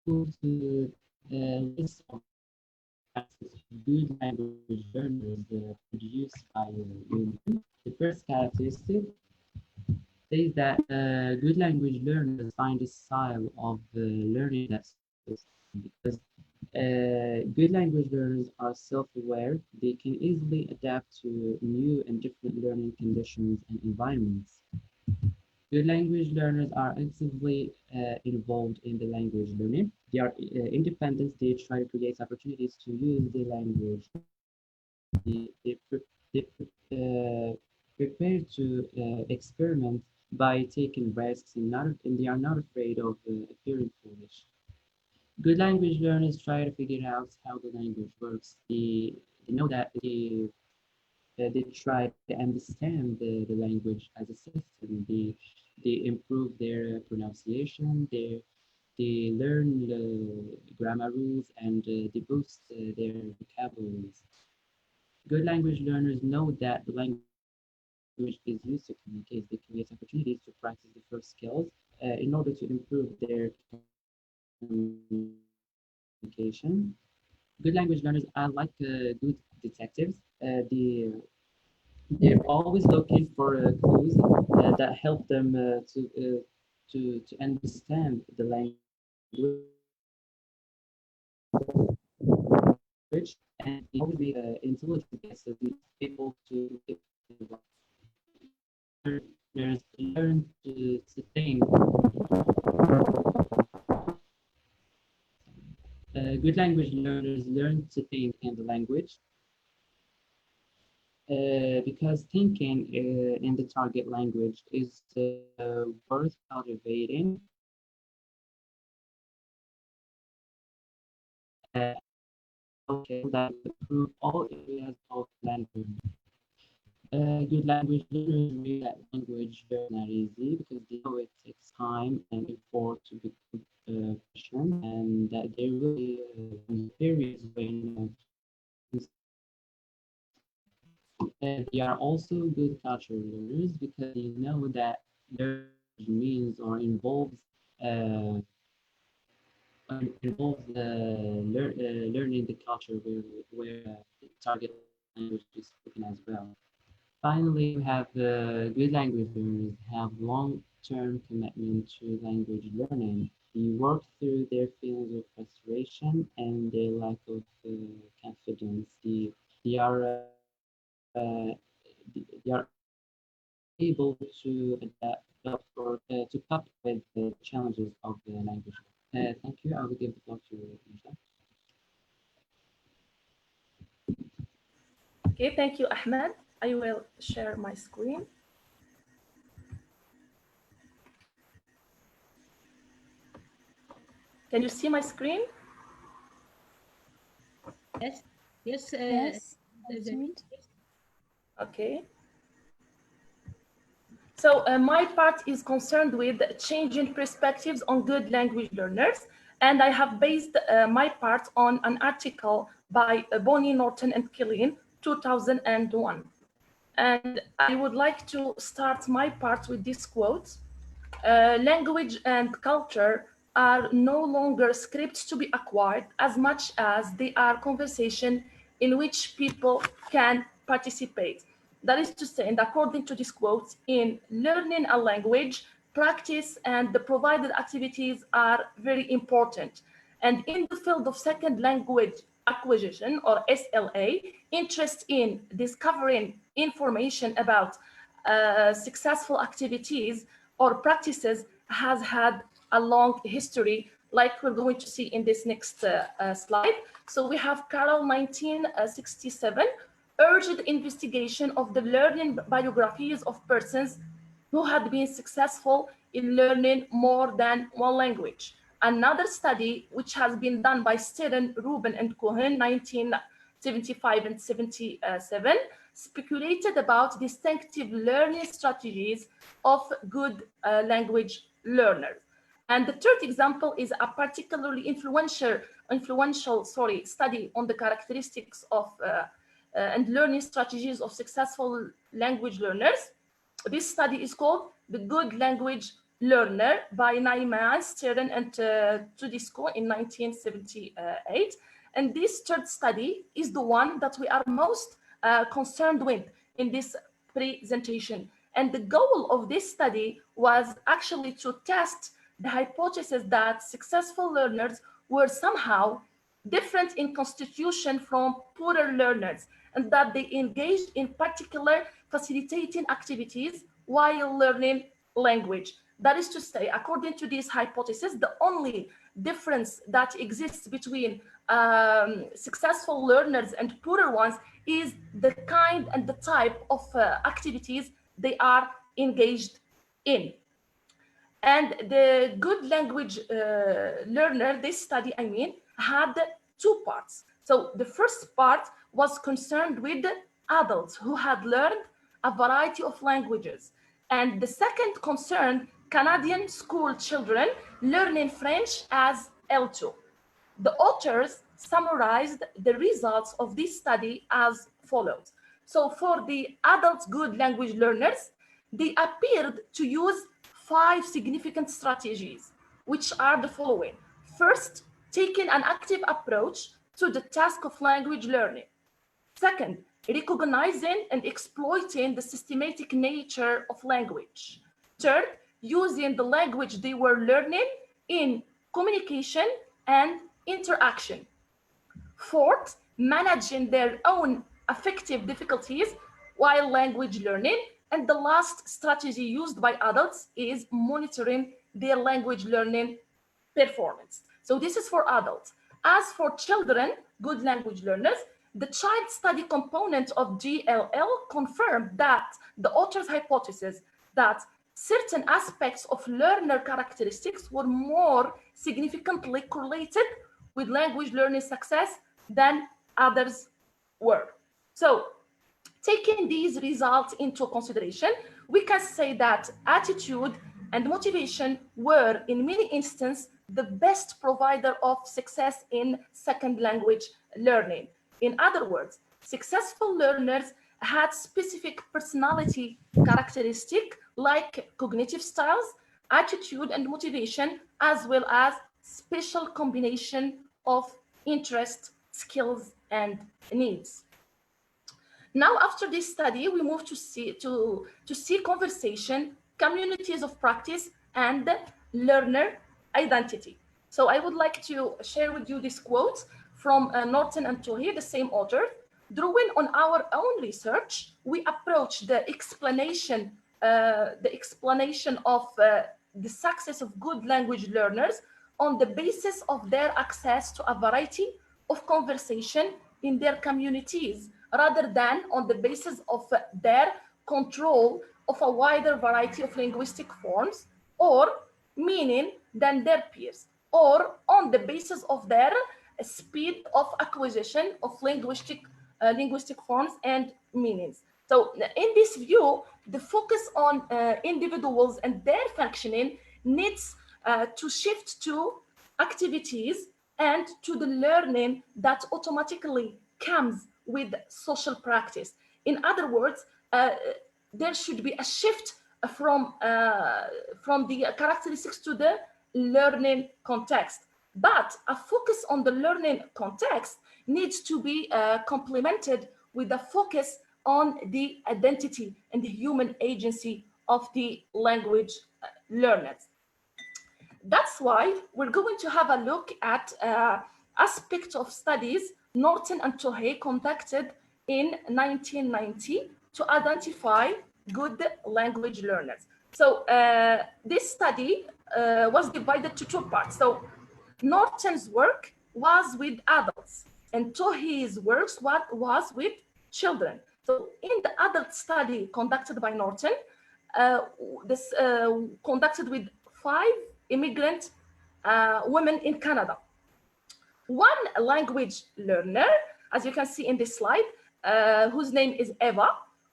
To list of good language learners produced by UNICEF. The first characteristic says that good language learners find a style of learning that suits them, because good language learners are self-aware. They can easily adapt to new and different learning conditions and environments. Good language learners are actively involved in the language learning. They are independent. They try to create opportunities to use the language. They prepare to experiment by taking risks, and they are not afraid of appearing foolish. Good language learners try to figure out how the language works. They know that they try to understand the language as a system. They improve their pronunciation. They learn the grammar rules, and they boost their vocabularies. Good language learners know that the language is used to communicate. They create opportunities to practice the first skills in order to improve their communication. Good language learners are like good detectives. They're always looking for clues that help them to understand the language, and they always make intelligent guesses, able to learn to think. Good language learners learn to think in the language because thinking in the target language is worth cultivating. That improve all areas of language. Good language learners read that language very not easy because they know it takes time and effort to become proficient, and that there will be periods when they are also good cultural learners because they know that learning means or involves learning the culture where the target language is spoken as well. Finally, we have good language learners have long-term commitment to language learning. They work through their feelings of frustration and their lack of confidence. They are able to adapt or to cope with the challenges of the language. Thank you. I will give the floor to Nisha. Okay, thank you, Ahmed. I will share my screen. Can you see my screen? Yes. Yes. Yes. Okay. So my part is concerned with changing perspectives on good language learners. And I have based my part on an article by Bonnie, Norton, and Killeen, 2001. And I would like to start my part with this quote. Language and culture are no longer scripts to be acquired as much as they are conversation in which people can participate. That is to say, and according to this quote, in learning a language, practice and the provided activities are very important. And in the field of second language acquisition, or SLA, interest in discovering information about successful activities or practices has had a long history, like we're going to see in this next slide. So we have Carroll 1967, urged investigation of the learning biographies of persons who had been successful in learning more than one language. Another study, which has been done by Stedden, Rubin, and Cohen, 1975 and 77, speculated about distinctive learning strategies of good language learners. And the third example is a particularly influential study on the characteristics of and learning strategies of successful language learners. This study is called The Good Language Learner by Naiman, Stern, and Tudisco in 1978. And this third study is the one that we are most concerned with in this presentation. And the goal of this study was actually to test the hypothesis that successful learners were somehow different in constitution from poorer learners, and that they engaged in particular facilitating activities while learning language. That is to say, according to this hypothesis, the only difference that exists between successful learners and poorer ones is the kind and the type of activities they are engaged in. And the good language learner, this study, had two parts. So the first part was concerned with adults who had learned a variety of languages. And the second concerned Canadian school children learning French as L2. The authors summarized the results of this study as follows. So for the adult good language learners, they appeared to use 5 significant strategies, which are the following. First, taking an active approach to the task of language learning. Second, recognizing and exploiting the systematic nature of language. Third, using the language they were learning in communication and interaction. Fourth, managing their own affective difficulties while language learning. And the last strategy used by adults is monitoring their language learning performance. So this is for adults. As for children, good language learners, the child study component of GLL confirmed that the author's hypothesis that certain aspects of learner characteristics were more significantly correlated with language learning success than others were. So, taking these results into consideration, we can say that attitude and motivation were, in many instances, the best provider of success in second language learning. In other words, successful learners had specific personality characteristics like cognitive styles, attitude and motivation, as well as special combination of interest, skills, and needs. Now, after this study, we move to see conversation, communities of practice, and learner identity. So I would like to share with you this quote from Norton and Tohi, the same author. Drawing on our own research, we approach the explanation of the success of good language learners on the basis of their access to a variety of conversation in their communities, rather than on the basis of their control of a wider variety of linguistic forms or meaning than their peers, or on the basis of their speed of acquisition of linguistic forms and meanings. So in this view, the focus on individuals and their functioning needs to shift to activities and to the learning that automatically comes with social practice. In other words, there should be a shift from the characteristics to the learning context. But a focus on the learning context needs to be complemented with a focus on the identity and the human agency of the language learners. That's why we're going to have a look at aspects of studies Norton and Tohe conducted in 1990 to identify good language learners. So this study was divided to 2 parts. So Norton's work was with adults and Tohe's works was with children. So in the adult study conducted by Norton, this conducted with 5 immigrant women in Canada. One language learner, as you can see in this slide, whose name is Eva,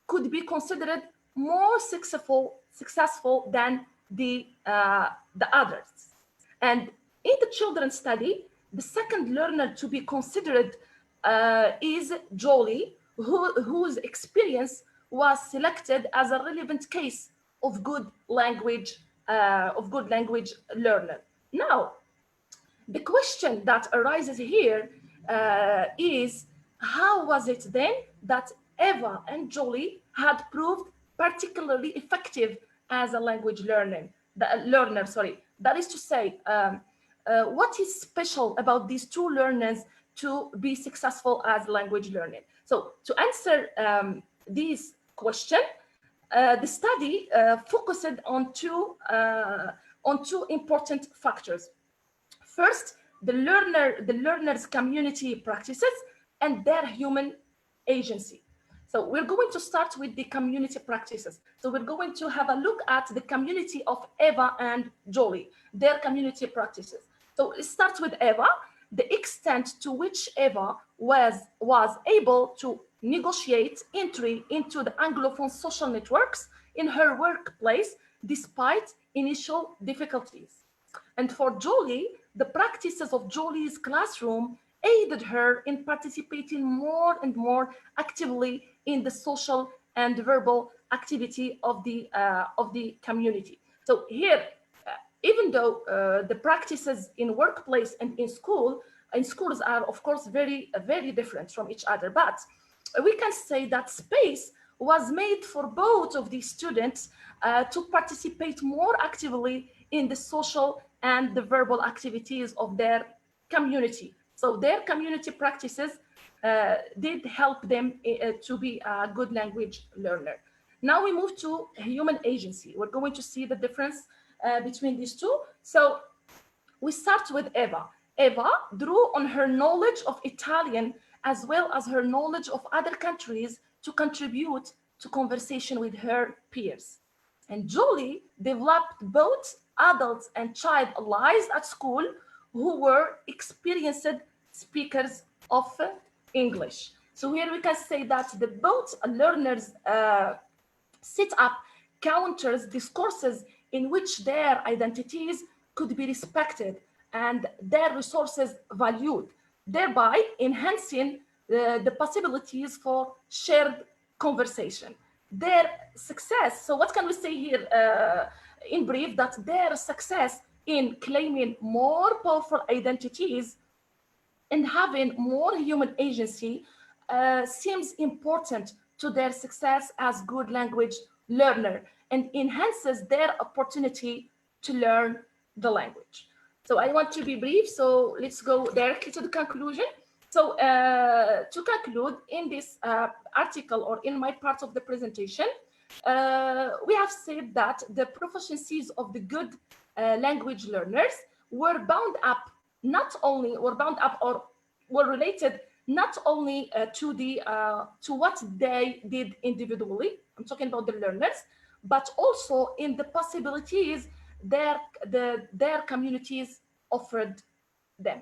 could be considered more successful than the others. And in the children's study, the second learner to be considered is Jolie, whose experience was selected as a relevant case of good language learner. Now, the question that arises here is, how was it then that Eva and Jolie had proved particularly effective as a language learner? That is to say, what is special about these two learners to be successful as language learning? So to answer this question, the study focused on two important factors. First, the learner's community practices and their human agency. So we're going to start with the community practices. So we're going to have a look at the community of Eva and Jolie, their community practices. So it starts with Eva, the extent to which Eva was able to negotiate entry into the Anglophone social networks in her workplace despite initial difficulties. And for Jolie, the practices of Jolie's classroom aided her in participating more and more actively in the social and verbal activity of the community. So here, even though the practices in workplace and in schools are of course very different from each other, but we can say that space was made for both of these students to participate more actively in the social and the verbal activities of their community. So their community practices did help them to be a good language learner. Now we move to human agency. We're going to see the difference between these two. So we start with Eva. Eva drew on her knowledge of Italian as well as her knowledge of other countries to contribute to conversation with her peers. And Jolie developed both adults and child allies at school who were experienced speakers of English. So here we can say that both learners set up counters, discourses in which their identities could be respected and their resources valued, thereby enhancing the possibilities for shared conversation. Their success, so what can we say here in brief, that their success in claiming more powerful identities and having more human agency seems important to their success as good language learner and enhances their opportunity to learn the language. So I want to be brief, so let's go directly to the conclusion. So to conclude, in this article or in my part of the presentation, we have said that the proficiencies of the good language learners were bound up or were related not only to what they did individually, I'm talking about the learners, but also in the possibilities their communities offered them.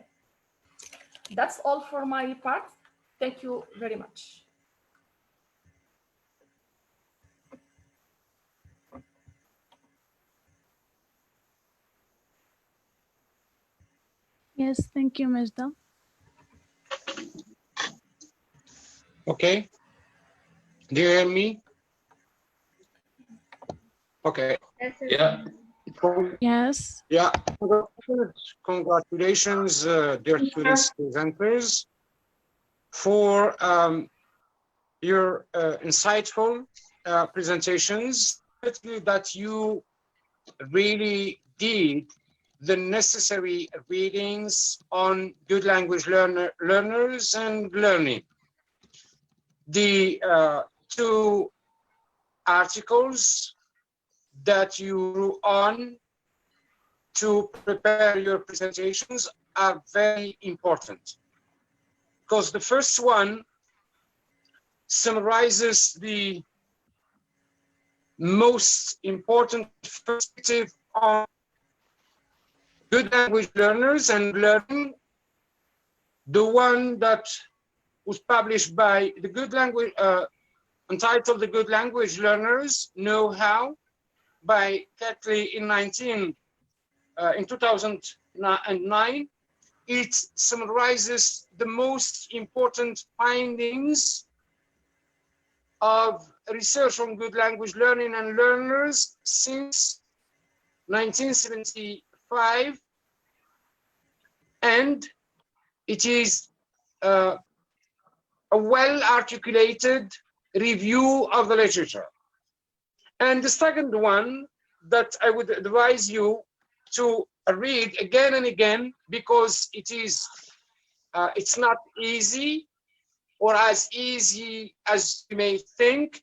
That's all for my part. Thank you very much. Yes, thank you, Majda. Okay. Do you hear me? Okay. Yeah. Yes. Yeah. Congratulations, dear students, presenters, for your insightful presentations. That you really did the necessary readings on good language learners and learning. The two articles that you drew on to prepare your presentations are very important, because the first one summarizes the most important perspective on good language learners and learning, the one that was published by the Good Language, entitled The Good Language Learners Know How by Catley in 2019. 2009. It summarizes the most important findings of research on good language learning and learners since 1975, and it is a well-articulated review of the literature. And the second one that I would advise you to read again and again, because it is it's not easy or as easy as you may think,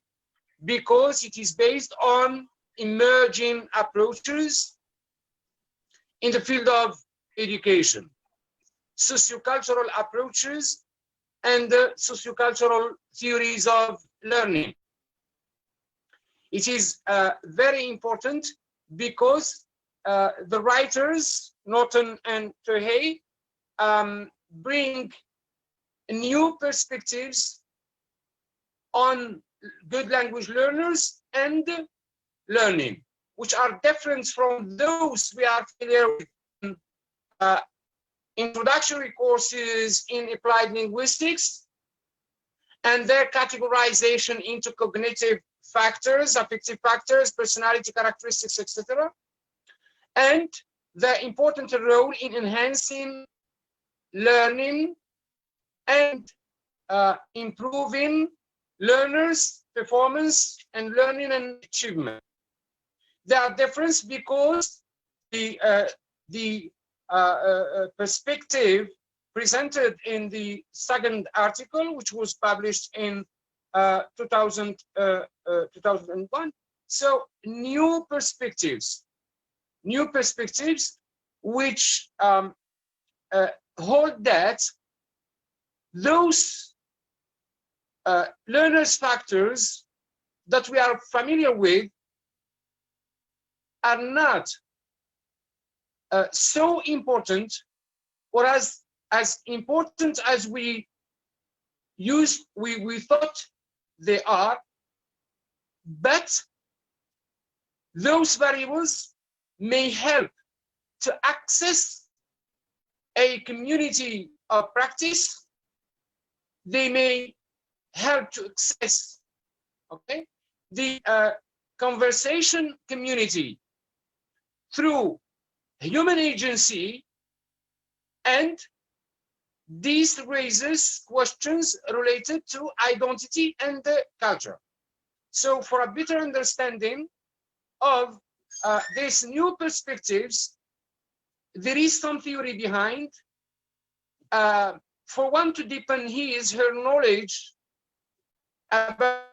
because it is based on emerging approaches in the field of education, sociocultural approaches and sociocultural theories of learning. It is very important because the writers, Norton and Tuhey, bring new perspectives on good language learners and learning, which are different from those we are familiar with in introductory courses in applied linguistics, and their categorization into cognitive factors, affective factors, personality characteristics, etc., and the important role in enhancing learning and improving learners' performance and learning and achievement. They are different because the perspective presented in the second article, which was published in 2001. So new perspectives which hold that those learners' factors that we are familiar with are not so important or as important as we thought they are, but those variables may help to access a community of practice. They may help to access, okay, the conversation community through human agency, and this raises questions related to identity and culture. So for a better understanding of these new perspectives, there is some theory behind. For one to deepen her knowledge about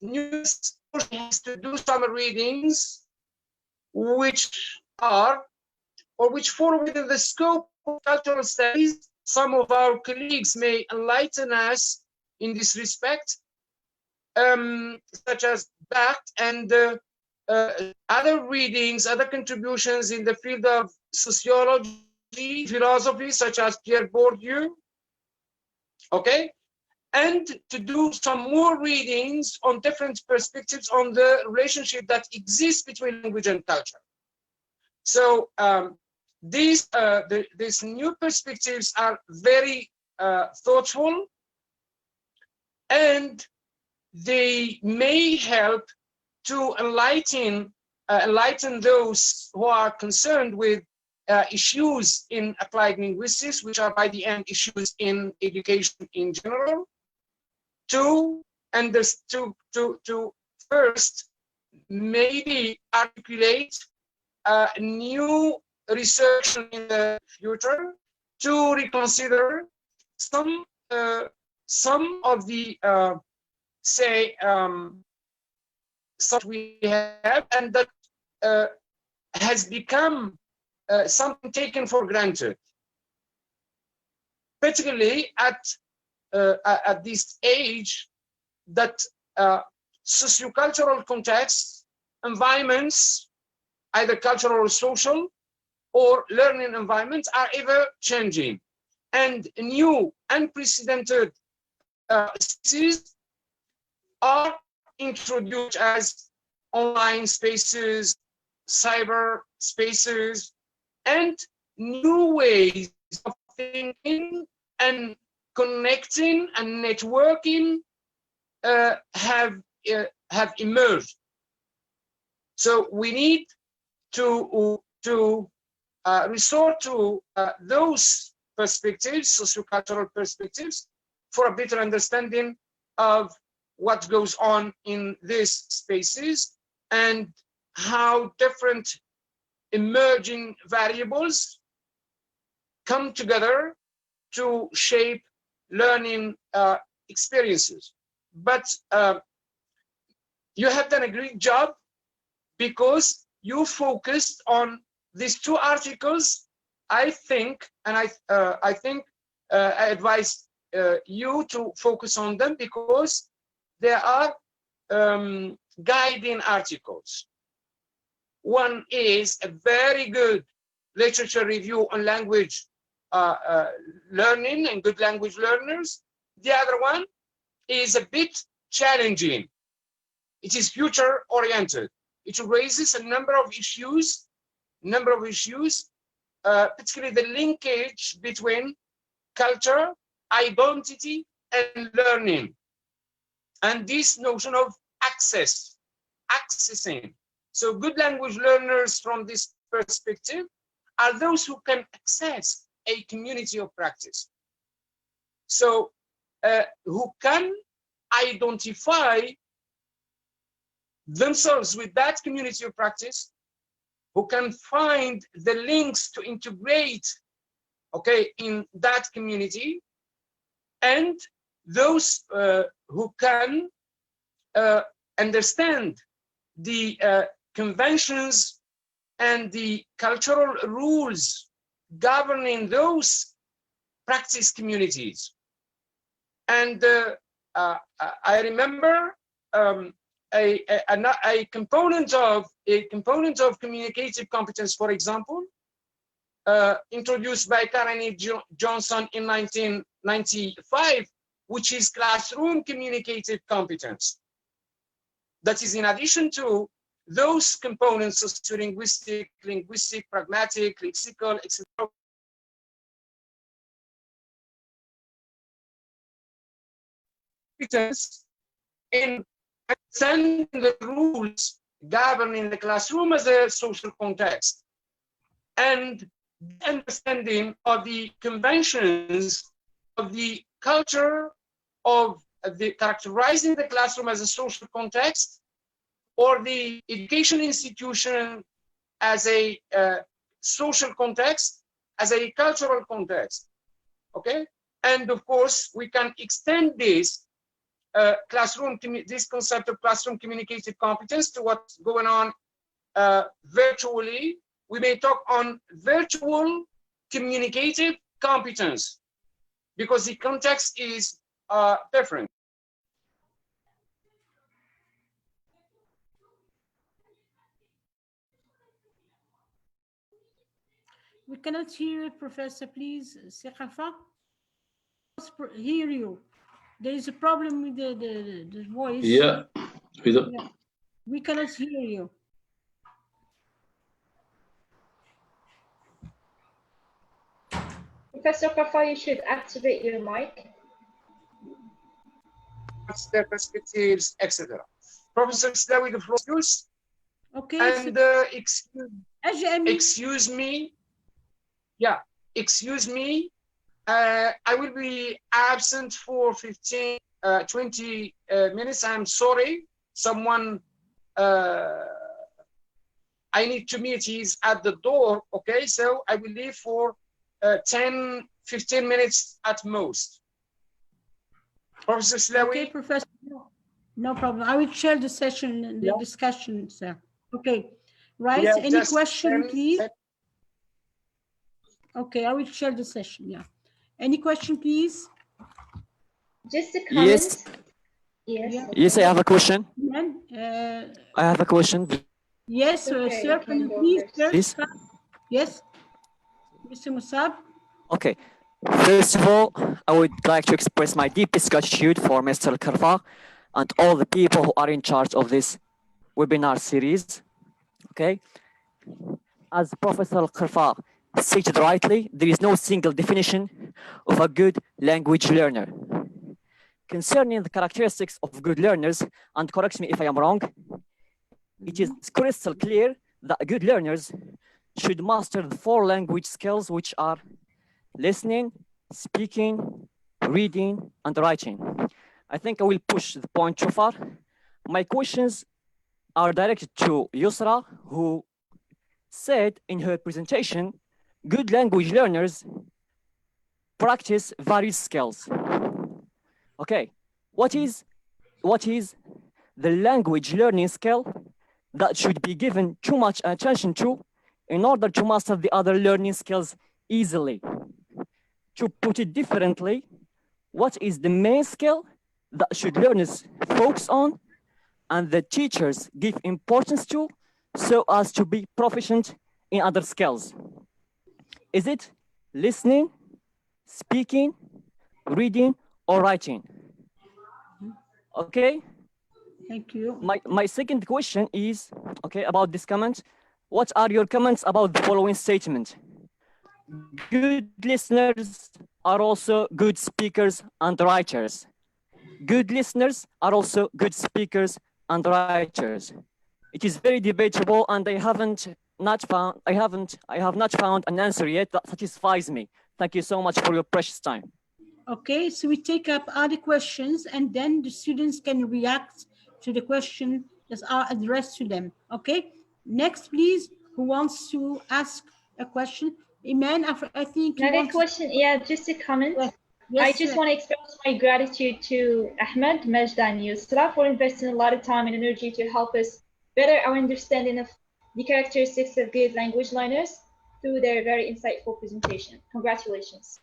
news, she has to do some readings which are or which fall within the scope of cultural studies. Some of our colleagues may enlighten us in this respect, such as Bach and other readings, other contributions in the field of sociology, philosophy, such as Pierre Bourdieu, okay? And to do some more readings on different perspectives on the relationship that exists between language and culture. So these new perspectives are very thoughtful, and they may help to enlighten those who are concerned with issues in applied linguistics, which are by the end issues in education in general, to first maybe articulate new research in the future, to reconsider some of the stuff we have and that has become something taken for granted, particularly at this age, that sociocultural contexts, environments, either cultural or social, or learning environments are ever changing, and new unprecedented spaces are introduced as online spaces, cyber spaces, and new ways of thinking and connecting and networking have emerged. So we need to resort to those perspectives, sociocultural perspectives, for a better understanding of what goes on in these spaces and how different emerging variables come together to shape learning experiences. But you have done a great job because you focused on these two articles. I think, and I advise you to focus on them because they are guiding articles. One is a very good literature review on language learning and good language learners. The other one is a bit challenging. It is future oriented. It raises a number of issues, particularly the linkage between culture, identity, and learning. And this notion of accessing. So good language learners from this perspective are those who can access a community of practice. So who can identify themselves with that community of practice, who can find the links to integrate, okay, in that community, and those who can understand the conventions and the cultural rules governing those practice communities. And I remember a component of communicative competence, for example, introduced by Karen Johnson in 1995, which is classroom communicative competence. That is in addition to those components of linguistic, pragmatic, lexical, etc. Competence in understanding the rules governing the classroom as a social context, and understanding of the conventions of the culture of the characterizing the classroom as a social context, or the education institution as a social context, as a cultural context. Okay, and of course we can extend this this concept of classroom communicative competence to what's going on virtually. We may talk on virtual communicative competence because the context is different. We cannot hear you, Professor. Please, KARFA. Hear you. There is a problem with the voice. Yeah. Yeah. We cannot hear you. Professor KARFA, you should activate your mic. Their perspectives, etc. Professor Slawi, the floor is yours. Okay. And excuse me. Yeah, excuse me. I will be absent for 20 minutes. I'm sorry. Someone I need to meet. He's at the door. Okay, so I will leave for 10, 15 minutes at most. Professor Slawi. Okay, Professor. No problem. I will chair the session, the discussion, sir. Okay. Right. Yeah, any question, please? Okay, I will share the session. Yeah. Any question, please? Just a comment. Yes. Yes. Yeah. Yes, I have a question. I have a question. Yes, okay, sir. Can you please? Please. Yes. Mr. Musab. Okay. First of all, I would like to express my deepest gratitude for Mr. KARFA and all the people who are in charge of this webinar series. Okay. As Professor KARFA stated rightly, there is no single definition of a good language learner. Concerning the characteristics of good learners, and correct me if I am wrong, it is crystal clear that good learners should master the 4 language skills, which are listening, speaking, reading, and writing. I think I will push the point too far. My questions are directed to Yusra, who said in her presentation, good language learners practice various skills. Okay, what is the language learning skill that should be given too much attention to in order to master the other learning skills easily? To put it differently, what is the main skill that should learners focus on and the teachers give importance to so as to be proficient in other skills? Is it listening, speaking, reading, or writing? Okay. Thank you. My second question is, okay, about this comment. What are your comments about the following statement? Good listeners are also good speakers and writers. Good listeners are also good speakers and writers. It is very debatable, and I have not found an answer yet that satisfies me. Thank you so much for your precious time. Okay, so we take up other questions, and then the students can react to the question that are addressed to them. Okay, next, please, who wants to ask a question? Iman, I think you another want question. Yeah, just a comment. Yes, I just want to express my gratitude to Ahmed, Majda, and Yusra for investing a lot of time and energy to help us better our understanding of the characteristics of good language learners through their very insightful presentation. Congratulations.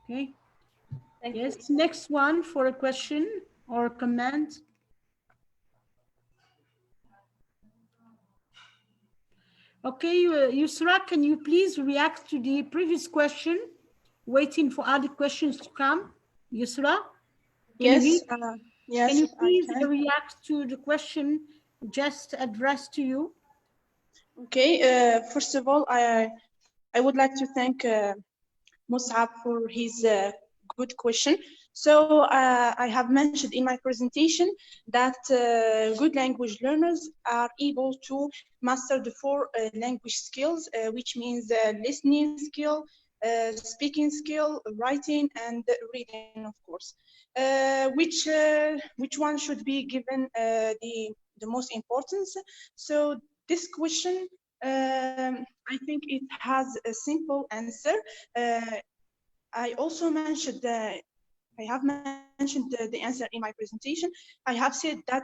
Okay. Yes, next one for a question or comment. Okay, Yusra, can you please react to the previous question? Waiting for other questions to come. Yusra? Yes. Yes. Can you please react to the question just addressed to you? Okay. First of all, I would like to thank Mus'ab for his good question. So I have mentioned in my presentation that good language learners are able to master the 4 language skills, which means listening skill, speaking skill, writing, and reading, of course. Which one should be given the most importance? So this question, I think it has a simple answer. I also mentioned I have mentioned the answer in my presentation. I have said that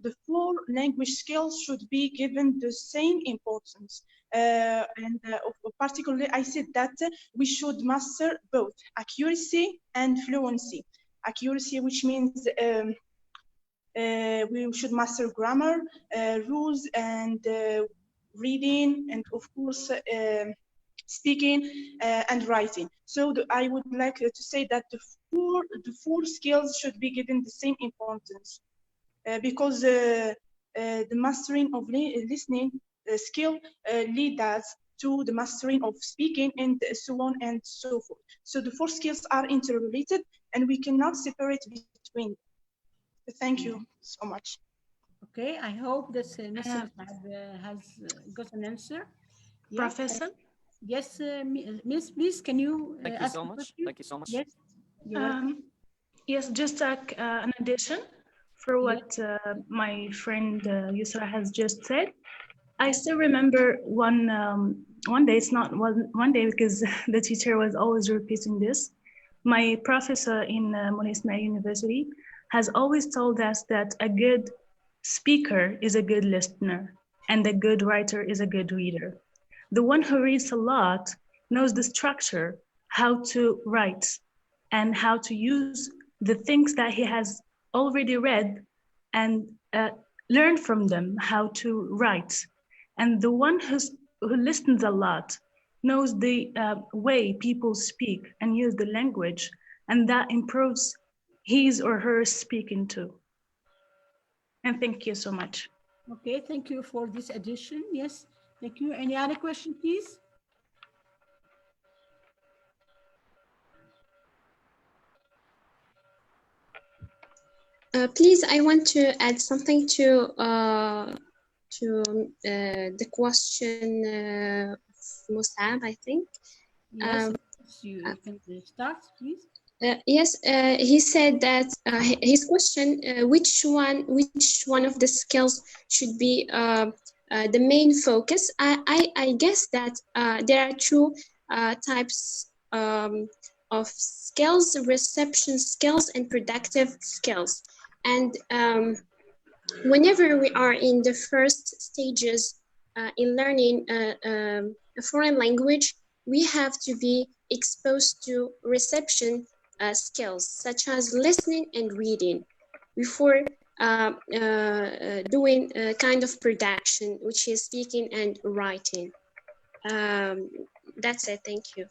the 4 language skills should be given the same importance. And particularly, I said that we should master both accuracy and fluency. Accuracy, which means we should master grammar, rules, and reading, and of course, speaking and writing. So I would like to say that the four skills should be given the same importance because the mastering of listening skill leads us to the mastering of speaking and so on and so forth. So the 4 skills are interrelated and we cannot separate between them. Thank you so much. Okay, I hope that Mrs. has got an answer. Yes. Professor? Yes, Miss, please, can you Thank you so much. Thank you so much. Yes, you're welcome. Yes, just an addition for what my friend Yusra has just said. I still remember one day, it's not one day because the teacher was always repeating this. My professor in Monisma University has always told us that a good speaker is a good listener and a good writer is a good reader. The one who reads a lot knows the structure, how to write and how to use the things that he has already read and learn from them how to write. And the one who listens a lot knows the way people speak and use the language, and that improves his or her speaking too. And thank you so much. Okay, thank you for this addition. Yes, thank you. Any other question, please? Please, I want to add something to the question of Musab, I think. Yes, you can start, please. Yes, he said that his question, which one of the skills should be the main focus? I guess that there are two types of skills: reception skills and productive skills. And whenever we are in the first stages in learning a foreign language, we have to be exposed to reception skills such as listening and reading before doing a kind of production, which is speaking and writing. That's it. Thank you.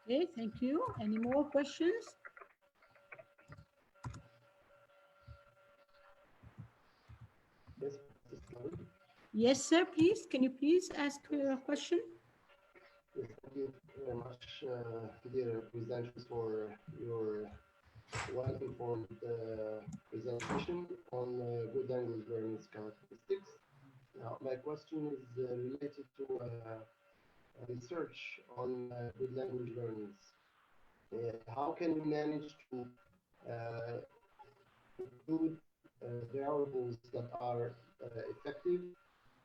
Okay, thank you. Any more questions? Yes, sir, please. Can you please ask a question? Yes, thank you very much, dear presenters, for your well-informed presentation on good language learning characteristics. Now, my question is related to research on good language learners. How can we manage to include variables that are effective,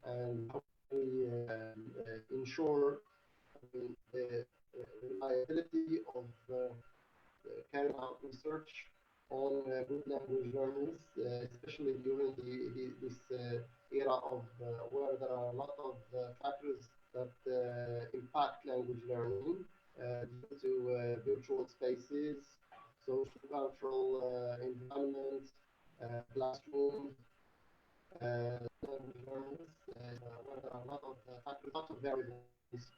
and how can we ensure the reliability of carrying out research on good language learners, especially during this era of where there are a lot of factors that impact language learning due to virtual spaces, social cultural environments, classrooms, language learners, where there are a lot of factors, a lot of variables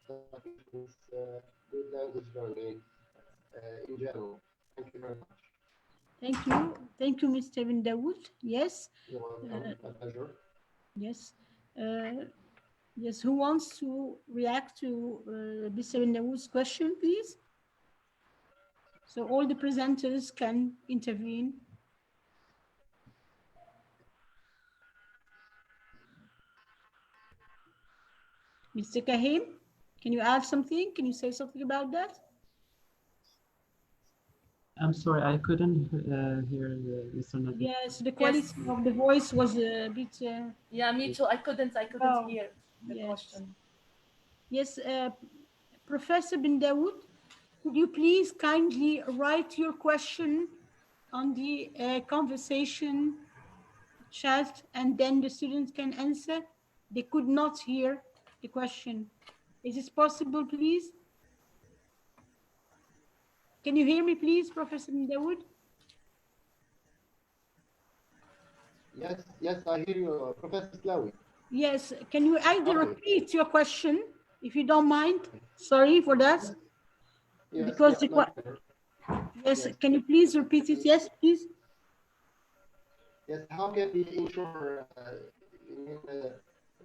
that influence good language learning in general. Thank you very much. Thank you. Thank you, Mr. Bin Dawood. Yes. You're welcome. My pleasure. Yes. Yes, who wants to react to Mr. Bin Dawood's question, please? So all the presenters can intervene. Mr. Kahim, can you add something? Can you say something about that? I'm sorry, I couldn't hear Mr. Nabil. Yes, the quality of the voice was a bit. Yeah, me too. I couldn't hear the question. Yes, Professor Bin Dawood, could you please kindly write your question on the conversation chat, and then the students can answer? They could not hear the question. Is this possible, please? Can you hear me, please, Professor Bin Dawood? Yes, yes, I hear you, Professor Slawi. Yes, can you either repeat your question, if you don't mind? Sorry for that. Yes, because yes, can you please repeat it? Yes, please. Yes, how can we ensure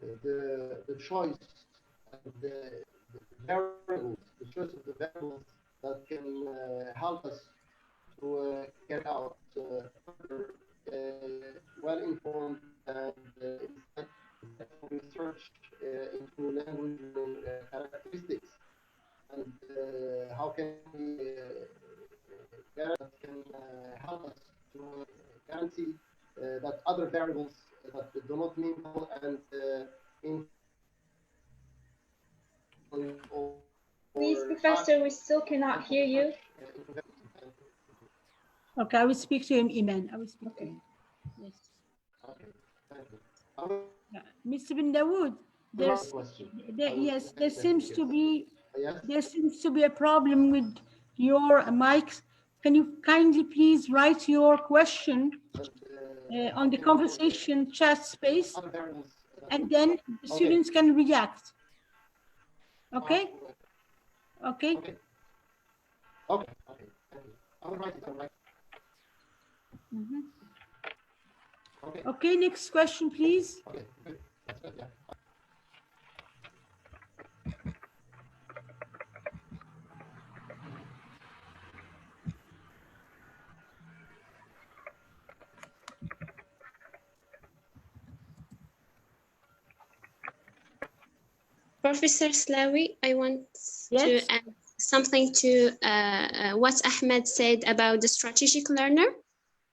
the choice and the variables, the choice of the variables that can help us to carry out well-informed and insightful research into language characteristics, and how can we help us to guarantee that other variables that do not mingle and Please, Professor, we still cannot hear you. Okay, I will speak to him, Iman. I will speak to him. Yes. Yeah. Mr. Bin Dawood, yes, there seems to be a problem with your mic. Can you kindly please write your question on the conversation chat space, and then the students can react. Okay? Okay. Okay. I will write it down. Okay, next question, please. Okay, good. That's good, yeah. Professor Slawi, I want to add something to what Ahmed said about the strategic learner.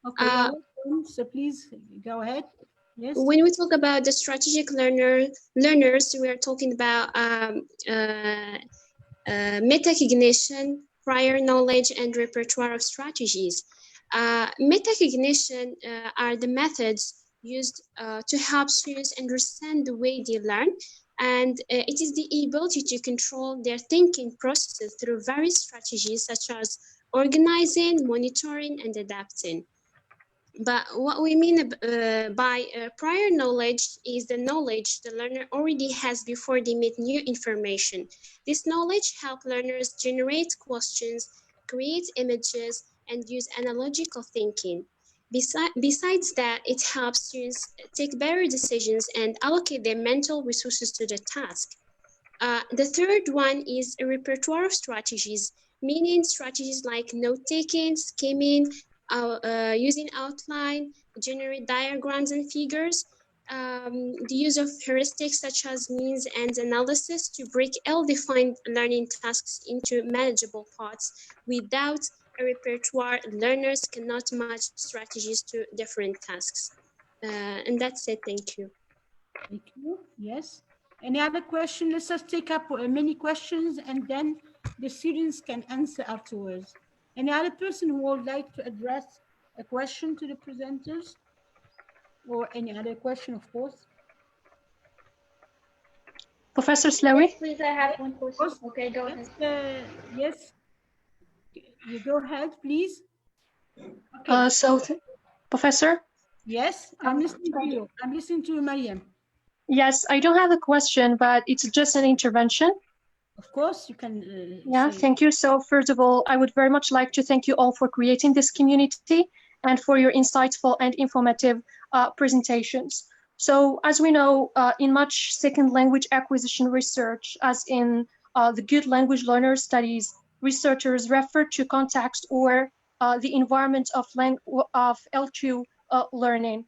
Okay, so please go ahead. Yes. When we talk about the strategic learners, we are talking about metacognition, prior knowledge, and repertoire of strategies. Metacognition are the methods used to help students understand the way they learn, and it is the ability to control their thinking processes through various strategies such as organizing, monitoring, and adapting. But what we mean by prior knowledge is the knowledge the learner already has before they meet new information. This knowledge helps learners generate questions, create images, and use analogical thinking. Besides that, it helps students take better decisions and allocate their mental resources to the task. The third one is a repertoire of strategies, meaning strategies like note-taking, scheming, using outline, generate diagrams and figures, the use of heuristics such as means and analysis to break ill-defined learning tasks into manageable parts. Without a repertoire, learners cannot match strategies to different tasks. And that's it. Thank you. Thank you. Yes. Any other question? Let's just take up many questions and then the students can answer afterwards. Any other person who would like to address a question to the presenters? Or any other question, of course? Professor Slawi? Yes, please, I have one question. Okay, go ahead. Yes, you go ahead, please. Okay. Professor? Yes, I'm listening to you. I'm listening to you, Mariam. Yes, I don't have a question, but it's just an intervention. Of course, you can. Thank you. So first of all, I would very much like to thank you all for creating this community and for your insightful and informative presentations. So as we know, in much second language acquisition research, as in the good language learner studies, researchers refer to context or the environment of L2 learning.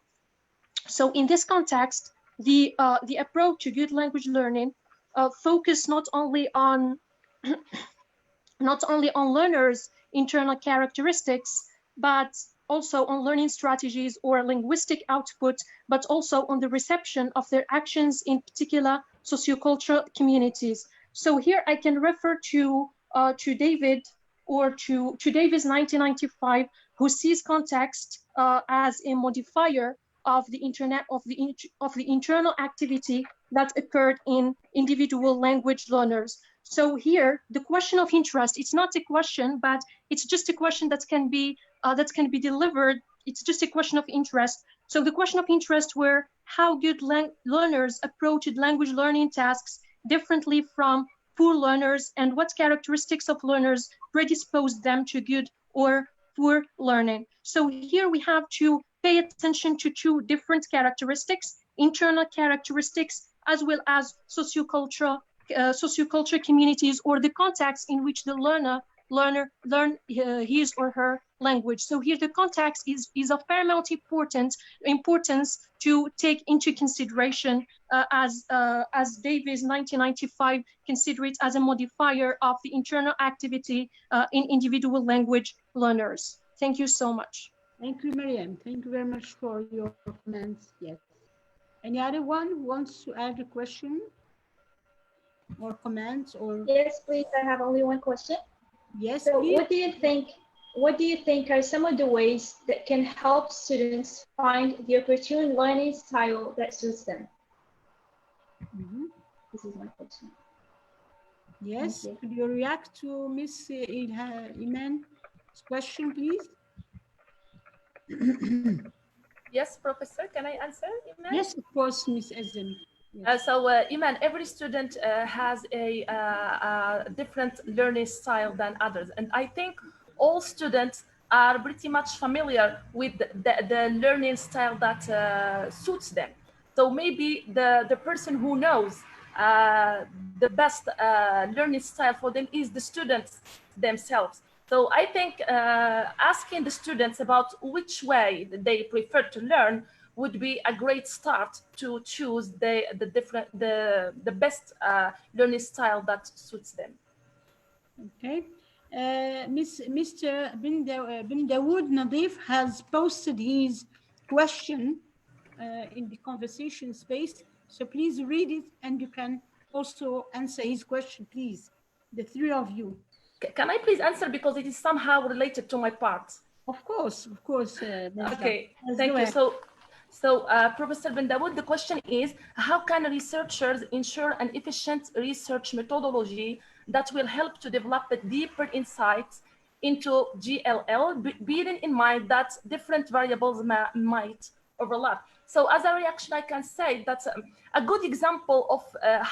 So in this context, the approach to good language learning focus not only on learners' internal characteristics, but also on learning strategies or linguistic output, but also on the reception of their actions in particular sociocultural communities. So here I can refer to David or to David's 1995, who sees context as a modifier of the internal activity that occurred in individual language learners. So here, the question of interest, it's not a question, but it's just a question that can be delivered. It's just a question of interest. So the question of interest were how good learners approached language learning tasks differently from poor learners, and what characteristics of learners predisposed them to good or poor learning. So here we have to pay attention to two different characteristics, internal characteristics, as well as sociocultural communities or the context in which the learner learn his or her language. So here the context is of paramount importance to take into consideration as Davis 1995 consider it as a modifier of the internal activity in individual language learners. Thank you so much. Thank you, Mariam. Thank you very much for your comments. Yes. Any other one who wants to add a question or comments or? Yes, please. I have only one question. Yes, so please. What do you think are some of the ways that can help students find the opportune learning style that suits them? This is my question. Yes, could you react to Miss Iman's question, please? Yes, Professor, can I answer, Iman? Yes, of course, Miss Azim. Yes. Iman, every student has a different learning style than others. And I think all students are pretty much familiar with the learning style that suits them. So maybe the person who knows the best learning style for them is the students themselves. So I think asking the students about which way they prefer to learn would be a great start to choose the best learning style that suits them. Okay. Mr. bin Dawood Nadif has posted his question in the conversation space. So please read it and you can also answer his question, please. The three of you. Can I please answer because it is somehow related to my part? Of course. Okay, thank you. So Professor bin Dawood, the question is, how can researchers ensure an efficient research methodology that will help to develop a deeper insights into GLL, bearing in mind that different variables might overlap? So as a reaction, I can say that a good example of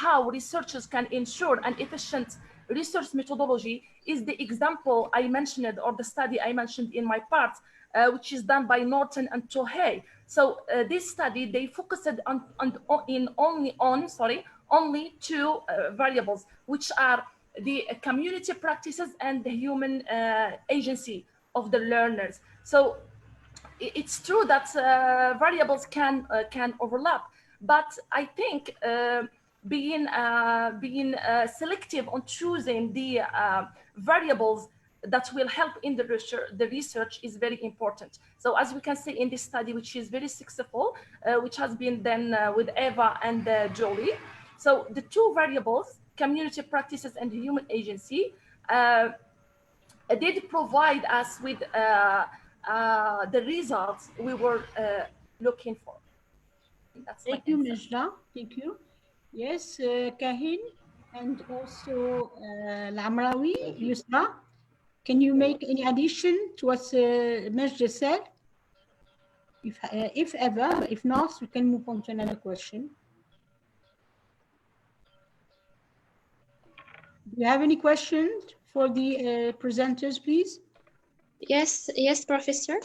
how researchers can ensure an efficient research methodology is the example I mentioned, or the study I mentioned in my part, which is done by Norton and Tohei. So this study, they focused only two variables, which are the community practices and the human agency of the learners. So it's true that variables can overlap, but I think being selective on choosing the variables that will help in the research is very important. So as we can see in this study, which is very successful, which has been done with Eva and Jolie. So the two variables, community practices and human agency, did provide us with the results we were looking for. Thank you, Majda. Thank you. Yes, Kahin and also Al-Amrawi, Yusra. Can you make any addition to what Majda said? If ever, if not, we can move on to another question. Do you have any questions for the presenters, please? Yes, Professor.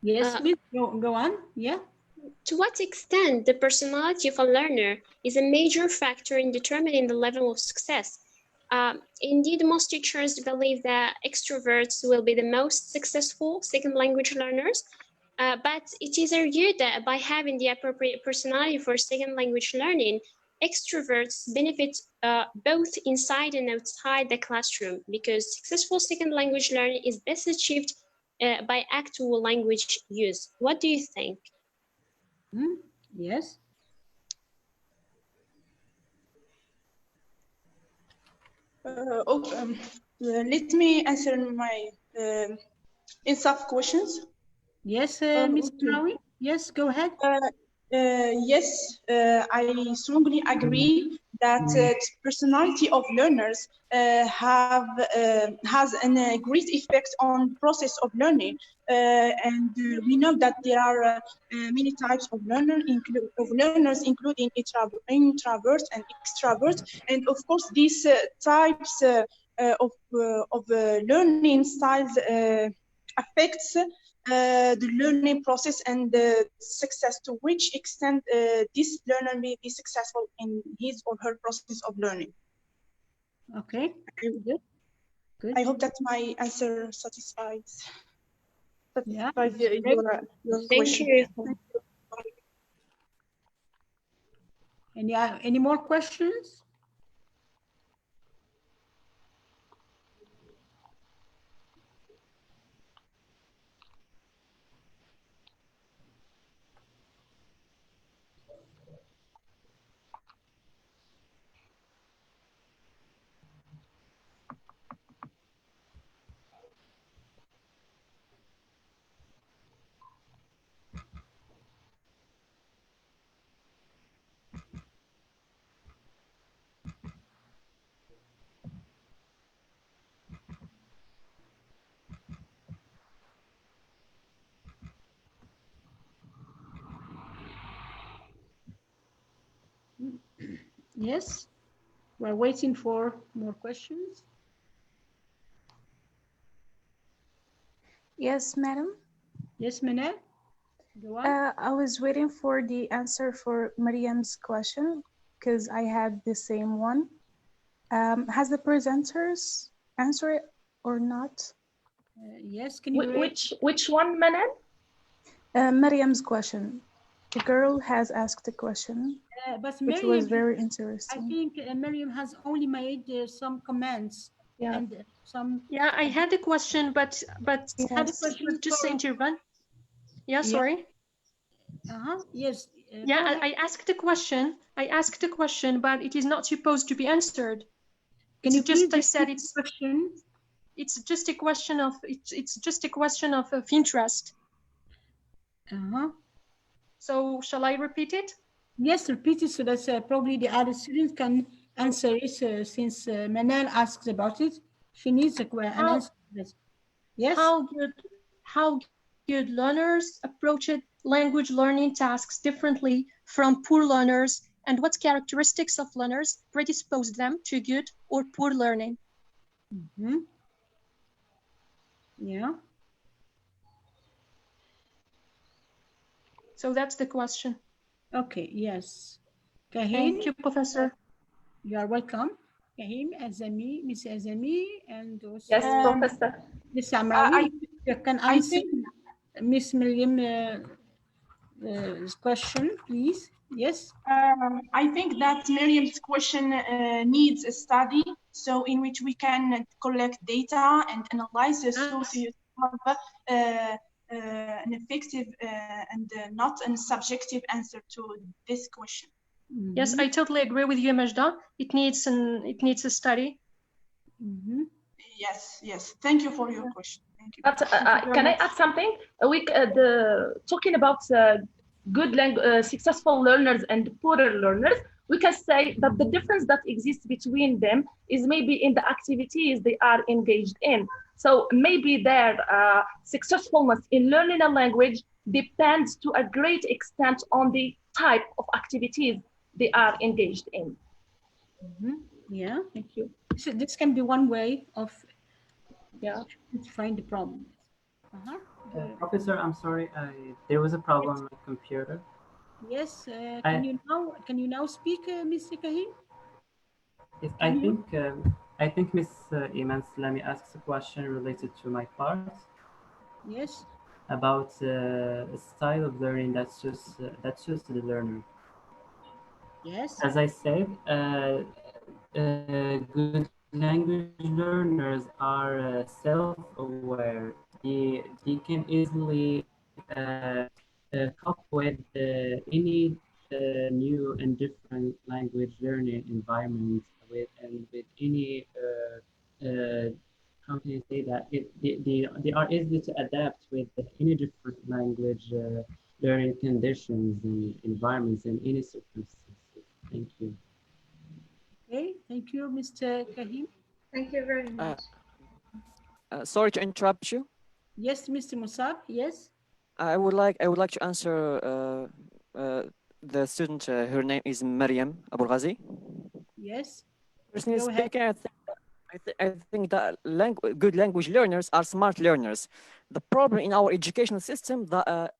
Yes, please go on. Yeah. To what extent the personality of a learner is a major factor in determining the level of success? Indeed, most teachers believe that extroverts will be the most successful second language learners, but it is argued that by having the appropriate personality for second language learning, extroverts benefit both inside and outside the classroom, because successful second language learning is best achieved by actual language use. What do you think? Yes. Okay. Let me answer my INSAF questions. Yes, Ms. Nawi. Yes, go ahead. Yes, I strongly agree that the personality of learners has a great effect on process of learning, and we know that there are many types of learners, including introverts and extroverts, and of course these types of learning styles affects the learning process and the success, to which extent this learner may be successful in his or her process of learning. Okay, good. I hope that my answer satisfies your question. Any more questions? Yes, we're waiting for more questions. Yes, madam. Yes, Manal. Go on. I was waiting for the answer for Mariam's question because I had the same one. Has the presenters answered it or not? Yes, can you read? Which one, Manal? Mariam's question. The girl has asked a question, But which was very interesting. I think Miriam has only made some comments and some. Yeah, I had a question, but had a question just intervene. Yeah, sorry. Yes. Yeah, I asked a question. I asked a question, but it is not supposed to be answered. Can you just? Please I said it's question. It's just a question of it's just a question of interest. So shall I repeat it? Yes, repeat it so that probably the other students can answer it since Manal asks about it. She needs an answer to this. Yes. How good learners approach language learning tasks differently from poor learners, and what characteristics of learners predispose them to good or poor learning? Yeah. So that's the question. Okay, yes. Kahim, thank you, Professor. You are welcome. Kahim, Azami, Miss Azami, and also yes, Professor. Miss Amraoui. You can answer Miss Miriam's question, please. Yes. I think that Miriam's question needs a study, so in which we can collect data and analyze the source to have an effective and not a subjective answer to this question. Yes, I totally agree with you, Majda. It needs a study. Yes. Thank you for your question. Thank you. But can I add something? Talking about good successful learners and poorer learners, we can say that the difference that exists between them is maybe in the activities they are engaged in. So maybe their successfulness in learning a language depends to a great extent on the type of activities they are engaged in. Yeah, thank you. So this can be one way of to find the problem. Professor, I'm sorry, there was a problem with my computer. Yes, can you now speak, Mr. Kahim? Yes, I think Ms. Iman Slami asks a question related to my part. Yes. About a style of learning that suits the learner. Yes. As I said, good language learners are self-aware. They can easily cope with any new and different language learning environment with any how can I say that they are easy to adapt with any different language learning conditions and environments and any circumstances. Thank you. Okay, thank you, Mr. Kahim. Thank you very much. Sorry to interrupt you. Yes, Mr. Musab. Yes. I would like to answer the student. Her name is Mariam Abul Ghazi. Yes. Personally speaking, I think that good language learners are smart learners. The problem in our educational system that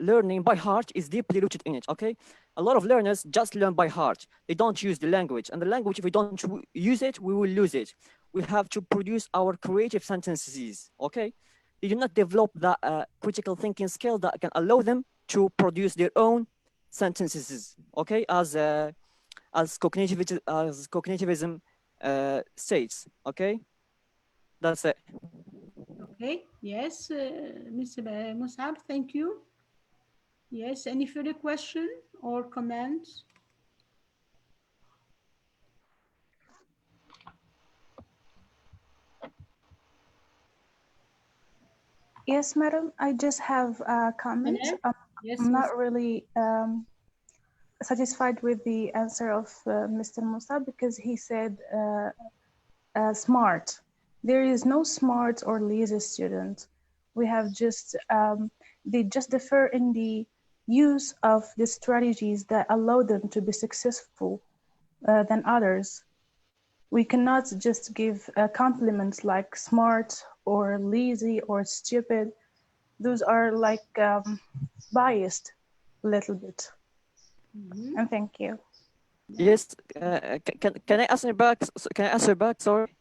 learning by heart is deeply rooted in it. Okay, a lot of learners just learn by heart. They don't use the language, and the language, if we don't use it, we will lose it. We have to produce our creative sentences. Okay, they do not develop that critical thinking skill that can allow them to produce their own sentences. Okay, as cognitivism states. Okay, that's it. Okay, yes, Mr. Musab, thank you. Yes, any further question or comments? Yes, madam, I just have a comment. I'm not really satisfied with the answer of Mr. Musa because he said smart. There is no smart or lazy student. We have just, they just differ in the use of the strategies that allow them to be successful than others. We cannot just give compliments like smart or lazy or stupid. Those are like biased a little bit. And thank you. Yes, can I answer back? Can I answer back? Sorry.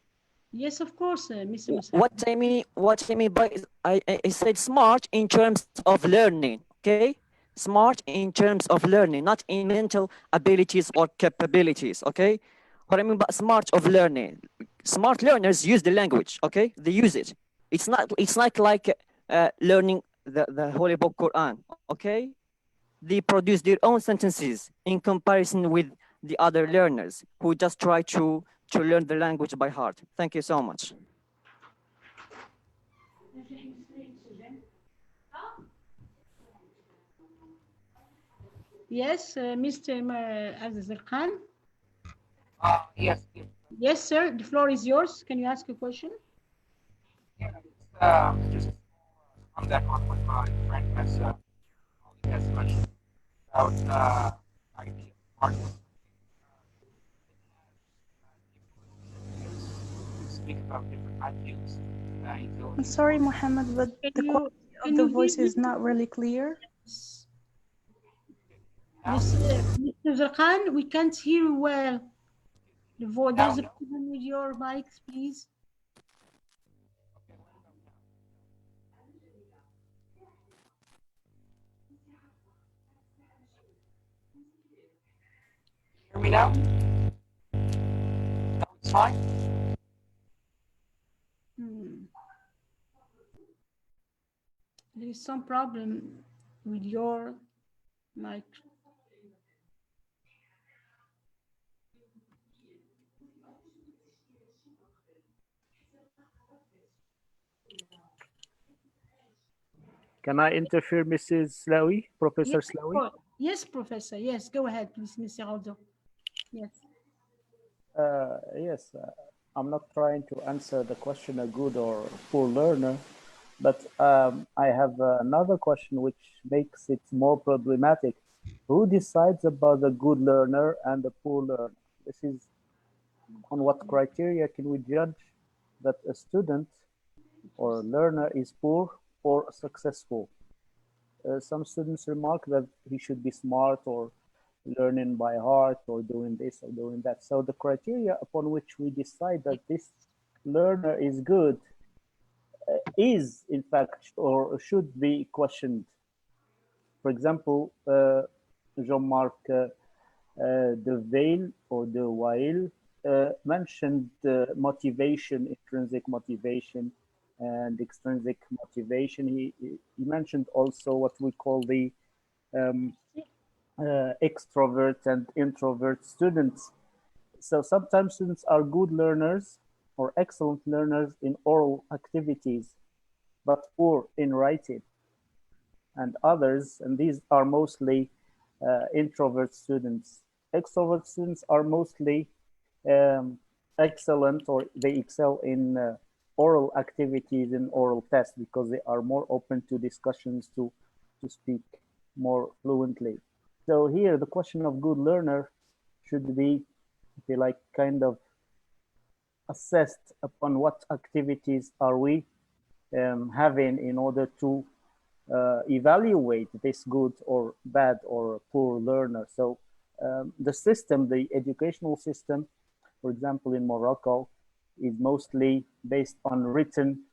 Yes, of course, Mr. Musa. What I mean by I said smart in terms of learning. Okay, smart in terms of learning, not in mental abilities or capabilities. Okay, what I mean by smart of learning. Smart learners use the language. Okay, they use it. It's not like learning the Holy Book Quran. Okay, they produce their own sentences in comparison with the other learners who just try to learn the language by heart. Thank you so much. Yes, Mr. Aziz Khan. Yes. Yes, sir. The floor is yours. Can you ask a question? Just on that one with my friend has mentioned about idea artists. Speak about different attitudes. I'm sorry, Mohamed, but the quality of the voice is not really clear. Mr. Khan, we can't hear you well. There's a problem with your mics, please. Hear me now? That was fine. There is some problem with your mic. Can I interfere, Mrs. Slawi, Professor Yes, Slawi? yes, Professor. Yes, go ahead, please, Mr. Aldo. Yes. Yes, I'm not trying to answer the question a good or poor learner, but I have another question which makes it more problematic. Who decides about the good learner and the poor learner? This is on what criteria can we judge that a student or learner is poor or successful? Some students remark that he should be smart or learning by heart or doing this or doing that. So the criteria upon which we decide that this learner is good is in fact or should be questioned. For example, Jean-Marc Dewaele or Dewaele mentioned motivation, intrinsic motivation and extrinsic motivation. He mentioned also what we call the extrovert and introvert students. So sometimes students are good learners or excellent learners in oral activities, but poor in writing. And others, and these are mostly introvert students. Extrovert students are mostly excellent, or they excel in oral activities and oral tests because they are more open to discussions to speak more fluently. So here the question of good learner should be like kind of assessed upon what activities are we having in order to evaluate this good or bad or poor learner. So the system, the educational system, for example, in Morocco, is mostly based on written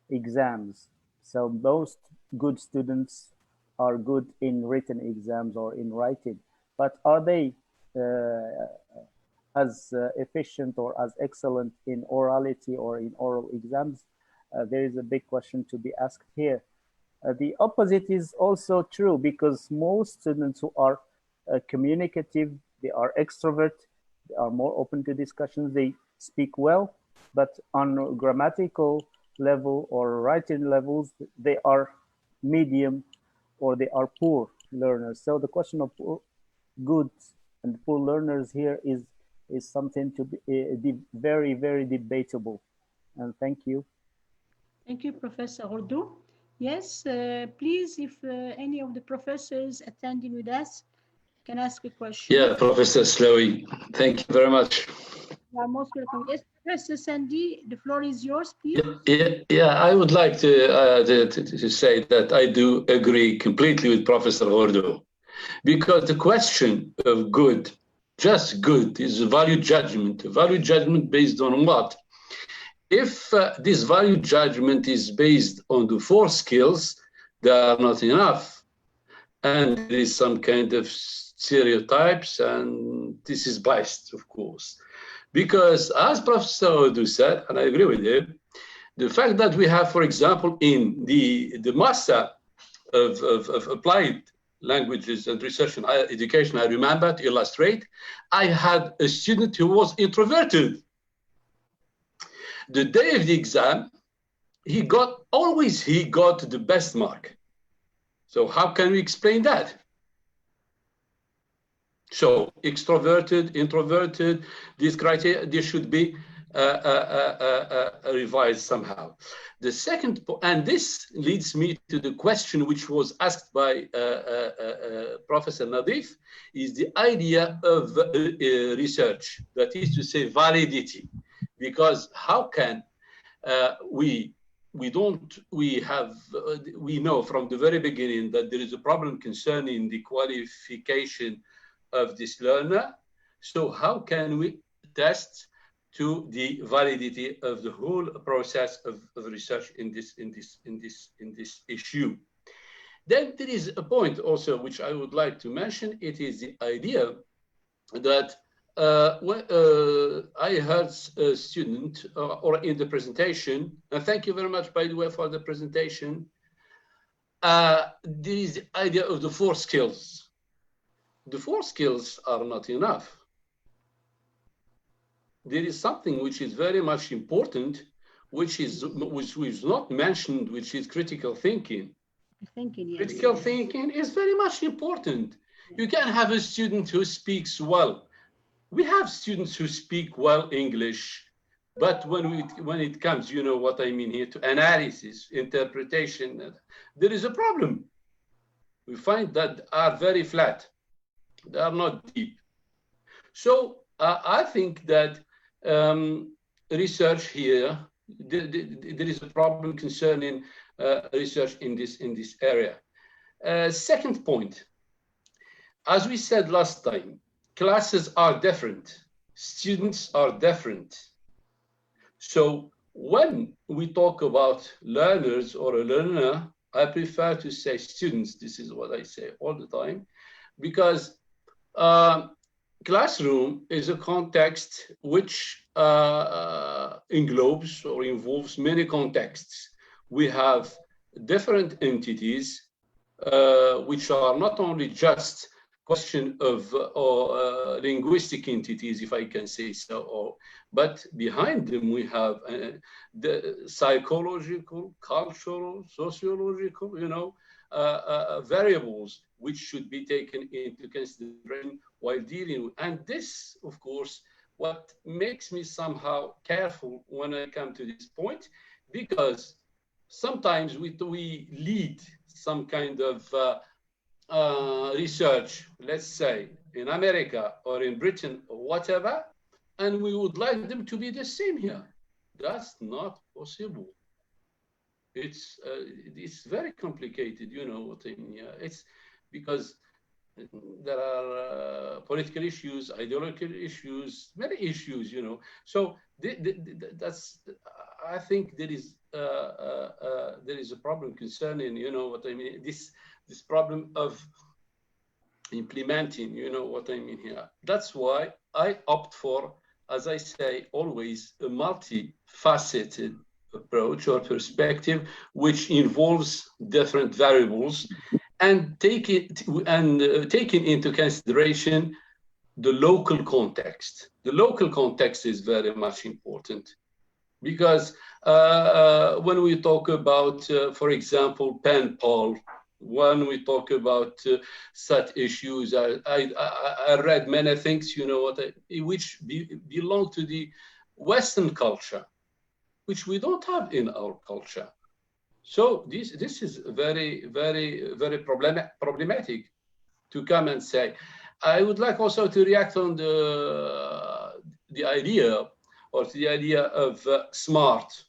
exams. So most good students are good in written exams or in writing, but are they as efficient or as excellent in orality or in oral exams? There is a big question to be asked here. The opposite is also true because most students who are communicative, they are extrovert, they are more open to discussions, they speak well, but on grammatical level or writing levels, they are medium or they are poor learners. So the question of good and poor learners here is something to be very, very debatable. And thank you. Thank you, Professor Urdu. Yes, please, if any of the professors attending with us can ask a question. Yeah, Professor Slawi, thank you very much. You are most welcome. Yes, Yes, Sandy, the floor is yours, please. Yeah, I would like to say that I do agree completely with Professor Gordo, because the question of good, just good, is a value judgment. A value judgment based on what? If this value judgment is based on the 4 skills, they are not enough. And there is some kind of stereotypes, and this is biased, of course. Because as Professor Odu said, and I agree with him, the fact that we have, for example, in the master of applied languages and research and higher education, I remember to illustrate, I had a student who was introverted. The day of the exam, he got the best mark. So how can we explain that? So extroverted, introverted, these criteria, this should be revised somehow. The second, and this leads me to the question which was asked by Professor Nadif, is the idea of research, that is to say validity. Because how can we know from the very beginning that there is a problem concerning the qualification of this learner. So how can we test to the validity of the whole process of research in this issue? Then there is a point also which I would like to mention. It is the idea that I heard a student, or in the presentation, and thank you very much, by the way, for the presentation. There is the idea of the 4 skills. The 4 skills are not enough. There is something which is very much important, which is not mentioned, which is critical thinking. Yes. Critical thinking is very much important. You can have a student who speaks well. We have students who speak well English, but when it comes, you know what I mean here, to analysis, interpretation, there is a problem. We find that are very flat. They are not deep. So I think that research here, there is a problem concerning research in this area. Second point, as we said last time, classes are different, students are different. So when we talk about learners or a learner, I prefer to say students. This is what I say all the time, because classroom is a context which englobes or involves many contexts. We have different entities which are not only just question of linguistic entities, if I can say so, but behind them we have the psychological, cultural, sociological, you know, variables which should be taken into consideration while dealing with. And this, of course, what makes me somehow careful when I come to this point, because sometimes we lead some kind of research, let's say in America or in Britain or whatever, and we would like them to be the same here. That's not possible. It's very complicated, you know what I mean. It's because there are political issues, ideological issues, many issues, you know. So that's, I think there is a problem concerning, you know what I mean, this problem of implementing, you know what I mean here. That's why I opt for, as I say always, a multifaceted approach or perspective which involves different variables and taking into consideration the local context. The local context is very much important, because when we talk about, for example, pen pal, when we talk about such issues, I read many things, you know what, which belong to the Western culture, which we don't have in our culture. So this is very, very, very problematic to come and say. I would like also to react on the idea or to the idea of smart.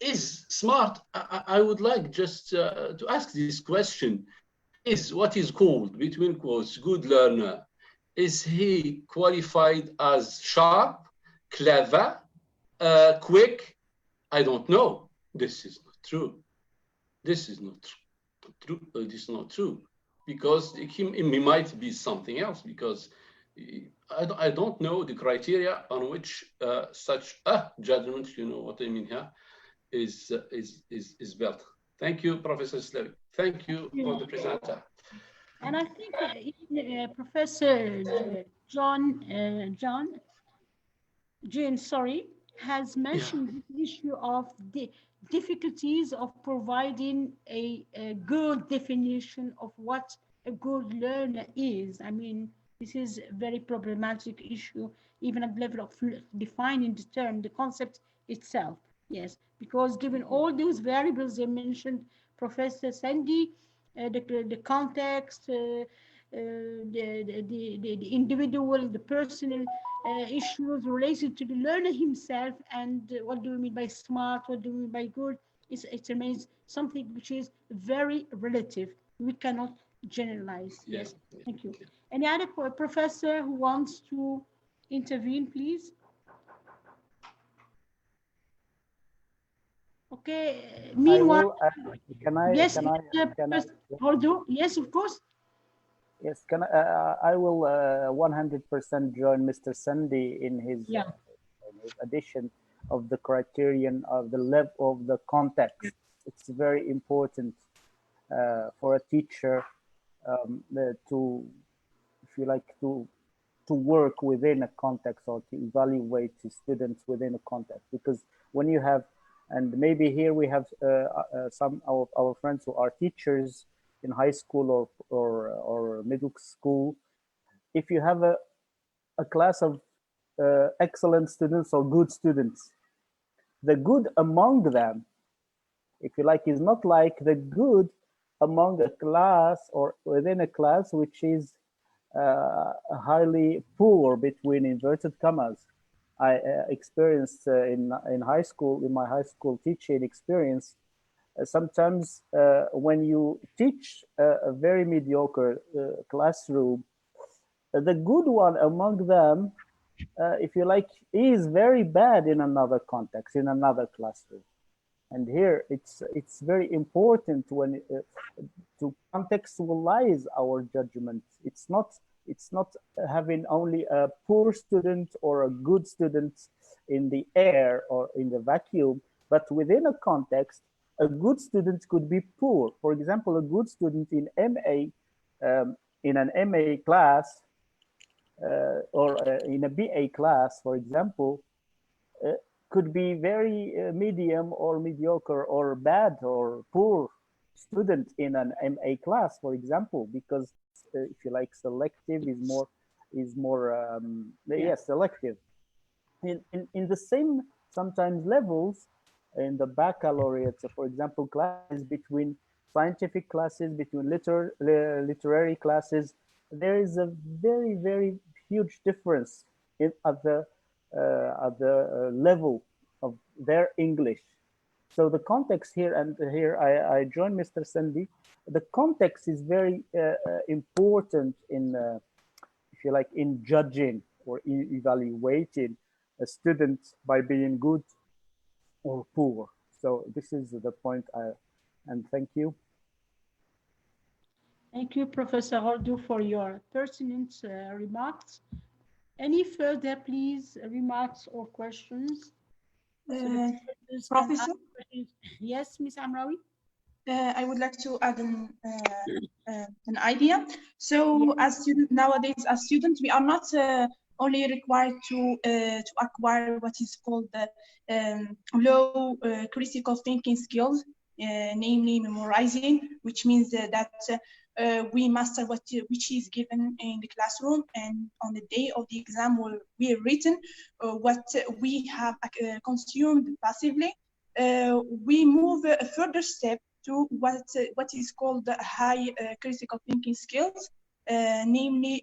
Is smart, I would like just to ask this question, is what is called, between quotes, good learner, is he qualified as sharp, clever, quick? I don't know. This is not true. This is not true. This is not true, because he might be something else, because I don't know the criteria on which such a judgment, you know what I mean here, is built. Thank you, Professor Slavi. Thank you for the presenter. And I think Professor Jane, has mentioned the issue of the difficulties of providing a good definition of what a good learner is. I mean, this is a very problematic issue, even at the level of defining the term, the concept itself. Yes, because given all those variables they mentioned, Professor Sidi, the context, the individual, the personal issues related to the learner himself, and what do we mean by smart, what do we mean by good, it remains something which is very relative. We cannot generalize. Yes, thank you. Any other professor who wants to intervene, please? Okay, meanwhile, yes, of course. Yes, I will 100% join Mr. Sidi in his addition of the criterion of the level of the context. It's very important for a teacher to, if you like, to work within a context, or to evaluate the students within a context. Because when you have, and maybe here we have some of our friends who are teachers in high school or middle school. If you have a class of excellent students or good students, the good among them, if you like, is not like the good among a class or within a class which is highly poor, between inverted commas. I experienced in high school, in my high school teaching experience, sometimes when you teach a very mediocre classroom, the good one among them, if you like, is very bad in another context, in another classroom. And here it's very important when to contextualize our judgment. It's not having only a poor student or a good student in the air or in the vacuum, but within a context, a good student could be poor. For example, a good student in MA, in an MA class, or in a BA class, for example, could be very medium or mediocre or bad or poor student in an MA class, for example, because if you like, selective is more selective. In the same sometimes levels in the baccalaureate, so for example, classes between scientific classes, between literary classes, there is a very, very huge difference at the level of their English. So the context here, and here I join Mr. Sidi, the context is very important in, if you like, in judging or evaluating a student by being good or poor. So this is the point, and thank you. Thank you, Professor Ordu, for your pertinent remarks. Any further, please, remarks or questions? Professor? Yes, Ms. Amraoui? I would like to add an idea. So as nowadays, as students, we are not only required to acquire what is called the low critical thinking skills, namely memorizing, which means that we master which is given in the classroom, and on the day of the exam will be written what we have consumed passively. We move a further step to what is called the high critical thinking skills, namely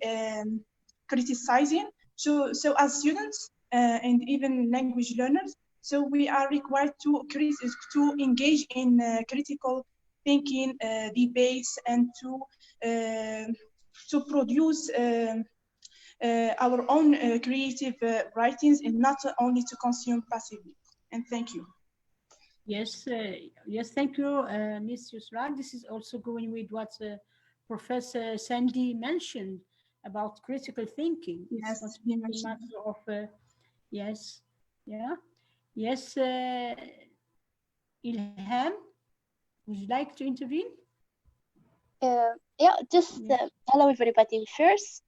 criticizing. So as students, and even language learners. So we are required to engage in critical thinking, debates, and to produce our own creative writings, and not only to consume passively. And thank you. Yes, yes, thank you, Ms. Yusra. This is also going with what Professor Sandy mentioned about critical thinking. Yes, it's a matter of yes, yeah, yes. Ilham, would you like to intervene? Yeah, just hello everybody first.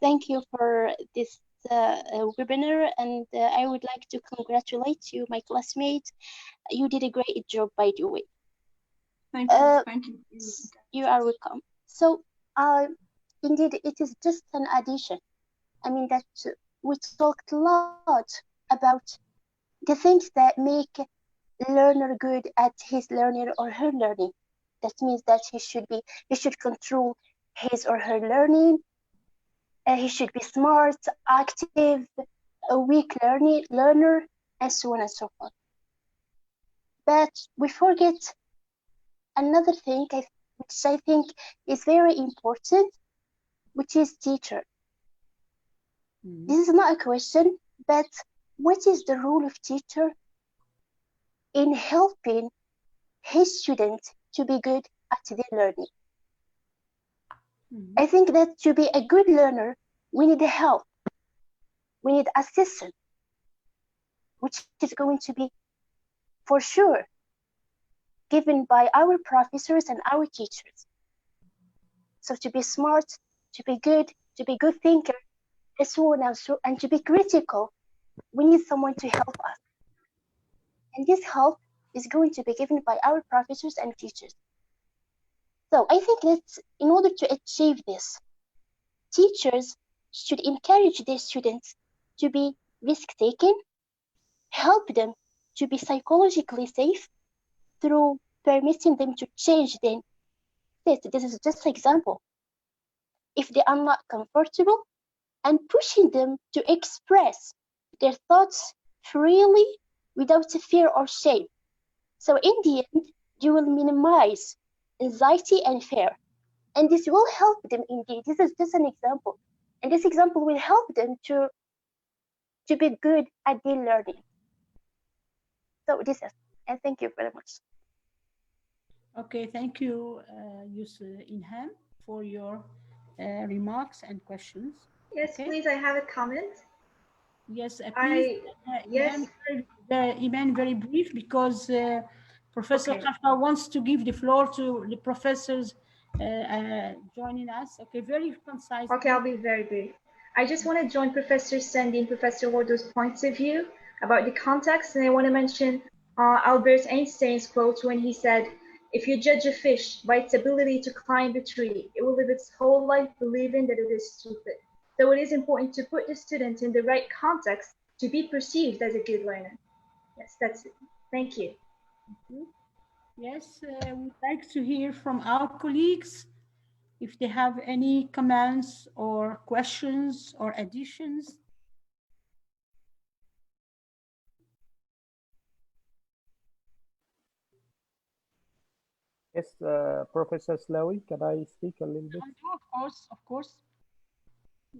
Thank you for this webinar, and I would like to congratulate you, my classmate. You did a great job, by the way. Thank you. Thank you. You are welcome. So, indeed, it is just an addition. I mean that we talked a lot about the things that make learner good at his learning or her learning. That means that he should control his or her learning. He should be smart, active, a weak learner, and so on and so forth. But we forget another thing which I think is very important, which is teacher. This is not a question, but what is the role of teacher in helping his students to be good at their learning? I think that to be a good learner, we need help. We need assistance, which is going to be, for sure, given by our professors and our teachers. So to be smart, to be good thinker, and so on and to be critical, we need someone to help us. And this help is going to be given by our professors and teachers. So I think that in order to achieve this, teachers should encourage their students to be risk-taking, help them to be psychologically safe through permitting them to change their state. This is just an example. If they are not comfortable, and pushing them to express their thoughts freely without fear or shame. So in the end, you will minimize anxiety and fear. And this will help them indeed. This is just an example. And this example will help them to be good at their learning. So this is, and thank you very much. Okay, thank you, Ilham, for your remarks and questions. Yes, okay. Please, I have a comment. Yes, please. Yes. Iman, very brief, because Professor KARFA wants to give the floor to the professors joining us. Okay, very concise. Okay, I'll be very brief. I just want to join Professor Sandy and Professor Wardo's points of view about the context, and I want to mention Albert Einstein's quote when he said, "If you judge a fish by its ability to climb a tree, it will live its whole life believing that it is stupid." So it is important to put the student in the right context to be perceived as a good learner. Yes, that's it. Thank you. Yes, we'd like to hear from our colleagues if they have any comments or questions or additions. Yes, Professor Slawi, can I speak a little bit? Of course.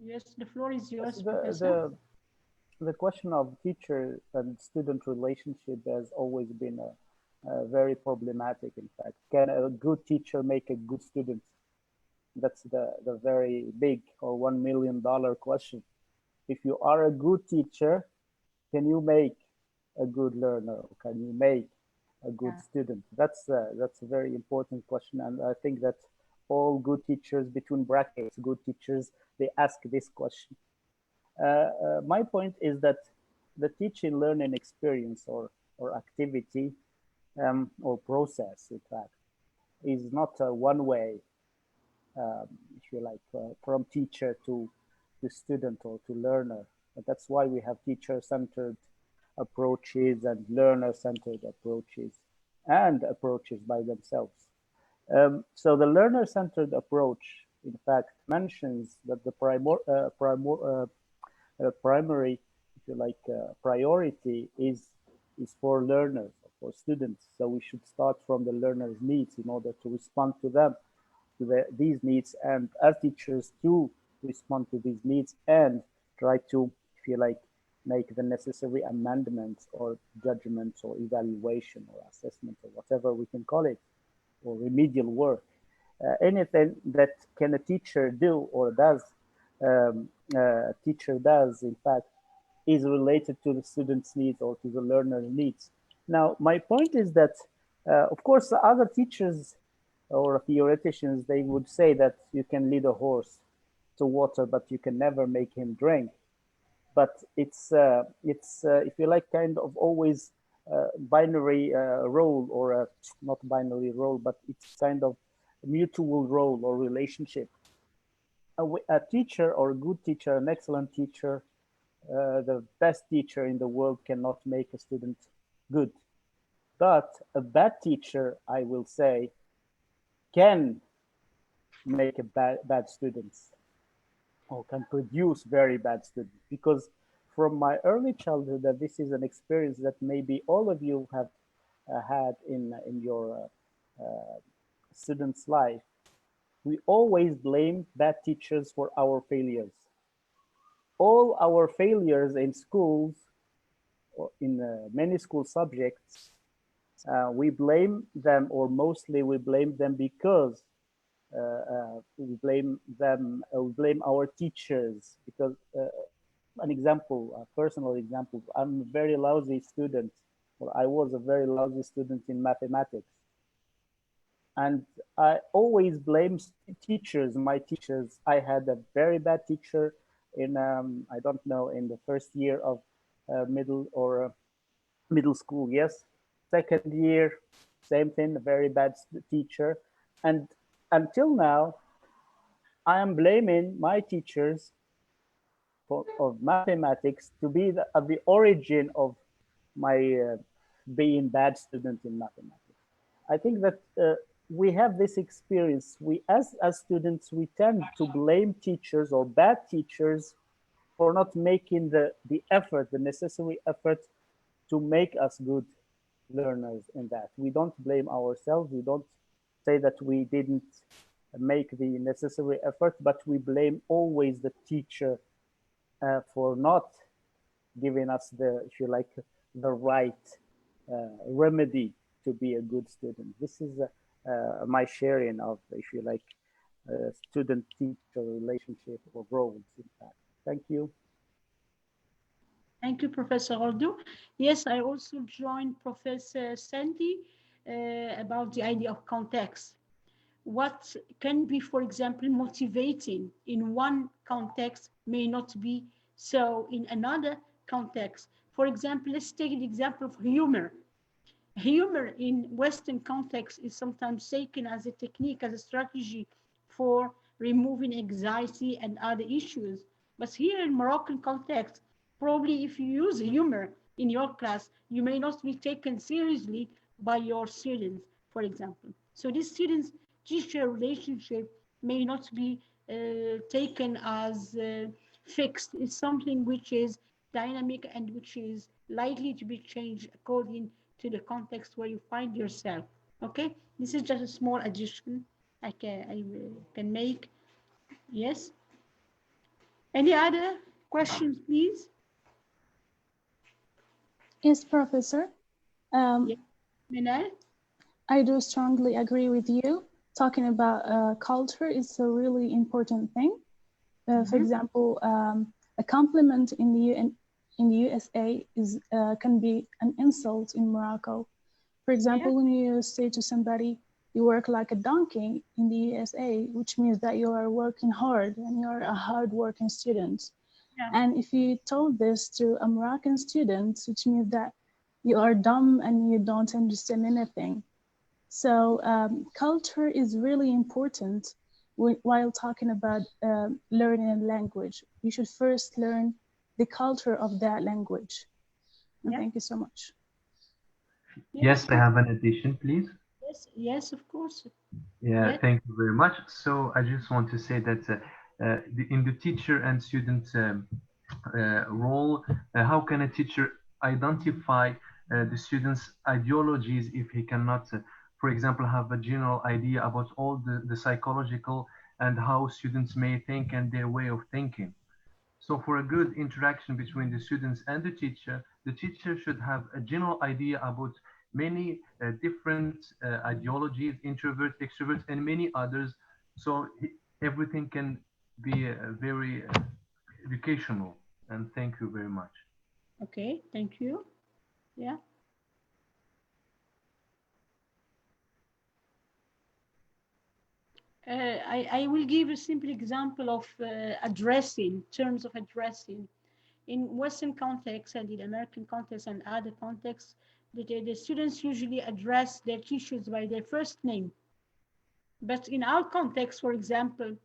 Yes, the floor is yours, The question of teacher and student relationship has always been very problematic, in fact. Can a good teacher make a good student? That's the very big or $1 million question. If you are a good teacher, can you make a good learner? Can you make a good student? That's a very important question. And I think that all good teachers, between brackets, good teachers, they ask this question. My point is that the teaching learning experience or activity or process, in fact, is not a one way, if you like, from teacher to student or to learner. But that's why we have teacher-centered approaches and learner-centered approaches and approaches by themselves. So the learner-centered approach, in fact, mentions that the primary, if you like, priority is for learners, for students. So we should start from the learner's needs in order to respond to them, to these needs, and as teachers to respond to these needs and try to, if you like, make the necessary amendments or judgments or evaluation or assessment or whatever we can call it, or remedial work. Anything that can a teacher do or does, a teacher does, in fact, is related to the student's needs or to the learner's needs. Now, my point is that, of course, the other teachers or theoreticians, they would say that you can lead a horse to water, but you can never make him drink. But it's if you like, kind of always binary role, or not binary role, but it's kind of a mutual role or relationship. A teacher or a good teacher, an excellent teacher, the best teacher in the world cannot make a student good. But a bad teacher, I will say, can make a bad students, or can produce very bad students. Because from my early childhood, that this is an experience that maybe all of you have had in your students' life, we always blame bad teachers for our failures. All our failures in schools, or in many school subjects, we blame them, or mostly we blame them because we blame our teachers. Because an example, a personal example, I'm a very lousy student, or I was a very lousy student in mathematics. And I always blame teachers, my teachers. I had a very bad teacher in, I don't know, in the first year of middle school, yes. Second year, same thing, a very bad teacher. And until now, I am blaming my teachers of mathematics to be at the origin of my being bad student in mathematics. I think that we have this experience. We, as students, we tend to blame teachers or bad teachers for not making the effort, the necessary effort to make us good learners in that. We don't blame ourselves. We don't say that we didn't make the necessary effort, but we blame always the teacher for not giving us the, if you like, the right remedy to be a good student. This is my sharing of, if you like, student-teacher relationship or roles, in fact. Thank you. Thank you, Professor Ordu. Yes, I also joined Professor Sandy about the idea of context. What can be, for example, motivating in one context may not be so in another context. For example, let's take the example of humor. Humor in Western context is sometimes taken as a technique, as a strategy for removing anxiety and other issues. But here in Moroccan context, probably if you use humor in your class, you may not be taken seriously by your students, for example. So this student-teacher relationship may not be taken as fixed. It's something which is dynamic and which is likely to be changed according to the context where you find yourself. Okay, this is just a small addition I can make. Yes. Any other questions, please? Yes, Professor. Yes. Minal? I do strongly agree with you. Talking about culture is a really important thing. For example, a compliment in the USA is can be an insult in Morocco. For example, when you say to somebody, you work like a donkey in the USA, which means that you are working hard and you're a hard-working student. Yeah. And if you told this to a Moroccan student, which means that you are dumb and you don't understand anything. So culture is really important while talking about learning a language. You should first learn the culture of that language. And thank you so much. Yes, I have an addition, please. Yes, yes, of course. Yeah, Yes. thank you very much. So I just want to say that in the teacher and student role. How can a teacher identify the students' ideologies if he cannot, for example, have a general idea about all the psychological and how students may think and their way of thinking? So for a good interaction between the students and the teacher should have a general idea about many different ideologies, introvert, extrovert, and many others. So everything can be very educational. And thank you very much. Okay, thank you. Yeah. I will give a simple example of addressing, terms of addressing. In Western context and in American context and other contexts, the students usually address their teachers by their first name. But in our context, for example,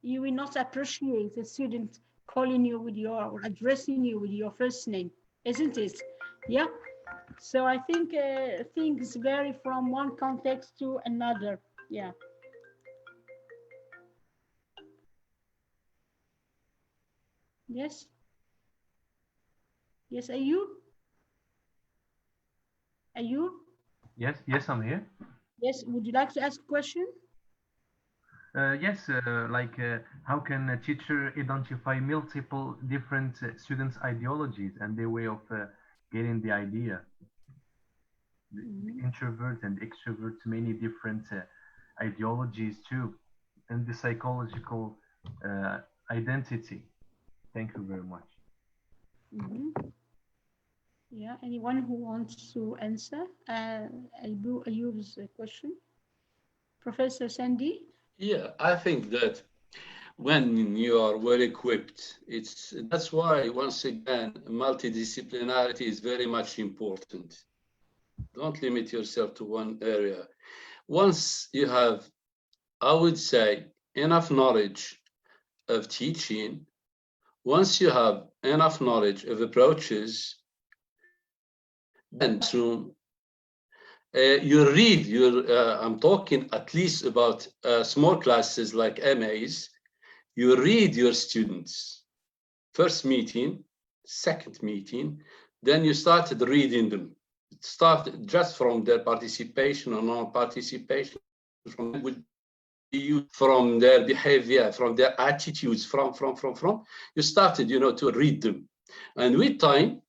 you will not appreciate a student calling you with your, or addressing you with your first name, isn't it? Yeah. So I think things vary from one context to another. Yeah. Yes. Yes, are you? Are you? Yes, I'm here. Yes, would you like to ask a question? Yes, how can a teacher identify multiple different students' ideologies and their way of getting the idea? The introvert and extrovert, many different ideologies too, and the psychological identity. Thank you very much. Yeah, anyone who wants to answer Ayub's question? Professor Sandy? Yeah, I think that when you are well equipped, that's why, once again, multidisciplinarity is very much important. Don't limit yourself to one area. Once you have, I would say, enough knowledge of teaching, once you have enough knowledge of approaches, then you read, I'm talking at least about small classes like MAs, you read your students. First meeting, second meeting, then you started reading them. It started just from their participation or non-participation, from their behavior, from their attitudes, you started, to read them. And with time,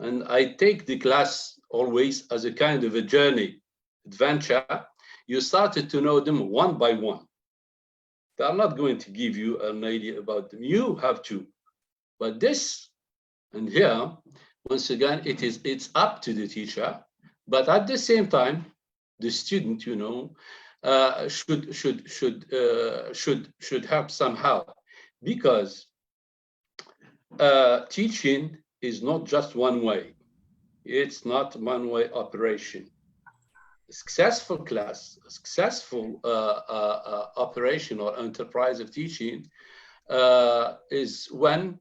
and I take the class always as a kind of a journey, adventure, you started to know them one by one. They are not going to give you an idea about them. You have to. But this, and here, once again, it's up to the teacher. But at the same time, the student, should help somehow, because teaching is not just one way. It's not one-way operation. A successful class, a successful operation or enterprise of teaching is when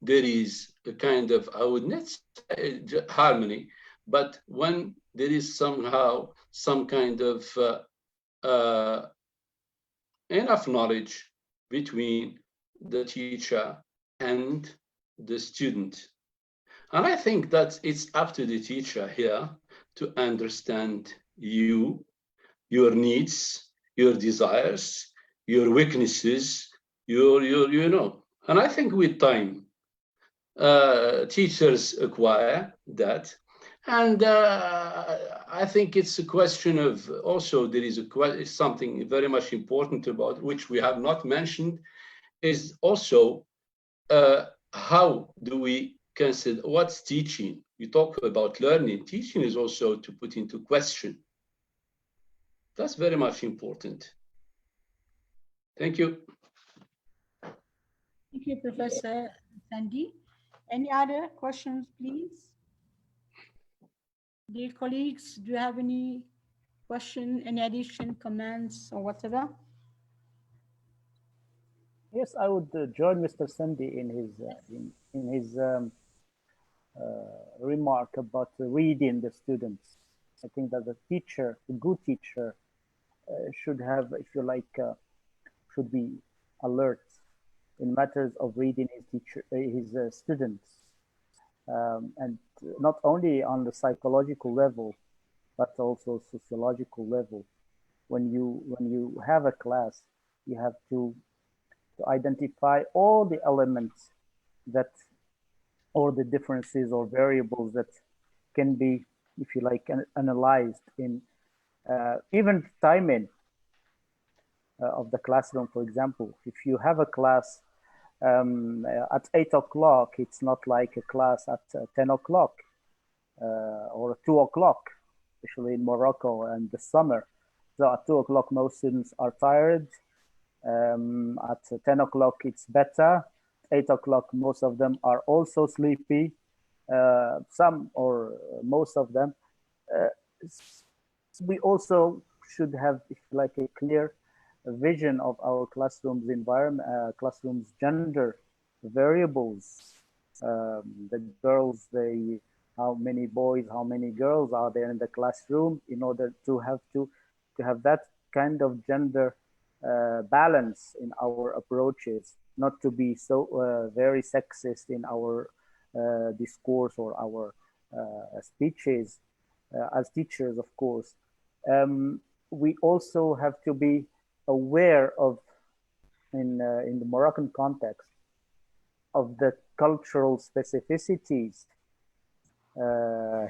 there is a kind of, I would not say harmony, but when there is somehow some kind of enough knowledge between the teacher and the student. And I think that it's up to the teacher here to understand you, your needs, your desires, your weaknesses, your And I think with time, teachers acquire that. And I think it's a question of, also there is something very much important about which we have not mentioned, is also how do we consider what's teaching? We talk about learning. Teaching is also to put into question. That's very much important. Thank you. Thank you, Professor Sandy. Any other questions, please? Dear colleagues, do you have any question, any addition, comments, or whatever? Yes, I would join Mr. Sandy in his remark about reading the students. I think that the teacher, a good teacher, should have, if you like, should be alert in matters of reading his students, and not only on the psychological level, but also sociological level. When you have a class, you have to identify all the elements that, or the differences or variables that can be, if you like, analyzed in even timing of the classroom. For example, if you have a class at 8 o'clock, it's not like a class at 10 o'clock or 2 o'clock, especially in Morocco and the summer. So at 2 o'clock, most students are tired. At 10 o'clock, it's better. 8 o'clock, most of them are also sleepy. Some or most of them. We also should have, if you like, a clear vision of our classroom's environment, classroom's gender variables. The girls, how many boys, how many girls are there in the classroom, in order to have that kind of gender balance in our approaches, not to be so very sexist in our discourse or our speeches as teachers, of course. We also have to be aware of, in the Moroccan context, of the cultural specificities.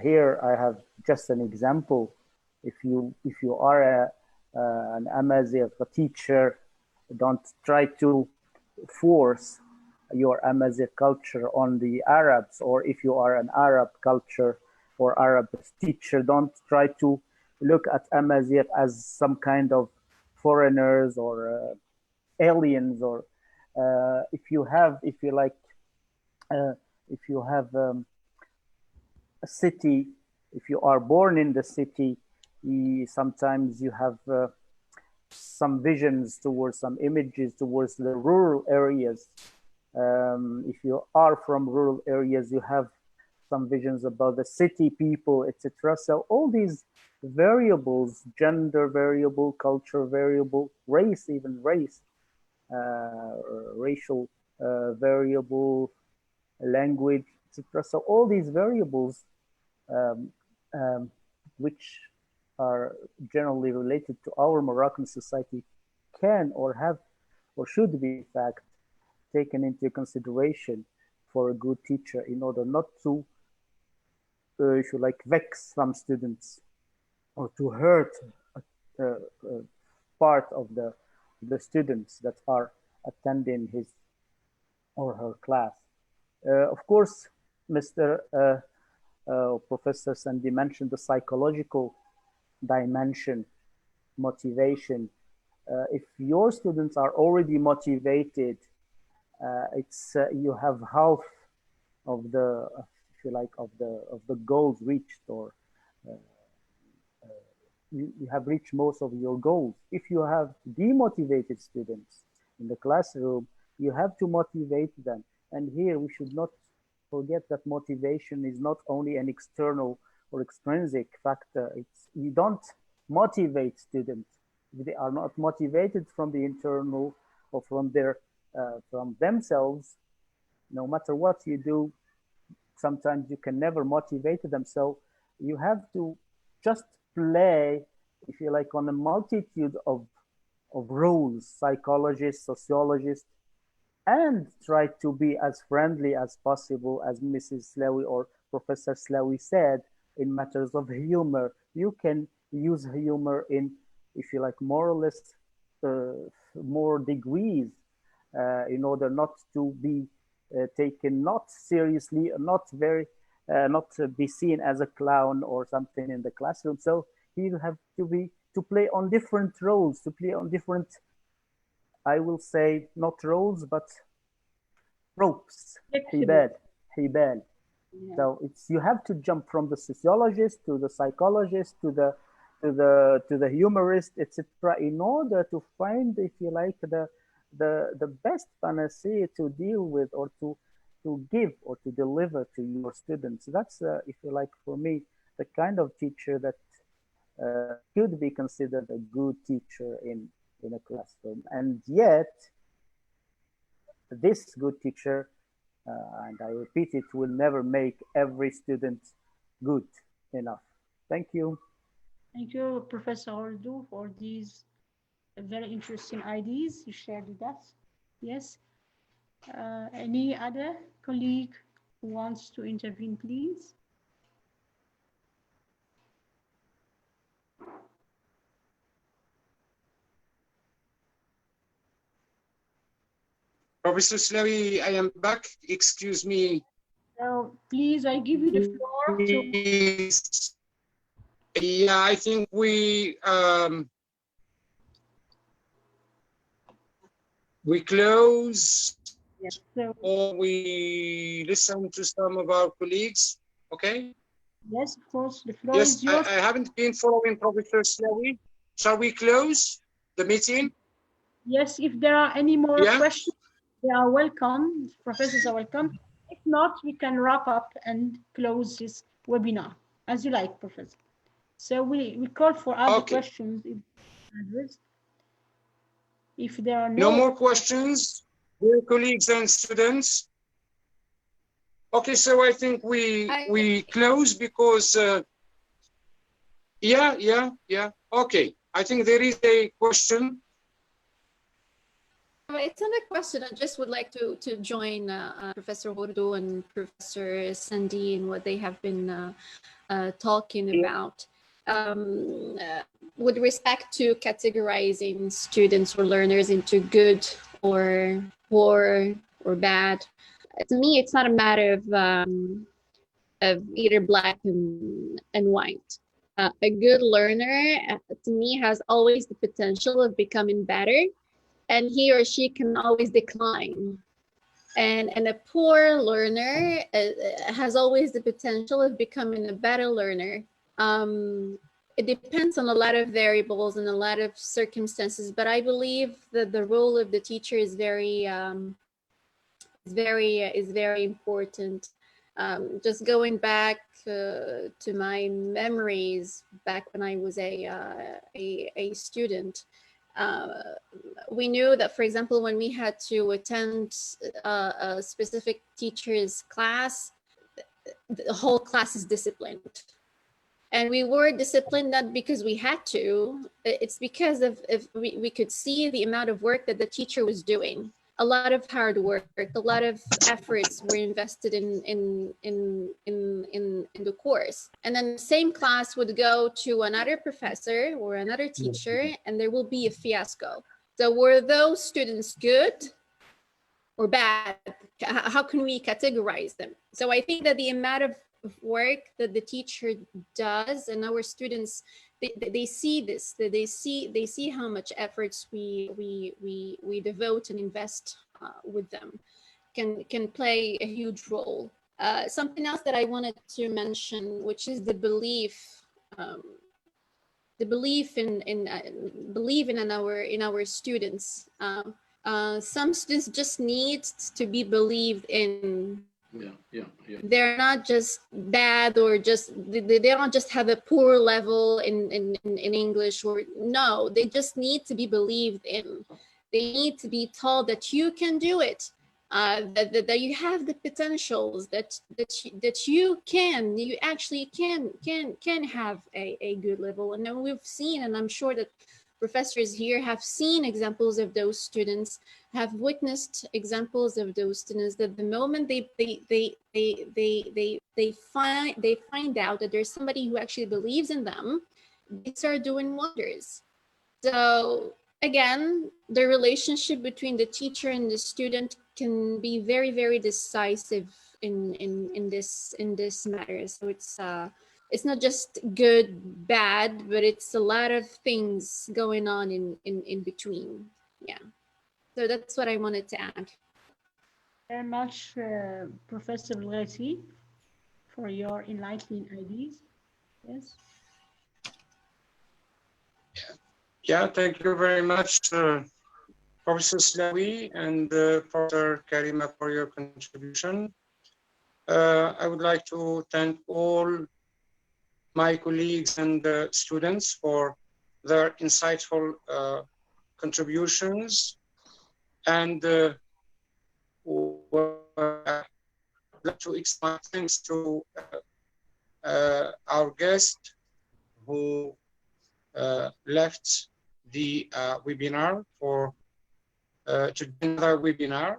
Here I have just an example. If you are an Amazigh teacher, don't try to force your Amazigh culture on the Arabs, or if you are an Arab culture or Arab teacher, don't try to look at Amazigh as some kind of foreigners or aliens, or if you have a city, if you are born in the city, sometimes you have some visions towards, some images towards the rural areas. If you are from rural areas, you have some visions about the city people, etc. So all these variables, gender variable, culture variable, race, even race, racial variable, language, etc. So all these variables, which are generally related to our Moroccan society, can or have or should be, in fact, taken into consideration for a good teacher, in order not to, if you like, vex some students or to hurt part of the students that are attending his or her class. Of course, Professor Sandi mentioned the psychological dimension, motivation. If your students are already motivated, it's you have half of the, if you like, of the goals reached, or you have reached most of your goals. If you have demotivated students in the classroom, you have to motivate them. And here we should not forget that motivation is not only an external or extrinsic factor. You don't motivate students if they are not motivated from the internal or from their from themselves. No matter what you do, sometimes you can never motivate them. So you have to just play, if you like, on a multitude of roles, psychologists, sociologists, and try to be as friendly as possible, as Mrs. Slawi or Professor Slawi said, in matters of humor. You can use humor in, if you like, more or less more degrees, in order not to be taken not seriously, not to be seen as a clown or something in the classroom. So you have to play on different roles, to play on different, I will say, not roles, but ropes, hibal. Yeah. So you have to jump from the sociologist to the psychologist to the humorist, etc., in order to find, if you like, the best panacea to deal with, or to give or to deliver to your students. That's, if you like, for me, the kind of teacher that could be considered a good teacher in a classroom. And yet, this good teacher, and I repeat it, will never make every student good enough. Thank you. Thank you, Professor Ordu, for these very interesting ideas you shared with us. Yes. Any other colleague who wants to intervene, please? Professor Slawi, I am back. Excuse me. So please, I give you the floor. Please. Yeah, I think we close, yes, so, or we listen to some of our colleagues. Okay. Yes, of course. The floor Yes, is yours. I haven't been following Professor Slawi. Shall we close the meeting? Yes, if there are any more questions, they are welcome. Professors are welcome. If not, we can wrap up and close this webinar, as you like, Professor. So we call for other questions if there are no more questions, dear colleagues and students. Okay, so I think we close because yeah. Okay, I think there is a question. It's not a question. I just would like to join Professor Ordu and Professor Sidi in what they have been talking about. With respect to categorizing students or learners into good or poor or bad, to me, it's not a matter of either black and white. A good learner, to me, has always the potential of becoming better, and he or she can always decline. And a poor learner has always the potential of becoming a better learner. It depends on a lot of variables and a lot of circumstances, but I believe that the role of the teacher is very important. Just going back to my memories back when I was a student, we knew that, for example, when we had to attend a specific teacher's class, the whole class is disciplined. And we were disciplined not because we had to, it's because we could see the amount of work that the teacher was doing. A lot of hard work, a lot of efforts were invested in the course. And then the same class would go to another professor or another teacher, and there will be a fiasco. So were those students good or bad? How can we categorize them? So I think that the amount of work that the teacher does, and our students, they see this, that they see how much efforts we devote and invest with them, can play a huge role. Something else that I wanted to mention, which is the belief in our students. Some students just need to be believed in. Yeah. They're not just bad, or just they don't just have a poor level in English, or no, they just need to be believed in. They need to be told that you can do it, that you have the potentials, that you actually can have a good level. And then we've seen, and I'm sure that professors here have seen examples of those students, have witnessed examples of those students, that the moment they find out that there's somebody who actually believes in them, they start doing wonders. So again, the relationship between the teacher and the student can be very, very decisive in this matter. So it's not just good, bad, but it's a lot of things going on in between. Yeah. So that's what I wanted to add. Very much, Professor Ghassi, for your enlightening ideas. Yes. Yeah, thank you very much, Professor Slawi and Professor Karima, for your contribution. I would like to thank all my colleagues and students for their insightful contributions. And I'd like to extend thanks to our guest who left the webinar for to do another webinar.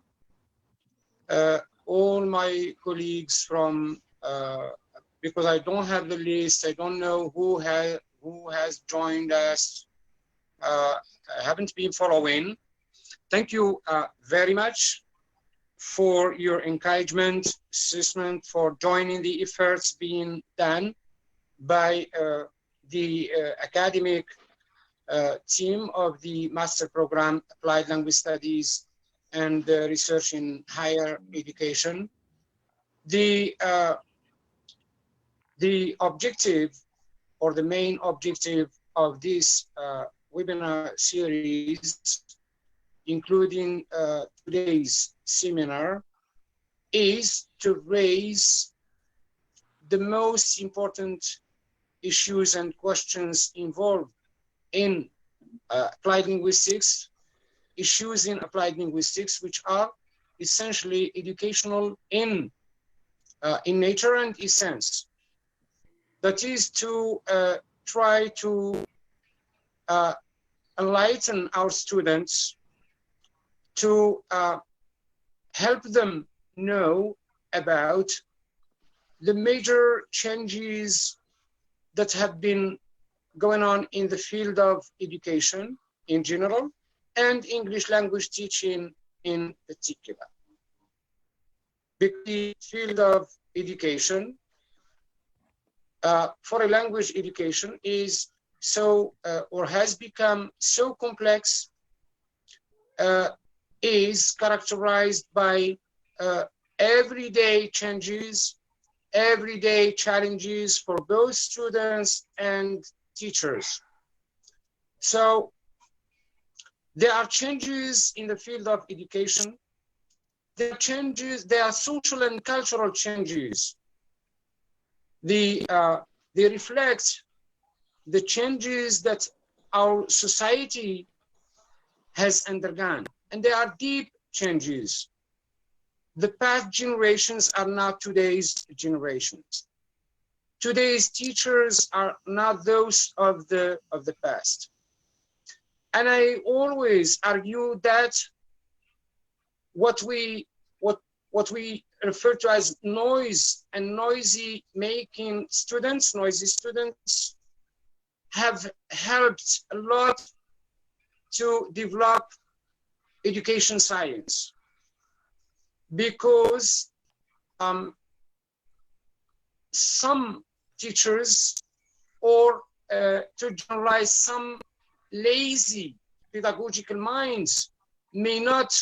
All my colleagues from, because I don't have the list, I don't know who has joined us. I haven't been following. Thank you very much for your encouragement, assessment, for joining the efforts being done by the academic team of the Master Program Applied Language Studies and Research in Higher Education. The objective, or the main objective of this webinar series, including today's seminar, is to raise the most important issues and questions involved in applied linguistics, issues in applied linguistics, which are essentially educational in nature and essence. That is to try to enlighten our students, to help them know about the major changes that have been going on in the field of education in general and English language teaching in particular. The field of education for a language education is so or has become so complex, is characterized by everyday changes, everyday challenges for both students and teachers. So there are changes in the field of education. There are changes, there are social and cultural changes. They reflect the changes that our society has undergone, and they are deep changes. The past generations are not today's generations. Today's teachers are not those of the past. And I always argue that what we refer to as noise and noisy making students, noisy students, have helped a lot to develop education science, because some teachers, or to generalize, some lazy pedagogical minds may not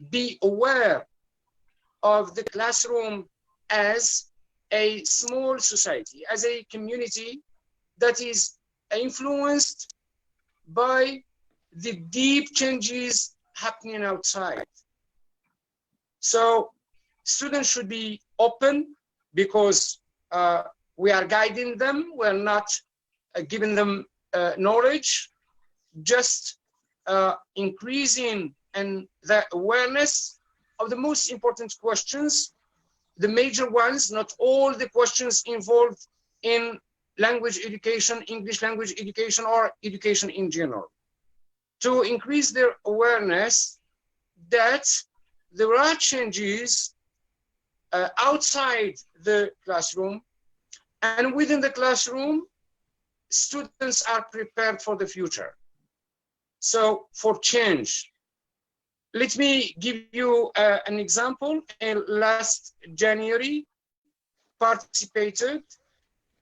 be aware of the classroom as a small society, as a community that is influenced by the deep changes happening outside. So students should be open, because we are guiding them, we're not giving them knowledge, just increasing and the awareness of the most important questions, the major ones, not all the questions involved in language education, English language education, or education in general. To increase their awareness that there are changes outside the classroom, and within the classroom, students are prepared for the future. So for change, let me give you an example. Last January, participated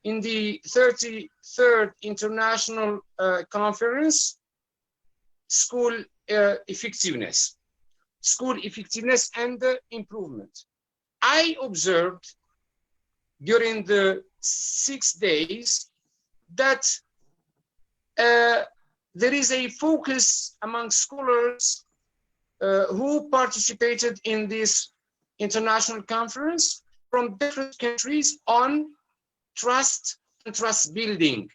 in the 33rd International Conference, School Effectiveness and Improvement. I observed during the 6 days that there is a focus among scholars who participated in this international conference from different countries on trust and trust building.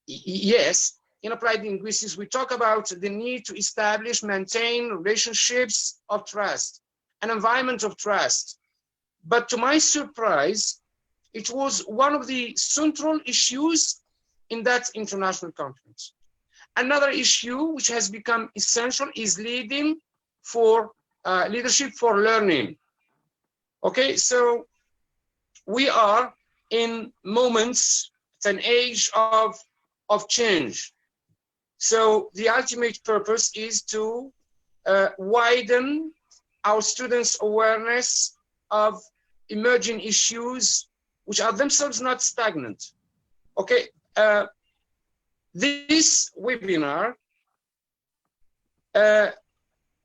Yes, in applied linguistics, we talk about the need to establish, maintain relationships of trust. an environment of trust. But to my surprise, it was one of the central issues in that international conference. Another issue which has become essential is leadership for learning. Okay, so we are in moments, it's an age of change. So the ultimate purpose is to widen our students' awareness of emerging issues which are themselves not stagnant. Okay, this webinar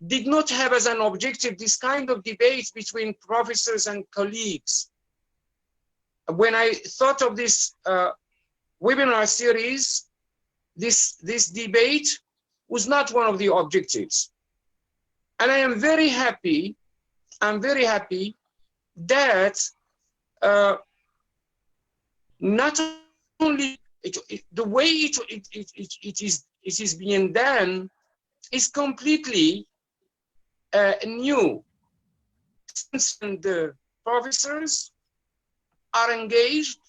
did not have as an objective this kind of debate between professors and colleagues. When I thought of this webinar series, this debate was not one of the objectives. And I am very happy, that not only the way it is being done is completely new. And the professors are engaged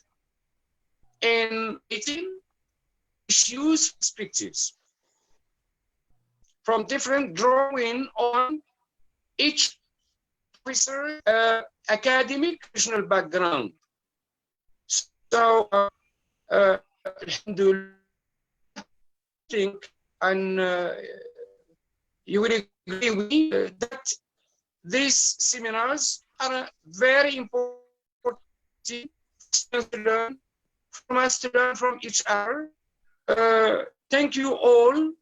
in meeting issues, perspectives from different drawing on each professor academic professional background. So Alhamdulillah, I think, and you will agree with me that these seminars are very important to learn from us, to learn from each other. Thank you all.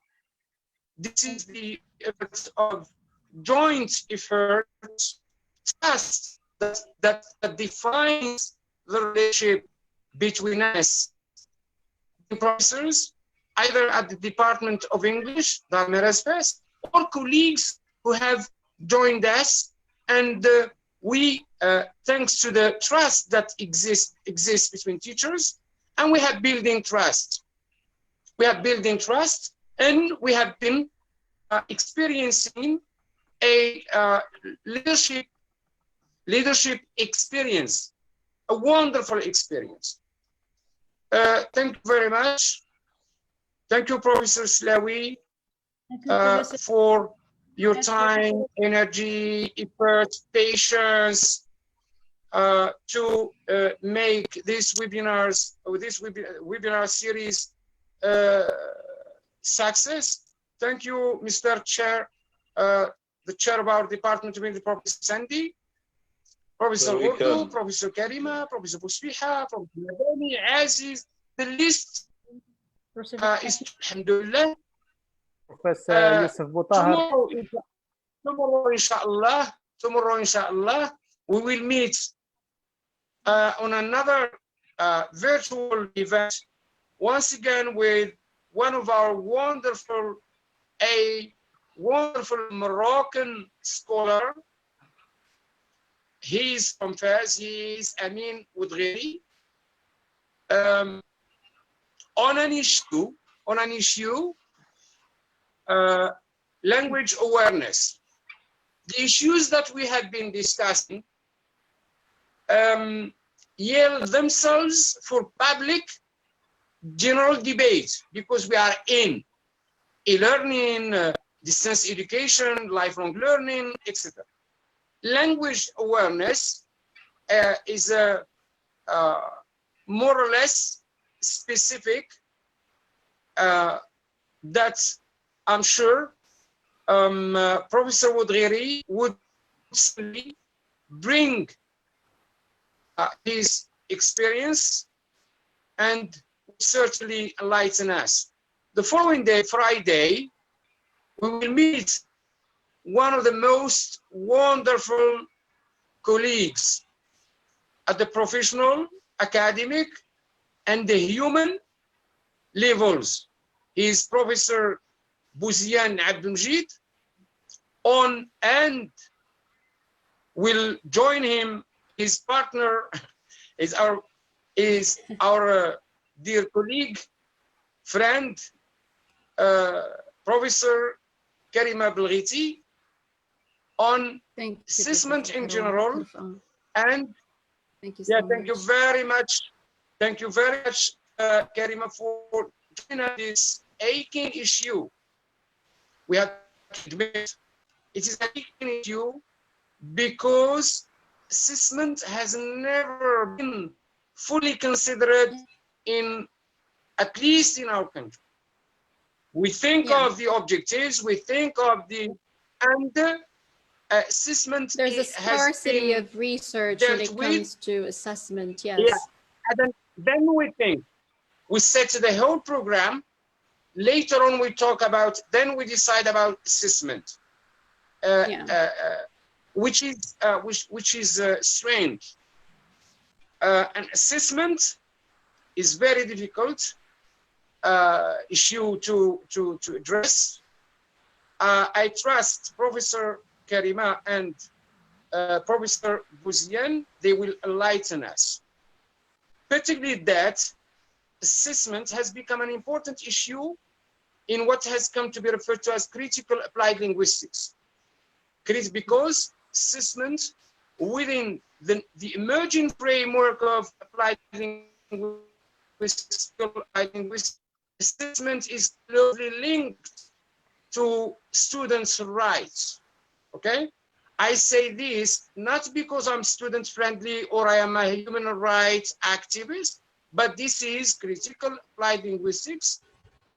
This is the effect of joint efforts, trust that defines the relationship between us, professors, either at the Department of English, or colleagues who have joined us, and we, thanks to the trust that exists between teachers, and we have building trust. We have building trust, and we have been experiencing a leadership experience, a wonderful experience. Thank you very much. Thank you, Professor Slawi, for your time, energy, effort, patience to make these webinars, or this webinar series success. Thank you, Mr. Chair, the chair of our department, Professor Sidi, Professor Urdu, Professor Karima, Professor Busfiha, Professor Nadani, Aziz. The list is, alhamdulillah. Professor Yusuf Butahar. Tomorrow, inshallah, we will meet on another virtual event, once again with one of our wonderful Moroccan scholar. He's from Fez, he is Amin Woudgheri, on an issue, language awareness. The issues that we have been discussing yield themselves for public general debate, because we are in e-learning, distance education, lifelong learning, etc. Language awareness is a more or less specific that I'm sure Professor Woudgheri would bring his experience and certainly enlighten us. The following day, Friday, we will meet one of the most wonderful colleagues at the professional, academic, and the human levels. He is Professor Bouziane Abdelmajid, and will join him, his partner is our dear colleague, friend, Professor Karima Belghiti, on Thank you, assessment Professor in general. And thank you yeah, so thank you much. very much. Thank you very much, Karima, for joining this aching issue. We have to admit it is an aching issue because assessment has never been fully considered in, at least in our country. We think of the objectives, we think of the, and assessment There's a scarcity of research when it comes to assessment, yes. Yeah. And then we think, we set the whole program, later on we talk about, then we decide about assessment, which is strange. An assessment is very difficult issue to address. I trust Professor Karima and Professor Bouziane, they will enlighten us. Particularly that assessment has become an important issue in what has come to be referred to as critical applied linguistics. Because assessment within the emerging framework of applied linguistics, assessment is closely linked to students' rights. Okay, I say this not because I'm student friendly or I am a human rights activist, but this is critical applied linguistics,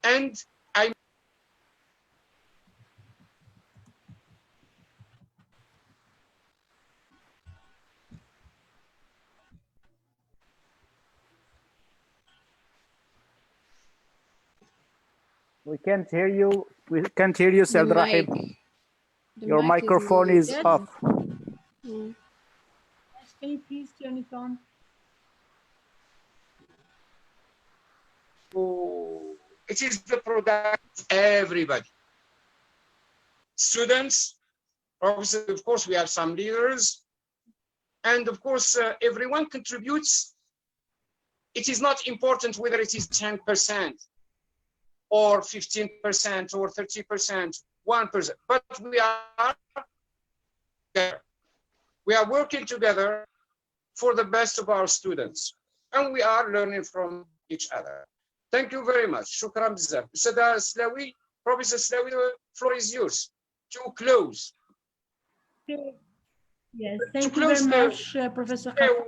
and I. We can't hear you. We can't hear you, Abderrahim. Your microphone is off. Can you please turn it on? It is the product of everybody. Students, professors, of course, we have some leaders, and of course, everyone contributes. It is not important whether it is 10% or 15% or 30%, 1%, but we are working together for the best of our students, and we are learning from each other. Thank you very much. Shukran bzaf. Sada Slawi, Professor Slawi, the floor is yours to close. Yes, thank you very much, Professor KARFA.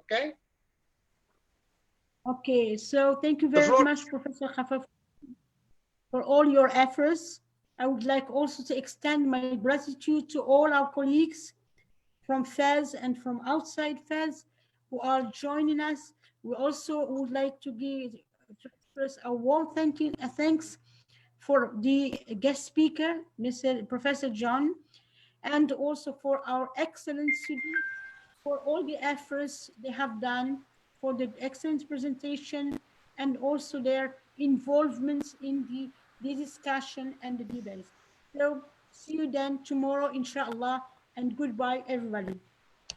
Okay. Okay, so thank you very much, Professor KARFA, for all your efforts. I would like also to extend my gratitude to all our colleagues from FES and from outside FES who are joining us. We also would like to express a warm thanks for the guest speaker, Professor John, and also for our excellent students for all the efforts they have done for the excellent presentation and also their involvement in the discussion and the debates. So see you then tomorrow, inshallah, and goodbye, everybody.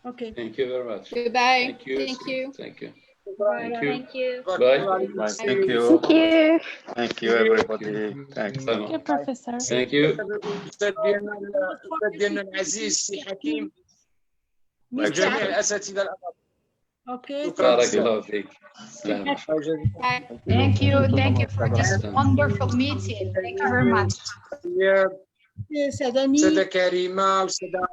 Okay. Thank you very much. Goodbye. Thank you. Thank you. Thank you. Bye. Thank you. Bye. Bye. Thank you. Thank you. Thank you, everybody. Thanks. Thank you, Professor. Thank you. جميع الأساتذة Okay. بارك الله فيك. Thank you for this wonderful meeting. Thank you very much. سيدة كريمة وسيدة